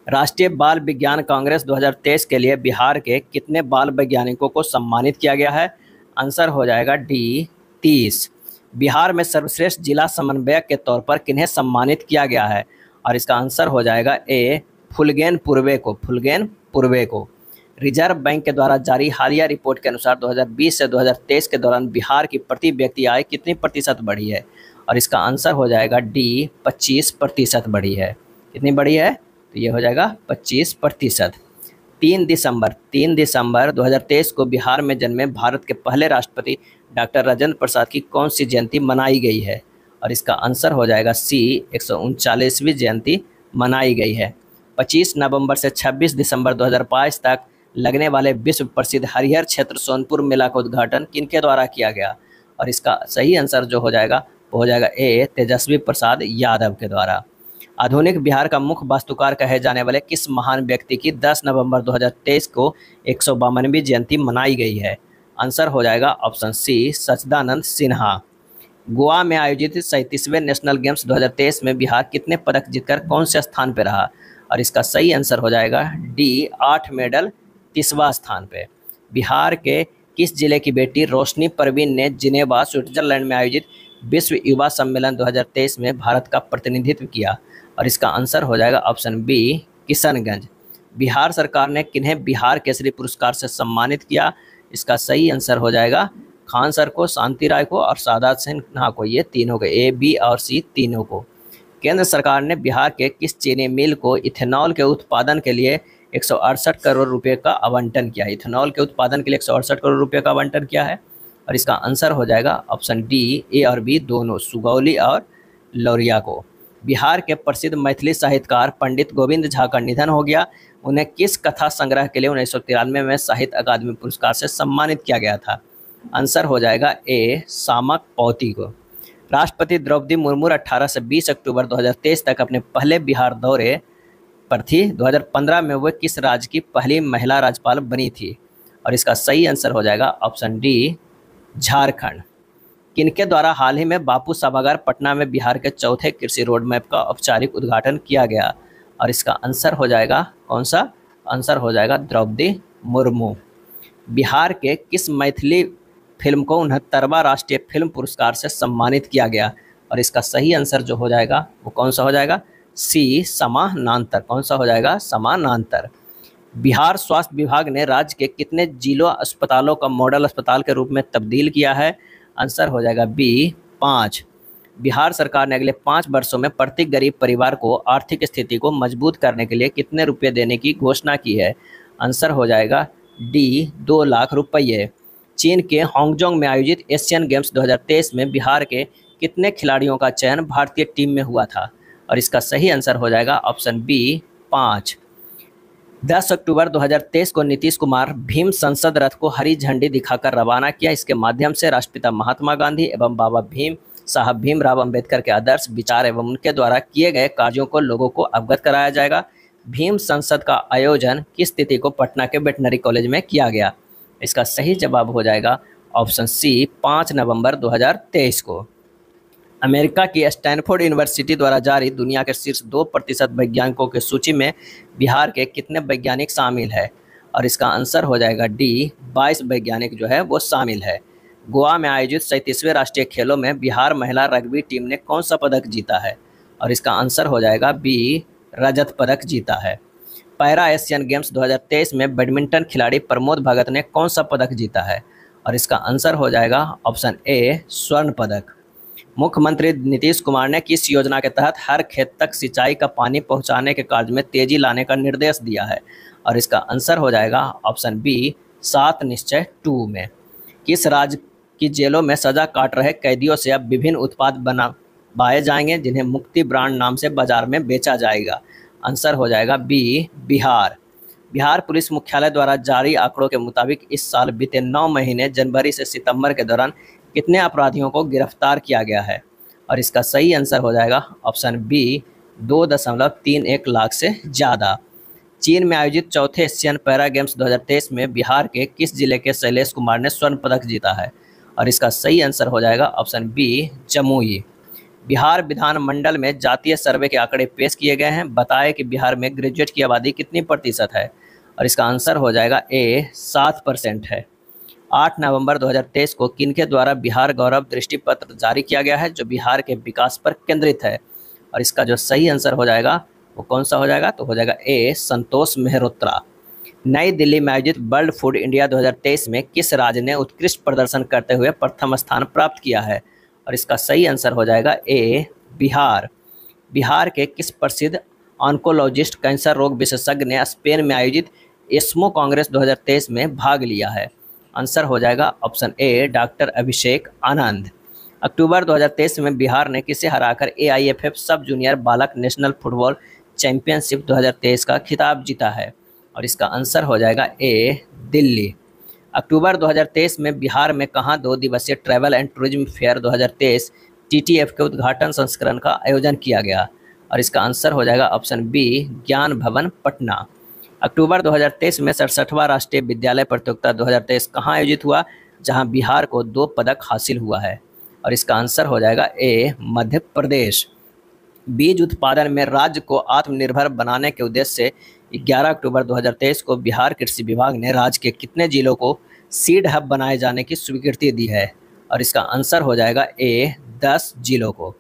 राष्ट्रीय बाल विज्ञान कांग्रेस 2023 के लिए बिहार के कितने बाल वैज्ञानिकों को सम्मानित किया गया है? आंसर हो जाएगा डी, 30। बिहार में सर्वश्रेष्ठ जिला समन्वयक के तौर पर किन्हें सम्मानित किया गया है? और इसका आंसर हो जाएगा ए, फुलगेन पूर्वे को। फुलगेन पूर्वे को। रिजर्व बैंक के द्वारा जारी हालिया रिपोर्ट के अनुसार 2020 से 2023 के दौरान बिहार की प्रति व्यक्ति आय कितनी प्रतिशत बढ़ी है? और इसका आंसर हो जाएगा डी, 25% बढ़ी है। कितनी बढ़ी है? तो ये हो जाएगा 25%। 3 दिसंबर 2023 को बिहार में जन्मे भारत के पहले राष्ट्रपति डॉक्टर राजेंद्र प्रसाद की कौन सी जयंती मनाई गई है? और इसका आंसर हो जाएगा सी, 139वीं जयंती मनाई गई है। 25 नवंबर से 26 दिसंबर 2022 तक लगने वाले विश्व प्रसिद्ध हरिहर क्षेत्र सोनपुर मेला का उद्घाटन किनके द्वारा किया गया? और इसका सही आंसर जो हो जाएगा वो हो जाएगा ए, तेजस्वी प्रसाद यादव के द्वारा। आधुनिक बिहार का मुख्य वास्तुकार कहे जाने वाले किस महान व्यक्ति की 10 नवंबर 2023 को 152वीं जयंती मनाई गई है? आंसर हो जाएगा ऑप्शन सी, सच्चिदानंद सिन्हा। गोवा में आयोजित 37वें नेशनल गेम्स 2023 में बिहार कितने पदक जीतकर कौन से स्थान पर रहा? और इसका सही आंसर हो जाएगा डी, 8 मेडल, 30वां स्थान पे। बिहार के किस जिले की बेटी रोशनी परवीन ने जिनेवा स्विट्जरलैंड में आयोजित विश्व युवा सम्मेलन 2023 में भारत का प्रतिनिधित्व किया? और इसका आंसर हो जाएगा ऑप्शन बी, किशनगंज। बिहार सरकार ने किन्हें बिहार केसरी पुरस्कार से सम्मानित किया? इसका सही आंसर हो जाएगा खान सर को, शांति राय को और सादात सिन्हा को। ये तीनों को, ए, बी और सी तीनों को। केंद्र सरकार ने बिहार के किस चीनी मिल को इथेनॉल के उत्पादन के लिए 168 करोड़ रुपए का आवंटन किया है? इथेनॉल के उत्पादन के लिए 168 करोड़ रुपए का आवंटन किया है? और इसका आंसर हो जाएगा ऑप्शन डी, ए और बी दोनों, सुगौली और लौरिया को। बिहार के प्रसिद्ध मैथिली साहित्यकार पंडित गोविंद झा का निधन हो गया। उन्हें किस कथा संग्रह के लिए 1993 में साहित्य अकादमी पुरस्कार से सम्मानित किया गया था? आंसर हो जाएगा ए, सामक पौती को। राष्ट्रपति द्रौपदी मुर्मू 18 से 20 अक्टूबर 2023 तक अपने पहले बिहार दौरे पर थी। 2015 में वह किस राज्य की पहली महिला राज्यपाल बनी थी? और इसका सही आंसर हो जाएगा ऑप्शन डी, झारखंड। किनके द्वारा हाल ही में बापू सभागार पटना में बिहार के चौथे कृषि रोड मैप का औपचारिक उद्घाटन किया गया? और इसका आंसर हो जाएगा कौन सा? आंसर हो जाएगा द्रौपदी मुर्मू। बिहार के किस मैथिली फिल्म को 69वां राष्ट्रीय फिल्म पुरस्कार से सम्मानित किया गया? और इसका सही आंसर जो हो जाएगा वो कौन सा हो जाएगा? सी, समानांतर। कौन सा हो जाएगा? समानांतर। बिहार स्वास्थ्य विभाग ने राज्य के कितने जिलों अस्पतालों का मॉडल अस्पताल के रूप में तब्दील किया है? आंसर हो जाएगा बी, 5। बिहार सरकार ने अगले 5 वर्षों में प्रत्येक गरीब परिवार को आर्थिक स्थिति को मजबूत करने के लिए कितने रुपये देने की घोषणा की है? आंसर हो जाएगा डी, 2 लाख रुपये। चीन के हांगजोंग में आयोजित एशियन गेम्स 2023 में बिहार के कितने खिलाड़ियों का चयन भारतीय टीम में हुआ था? और इसका सही आंसर हो जाएगा ऑप्शन बी, 5। 10 अक्टूबर 2023 को नीतीश कुमार भीम संसद रथ को हरी झंडी दिखाकर रवाना किया। इसके माध्यम से राष्ट्रपिता महात्मा गांधी एवं बाबा भीम साहब भीमराव अंबेडकर के आदर्श विचार एवं उनके द्वारा किए गए कार्यों को लोगों को अवगत कराया जाएगा। भीम संसद का आयोजन किस तिथि को पटना के वेटनरी कॉलेज में किया गया? इसका सही जवाब हो जाएगा ऑप्शन सी, 5 नवंबर 2023 को। अमेरिका की स्टैनफोर्ड यूनिवर्सिटी द्वारा जारी दुनिया के शीर्ष 2% वैज्ञानिकों की सूची में बिहार के कितने वैज्ञानिक शामिल है? और इसका आंसर हो जाएगा डी, 22 वैज्ञानिक जो है वो शामिल है। गोवा में आयोजित 37वें राष्ट्रीय खेलों में बिहार महिला रग्बी टीम ने कौन सा पदक जीता है? और इसका आंसर हो जाएगा बी, रजत पदक जीता है। पैरा एशियन गेम्स 2023 में बैडमिंटन खिलाड़ी प्रमोद भगत ने कौन सा पदक जीता है? और इसका आंसर हो जाएगा ऑप्शन ए, स्वर्ण पदक। मुख्यमंत्री नीतीश कुमार ने किस योजना के तहत हर खेत तक सिंचाई का पानी पहुंचाने के कार्य में तेजी लाने का निर्देश दिया है? और इसका आंसर हो जाएगा ऑप्शन बी, 7 निश्चय 2 में। किस राज्य की जेलों में सजा काट रहे कैदियों से अब विभिन्न उत्पाद बनाए जाएंगे जिन्हें मुक्ति ब्रांड नाम से बाजार में बेचा जाएगा? आंसर हो जाएगा बी, बिहार। बिहार पुलिस मुख्यालय द्वारा जारी आंकड़ों के मुताबिक इस साल बीते 9 महीने जनवरी से सितंबर के दौरान कितने अपराधियों को गिरफ्तार किया गया है? और इसका सही आंसर हो जाएगा ऑप्शन बी, 2.31 लाख से ज़्यादा। चीन में आयोजित चौथे एशियन पैरा गेम्स 2023 में बिहार के किस जिले के शैलेश कुमार ने स्वर्ण पदक जीता है? और इसका सही आंसर हो जाएगा ऑप्शन बी, जमुई। बिहार विधानमंडल में जातीय सर्वे के आंकड़े पेश किए गए हैं। बताएं कि बिहार में ग्रेजुएट की आबादी कितनी प्रतिशत है? और इसका आंसर हो जाएगा ए, 7% है। 8 नवंबर 2023 को किनके द्वारा बिहार गौरव दृष्टि पत्र जारी किया गया है जो बिहार के विकास पर केंद्रित है? और इसका जो सही आंसर हो जाएगा वो कौन सा हो जाएगा? तो हो जाएगा ए, संतोष मेहरोत्रा। नई दिल्ली में आयोजित वर्ल्ड फूड इंडिया 2023 में किस राज्य ने उत्कृष्ट प्रदर्शन करते हुए प्रथम स्थान प्राप्त किया है? और इसका सही आंसर हो जाएगा ए, बिहार। बिहार के किस प्रसिद्ध ऑन्कोलॉजिस्ट कैंसर रोग विशेषज्ञ ने स्पेन में आयोजित एस्मो कांग्रेस 2023 में भाग लिया है? आंसर हो जाएगा option A, doctor Abhishek Anand. अक्टूबर 2023 में बिहार ने किसे हराकर AIFF सब जूनियर बालक नेशनल फुटबॉल चैंपियनशिप 2023 का खिताब जीता है? और इसका आंसर हो जाएगा ए, दिल्ली। अक्टूबर 2023 में बिहार में कहाँ 2 दिवसीय travel and tourism fair 2023 TTF के उद्घाटन संस्करण का आयोजन किया गया? और इसका आंसर हो जाएगा ऑप्शन बी, ज्ञान भवन पटना। अक्टूबर 2023 में 67वां राष्ट्रीय विद्यालय प्रतियोगिता 2023 कहाँ आयोजित हुआ जहां बिहार को 2 पदक हासिल हुआ है? और इसका आंसर हो जाएगा ए, मध्य प्रदेश। बीज उत्पादन में राज्य को आत्मनिर्भर बनाने के उद्देश्य से 11 अक्टूबर 2023 को बिहार कृषि विभाग ने राज्य के कितने जिलों को सीड हब बनाए जाने की स्वीकृति दी है? और इसका आंसर हो जाएगा ए, 10 जिलों को।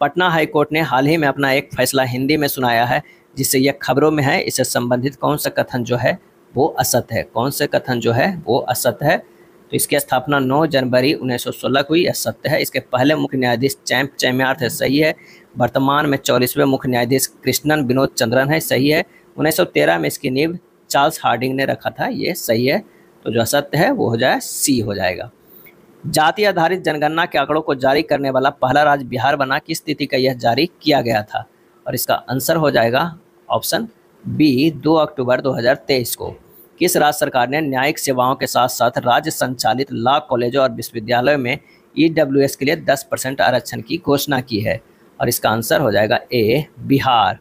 पटना हाईकोर्ट ने हाल ही में अपना एक फैसला हिंदी में सुनाया है जिससे यह खबरों में है। इससे संबंधित कौन सा कथन जो है वो असत्य है? कौन से कथन जो है वो असत्य है? तो इसकी स्थापना 9 जनवरी 1916 को हुई, यह सत्य है। इसके पहले मुख्य न्यायाधीश चैंप चैम्यार्थ है, सही है। वर्तमान में 44वें मुख्य न्यायाधीश कृष्णन विनोद चंद्रन है, सही है। 1913 में इसकी नींव चार्ल्स हार्डिंग ने रखा था, ये सही है। तो जो असत्य है वो हो जाए सी हो जाएगा। जाति आधारित जनगणना के आंकड़ों को जारी करने वाला पहला राज्य बिहार बना, किस तिथि का यह जारी किया गया था? और इसका आंसर हो जाएगा ऑप्शन बी, 2 अक्टूबर 2023 को। किस राज्य सरकार ने न्यायिक सेवाओं के साथ साथ राज्य संचालित लॉ कॉलेजों और विश्वविद्यालयों में EWS के लिए 10% आरक्षण की घोषणा की है? और इसका आंसर हो जाएगा ए, बिहार।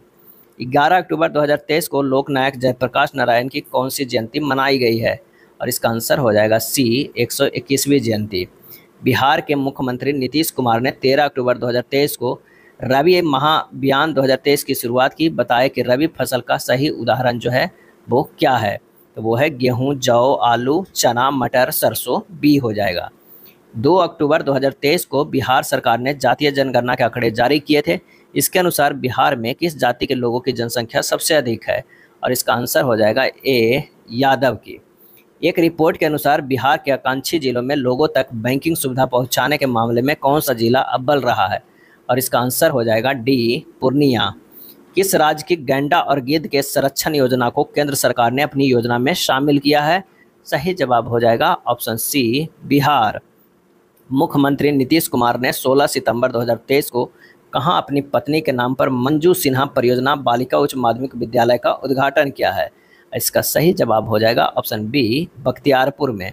11 अक्टूबर 2023 को लोकनायक जयप्रकाश नारायण की कौन सी जयंती मनाई गई है? और इसका आंसर हो जाएगा सी, 121वीं जयंती। बिहार के मुख्यमंत्री नीतीश कुमार ने 13 अक्टूबर 2023 को रबी महाअभियान 2023 की शुरुआत की। बताया कि रबी फसल का सही उदाहरण जो है वो क्या है, तो वो है गेहूं, जौ, आलू, चना, मटर, सरसों, बी हो जाएगा। 2 अक्टूबर 2023 को बिहार सरकार ने जातीय जनगणना के आंकड़े जारी किए थे। इसके अनुसार बिहार में किस जाति के लोगों की जनसंख्या सबसे अधिक है, और इसका आंसर हो जाएगा ए, यादव की। एक रिपोर्ट के अनुसार बिहार के आकांक्षी जिलों में लोगों तक बैंकिंग सुविधा पहुंचाने के मामले में कौन सा जिला अव्वल रहा है, और इसका आंसर हो जाएगा डी, पूर्णिया। किस राज्य की गैंडा और गिद्ध के संरक्षण योजना को केंद्र सरकार ने अपनी योजना में शामिल किया है? सही जवाब हो जाएगा ऑप्शन सी, बिहार। मुख्यमंत्री नीतीश कुमार ने 16 सितंबर 2023 को कहां अपनी पत्नी के नाम पर मंजू सिन्हा परियोजना बालिका उच्च माध्यमिक विद्यालय का उद्घाटन किया है? इसका सही जवाब हो जाएगा ऑप्शन बी, बख्तियारपुर में।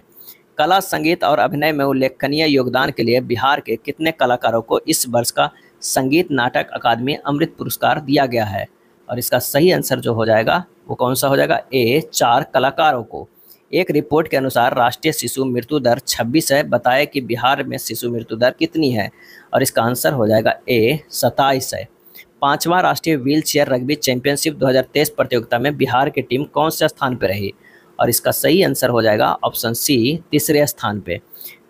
कला, संगीत और अभिनय में उल्लेखनीय योगदान के लिए बिहार के कितने कलाकारों को इस वर्ष का संगीत नाटक अकादमी अमृत पुरस्कार दिया गया है? और इसका सही आंसर जो हो जाएगा वो कौन सा हो जाएगा? ए, 4 कलाकारों को। एक रिपोर्ट के अनुसार राष्ट्रीय शिशु मृत्यु दर 26 है। बताया कि बिहार में शिशु मृत्यु दर कितनी है, और इसका आंसर हो जाएगा ए, 27 है। 5वां राष्ट्रीय व्हील चेयर रग्बी चैंपियनशिप 2023 प्रतियोगिता में बिहार की टीम कौन से स्थान पर रही, और इसका सही आंसर हो जाएगा ऑप्शन सी, तीसरे स्थान पे।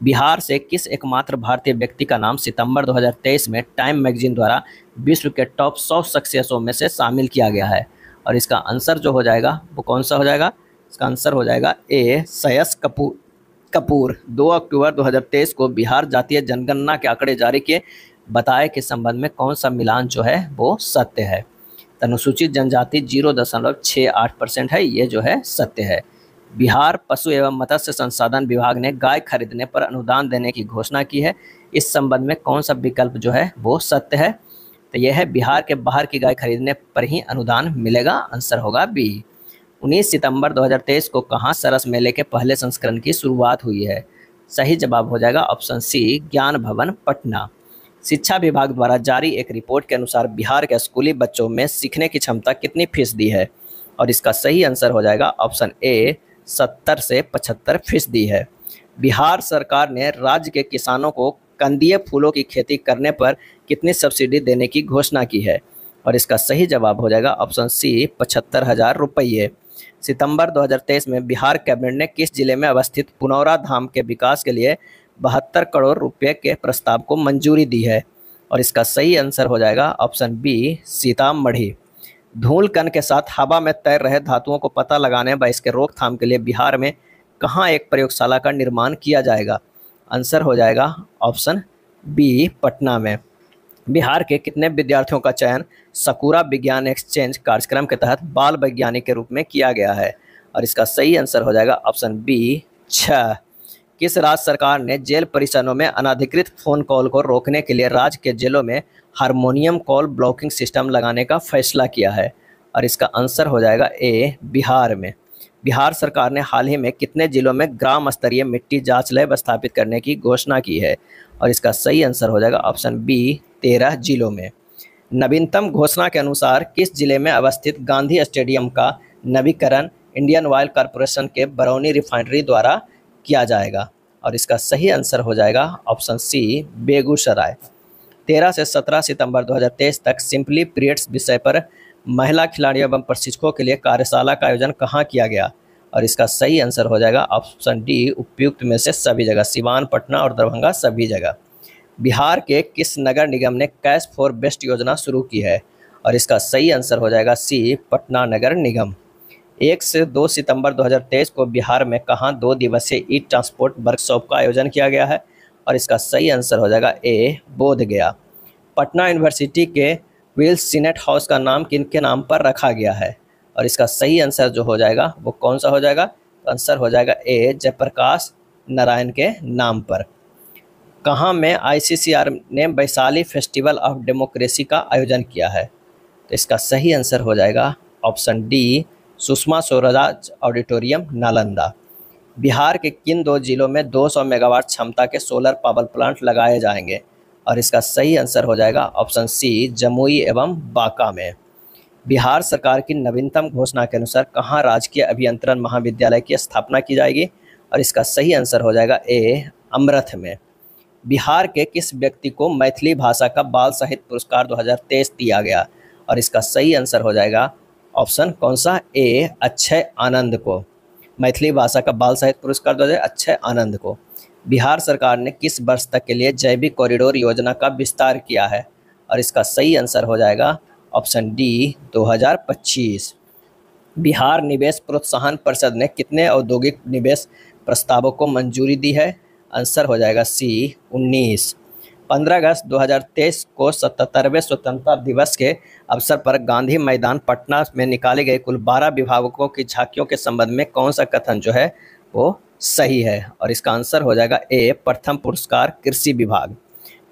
बिहार से किस एकमात्र भारतीय व्यक्ति का नाम सितंबर 2023 में टाइम मैगजीन द्वारा विश्व के टॉप 100 सक्सेसों में से शामिल किया गया है, और इसका आंसर जो हो जाएगा वो कौन सा हो जाएगा? इसका आंसर हो जाएगा ए, सयस कपूर। 2 अक्टूबर 2023 को बिहार जातीय जनगणना के आंकड़े जारी किए। बताए कि संबंध में कौन सा मिलान जो है वो सत्य है? अनुसूचित जनजाति 0.68% है, ये जो है सत्य है। बिहार पशु एवं मत्स्य संसाधन विभाग ने गाय खरीदने पर अनुदान देने की घोषणा की है। इस संबंध में कौन सा विकल्प जो है वो सत्य है? तो यह है बिहार के बाहर की गाय खरीदने पर ही अनुदान मिलेगा। आंसर होगा बी। 19 सितंबर 2023 को कहां सरस मेले के पहले संस्करण की शुरुआत हुई है? सही जवाब हो जाएगा ऑप्शन सी, ज्ञान भवन, पटना। शिक्षा विभाग द्वारा जारी एक रिपोर्ट के अनुसार बिहार के स्कूली बच्चों में सीखने की क्षमता कितनी फीसदी है? और इसका सही आंसर हो जाएगा ऑप्शन ए, 70 से 75% है। बिहार सरकार ने राज्य के किसानों को कंदीय फूलों की खेती करने पर कितनी सब्सिडी देने की घोषणा की है? और इसका सही जवाब हो जाएगा ऑप्शन सी, 75,000 रुपये। सितंबर 2023 में बिहार कैबिनेट ने किस जिले में अवस्थित पुनौरा धाम के विकास के लिए 72 करोड़ रुपए के प्रस्ताव को मंजूरी दी है? और इसका सही आंसर हो जाएगा ऑप्शन बी, सीतामढ़ी। धूल कण के साथ हवा में तैर रहे धातुओं को पता लगाने व इसके रोकथाम के लिए बिहार में कहां एक प्रयोगशाला का निर्माण किया जाएगा? आंसर हो जाएगा ऑप्शन बी, पटना में। बिहार के कितने विद्यार्थियों का चयन सकूरा विज्ञान एक्सचेंज कार्यक्रम के तहत बाल वैज्ञानिक के रूप में किया गया है? और इसका सही आंसर हो जाएगा ऑप्शन बी, 6। किस राज्य सरकार ने जेल परिसरों में अनधिकृत फोन कॉल को रोकने के लिए राज्य के जेलों में हारमोनियम कॉल ब्लॉकिंग सिस्टम लगाने का फैसला किया है? और इसका आंसर हो जाएगा ए, बिहार में। बिहार सरकार ने हाल ही में कितने जिलों में ग्राम स्तरीय मिट्टी जांच लैब स्थापित करने की घोषणा की है? और इसका सही आंसर हो जाएगा ऑप्शन बी, 13 जिलों में। नवीनतम घोषणा के अनुसार किस जिले में अवस्थित गांधी स्टेडियम का नवीकरण इंडियन ऑयल कॉरपोरेशन के बरौनी रिफाइनरी द्वारा किया जाएगा? और इसका सही आंसर हो जाएगा ऑप्शन सी, बेगूसराय। 13 से 17 सितंबर 2023 तक सिंपली पीरियड्स विषय पर महिला खिलाड़ियों एवं प्रशिक्षकों के लिए कार्यशाला का आयोजन कहाँ किया गया? और इसका सही आंसर हो जाएगा ऑप्शन डी, उपयुक्त में से सभी जगह, सिवान, पटना और दरभंगा सभी जगह। बिहार के किस नगर निगम ने कैश फॉर बेस्ट योजना शुरू की है? और इसका सही आंसर हो जाएगा सी, पटना नगर निगम। 1 से 2 सितंबर 2023 को बिहार में कहां 2 दिवसीय ई ट्रांसपोर्ट वर्कशॉप का आयोजन किया गया है? और इसका सही आंसर हो जाएगा ए, बोधगया। पटना यूनिवर्सिटी के विल्स सीनेट हाउस का नाम किनके नाम पर रखा गया है? और इसका सही आंसर जो हो जाएगा वो कौन सा हो जाएगा? आंसर हो जाएगा ए, जयप्रकाश नारायण के नाम पर। कहाँ में ICCR ने वैशाली फेस्टिवल ऑफ डेमोक्रेसी का आयोजन किया है? तो इसका सही आंसर हो जाएगा option D, Sushma Swaraj auditorium, Nalanda. Bihar के किन 2 जिलों में 200 मेगावाट क्षमता के सोलर पावर प्लांट लगाए जाएंगे? और इसका सही आंसर हो जाएगा ऑप्शन सी, जमुई एवं बांका में। बिहार सरकार की नवीनतम घोषणा के अनुसार कहाँ राजकीय अभियंत्रण महाविद्यालय की स्थापना की जाएगी? और इसका सही आंसर हो जाएगा ए, अमरथ में। बिहार के किस व्यक्ति को मैथिली भाषा का बाल साहित्य पुरस्कार 2023 दिया गया? और इसका सही आंसर हो जाएगा ऑप्शन कौन सा? ए, अक्षय आनंद को। मैथिली भाषा का बाल साहित्य पुरस्कार 2023 अक्षय आनंद को। बिहार सरकार ने किस वर्ष तक के लिए जैविक कॉरिडोर योजना का विस्तार किया है? और इसका सही आंसर हो जाएगा ऑप्शन डी, 2025। बिहार निवेश प्रोत्साहन परिषद ने कितने औद्योगिक निवेश प्रस्तावों को मंजूरी दी है? आंसर हो जाएगा सी, 19। 15 अगस्त 2023 को 77वें स्वतंत्रता दिवस के अवसर पर गांधी मैदान पटना में निकाले गए कुल 12 विभागों की झांकियों के संबंध में कौन सा कथन जो है वो सही है? और इसका आंसर हो जाएगा ए, प्रथम पुरस्कार कृषि विभाग।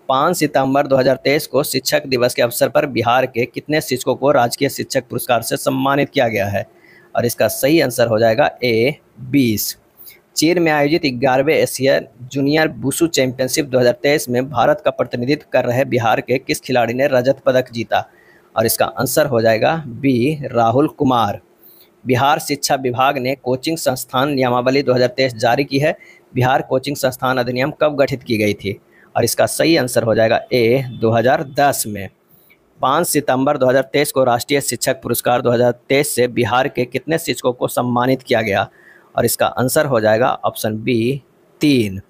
5 सितंबर 2023 को शिक्षक दिवस के अवसर पर बिहार के कितने शिक्षकों को राजकीय शिक्षक पुरस्कार से सम्मानित किया गया है? और इसका सही आंसर हो जाएगा ए, 20। चीन में आयोजित 11वें एशिया जूनियर वुशु चैंपियनशिप 2023 में भारत का प्रतिनिधित्व कर रहे बिहार के किस खिलाड़ी ने रजत पदक जीता? और इसका आंसर हो जाएगा बी, राहुल कुमार। बिहार शिक्षा विभाग ने कोचिंग संस्थान नियमावली 2023 जारी की है। बिहार कोचिंग संस्थान अधिनियम कब गठित की गई थी? और इसका सही आंसर हो जाएगा ए, 2010 में। 5 सितंबर 2023 को राष्ट्रीय शिक्षक पुरस्कार 2023 से बिहार के कितने शिक्षकों को सम्मानित किया गया? और इसका आंसर हो जाएगा ऑप्शन बी, 3।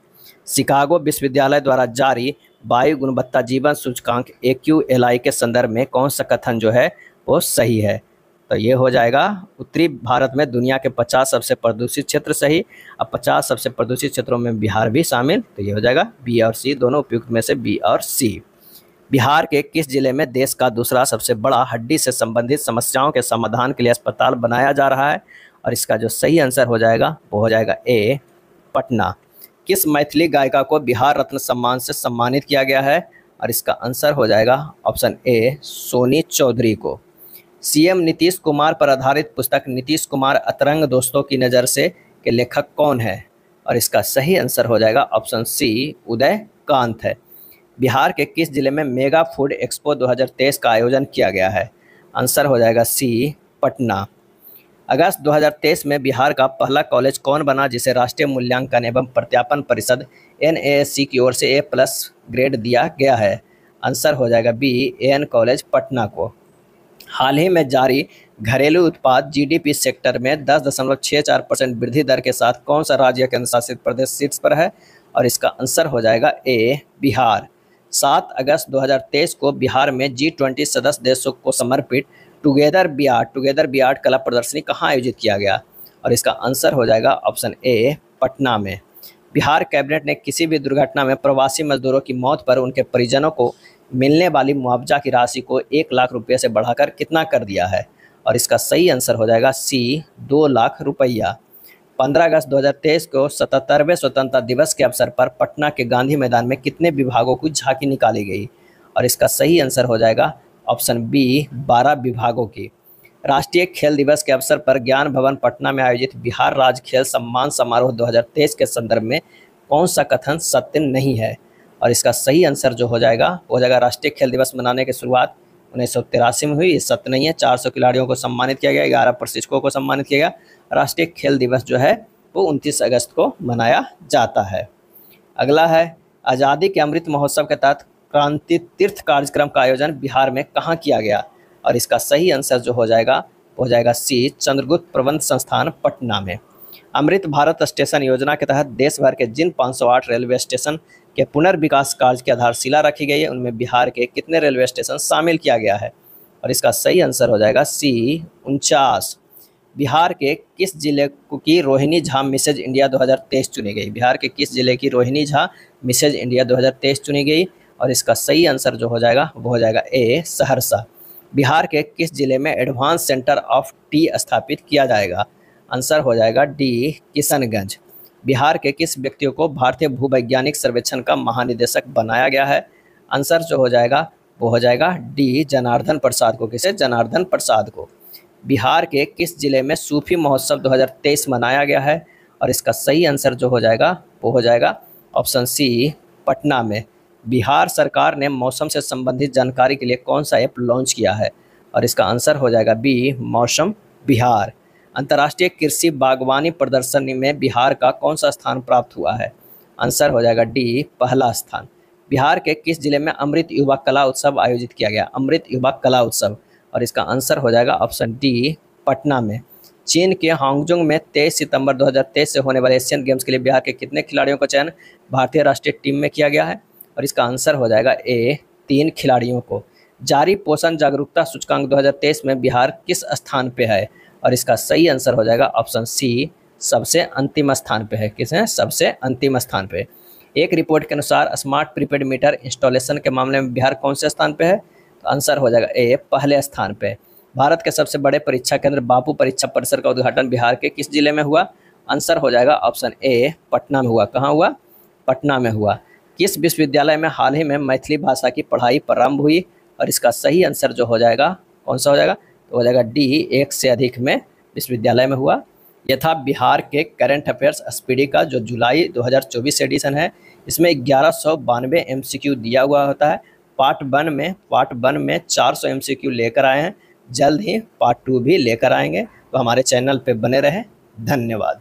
शिकागो विश्वविद्यालय द्वारा जारी वायु गुणवत्ता जीवन सूचकांक AQLI के संदर्भ में कौन सा कथन जो है वो सही है? तो ये हो जाएगा उत्तरी भारत में दुनिया के 50 सबसे प्रदूषित क्षेत्र सही। अब 50 सबसे प्रदूषित क्षेत्रों में बिहार भी शामिल, तो ये हो जाएगा बी और सी, दोनों उपयुक्त में से बी और सी। बिहार के किस जिले में देश का दूसरा सबसे बड़ा हड्डी से संबंधित समस्याओं के समाधान के लिए अस्पताल बनाया जा रहा है? और इसका जो सही आंसर हो जाएगा वो हो जाएगा ए, पटना। किस मैथिली गायिका को बिहार रत्न सम्मान से सम्मानित किया गया है? और इसका आंसर हो जाएगा ऑप्शन ए, सोनी चौधरी को। सीएम नीतीश कुमार पर आधारित पुस्तक नीतीश कुमार अतरंग दोस्तों की नज़र से के लेखक कौन है? और इसका सही आंसर हो जाएगा ऑप्शन सी, उदय कांत है। बिहार के किस जिले में मेगा फूड एक्सपो 2023 का आयोजन किया गया है? आंसर हो जाएगा सी, पटना। अगस्त 2023 में बिहार का पहला कॉलेज कौन बना जिसे राष्ट्रीय मूल्यांकन एवं प्रत्यापन परिषद NASC की ओर से A+ ग्रेड दिया गया है? आंसर हो जाएगा बी, AN कॉलेज पटना को। हाल ही में जारी घरेलू उत्पाद GDP सेक्टर में 10.64% वृद्धि दर के साथ कौन सा राज्य केंद्र शासित प्रदेश शीर्ष पर है? और इसका आंसर हो जाएगा ए, बिहार। 7 अगस्त 2023 को बिहार में G20 सदस्य देशों को समर्पित टुगेदर बियार्ड कला प्रदर्शनी कहाँ आयोजित किया गया? और इसका आंसर हो जाएगा ऑप्शन ए, पटना में। बिहार कैबिनेट ने किसी भी दुर्घटना में प्रवासी मजदूरों की मौत पर उनके परिजनों को मिलने वाली मुआवजा की राशि को 1 लाख रुपये से बढ़ाकर कितना कर दिया है? और इसका सही आंसर हो जाएगा सी, 2 लाख रुपया। 15 अगस्त 2023 को 77वें स्वतंत्रता दिवस के अवसर पर पटना के गांधी मैदान में कितने विभागों की झांकी निकाली गई? और इसका सही आंसर हो जाएगा ऑप्शन बी, 12 विभागों की। राष्ट्रीय खेल दिवस के अवसर पर ज्ञान भवन पटना में आयोजित बिहार राज्य खेल सम्मान समारोह 2023 के संदर्भ में कौन सा कथन सत्य नहीं है? और इसका सही आंसर जो हो जाएगा वो हो जाएगा राष्ट्रीय खेल दिवस मनाने की शुरुआत 1983 में हुई, ये सत्य नहीं है। 400 खिलाड़ियों को सम्मानित किया गया, 11 प्रशिक्षकों को सम्मानित किया गया। राष्ट्रीय खेल दिवस जो है वो 29 अगस्त को मनाया जाता है। अगला है आज़ादी के अमृत महोत्सव के तहत क्रांति तीर्थ कार्यक्रम का आयोजन बिहार में कहाँ किया गया? और इसका सही आंसर जो हो जाएगा वो हो जाएगा सी, चंद्रगुप्त प्रबंध संस्थान पटना में। अमृत भारत स्टेशन योजना के तहत देश भर के जिन 508 रेलवे स्टेशन के पुनर्विकास कार्य की आधारशिला रखी गई है उनमें बिहार के कितने रेलवे स्टेशन शामिल किया गया है? और इसका सही आंसर हो जाएगा सी, 49। बिहार के किस जिले की रोहिणी झा मिसेज इंडिया 2023 चुनी गई? बिहार के किस जिले की रोहिणी झा मिसेज इंडिया 2023 चुनी गई? और इसका सही आंसर जो हो जाएगा वो हो जाएगा ए, सहरसा। बिहार के किस जिले में एडवांस सेंटर ऑफ टी स्थापित किया जाएगा? आंसर हो जाएगा डी, किशनगंज। बिहार के किस व्यक्तियों को भारतीय भूवैज्ञानिक सर्वेक्षण का महानिदेशक बनाया गया है? आंसर जो हो जाएगा वो हो जाएगा डी, जनार्दन प्रसाद को। किसे? जनार्दन प्रसाद को। बिहार के किस जिले में सूफी महोत्सव 2023 मनाया गया है? और इसका सही आंसर जो हो जाएगा वो हो जाएगा ऑप्शन सी, पटना में। बिहार सरकार ने मौसम से संबंधित जानकारी के लिए कौन सा ऐप लॉन्च किया है? और इसका आंसर हो जाएगा बी, मौसम बिहार। अंतर्राष्ट्रीय कृषि बागवानी प्रदर्शनी में बिहार का कौन सा स्थान प्राप्त हुआ है? आंसर हो जाएगा डी, पहला स्थान। बिहार के किस जिले में अमृत युवा कला उत्सव आयोजित किया गया? अमृत युवा कला उत्सव, और इसका आंसर हो जाएगा ऑप्शन डी, पटना में। चीन के हांगजोंग में 23 सितंबर 2023 से होने वाले एशियन गेम्स के लिए बिहार के कितने खिलाड़ियों का चयन भारतीय राष्ट्रीय टीम में किया गया है? और इसका आंसर हो जाएगा ए, 3 खिलाड़ियों को। जारी पोषण जागरूकता सूचकांक 2023 में बिहार किस स्थान पे है? और इसका सही आंसर हो जाएगा ऑप्शन सी, सबसे अंतिम स्थान पे है। किस है? सबसे अंतिम स्थान पे। एक रिपोर्ट के अनुसार स्मार्ट प्रीपेड मीटर इंस्टॉलेशन के मामले में बिहार कौन से स्थान पे है? तो आंसर हो जाएगा ए, पहले स्थान पे। भारत के सबसे बड़े परीक्षा केंद्र बापू परीक्षा परिसर का उद्घाटन बिहार के किस जिले में हुआ? आंसर हो जाएगा ऑप्शन ए, पटना में हुआ। कहाँ हुआ? पटना में हुआ। किस विश्वविद्यालय में हाल ही में मैथिली भाषा की पढ़ाई प्रारंभ हुई? और इसका सही आंसर जो हो जाएगा, कौन सा हो जाएगा? तो हो जाएगा डी, 1 से अधिक में विश्वविद्यालय में हुआ। यह था बिहार के करंट अफेयर्स स्पीडी का जो जुलाई 2024 एडिशन है। इसमें 1192 MCQ दिया हुआ होता है। पार्ट वन में 400 MCQ लेकर आए हैं। जल्द ही पार्ट 2 भी लेकर आएंगे, तो हमारे चैनल पे बने रहें। धन्यवाद।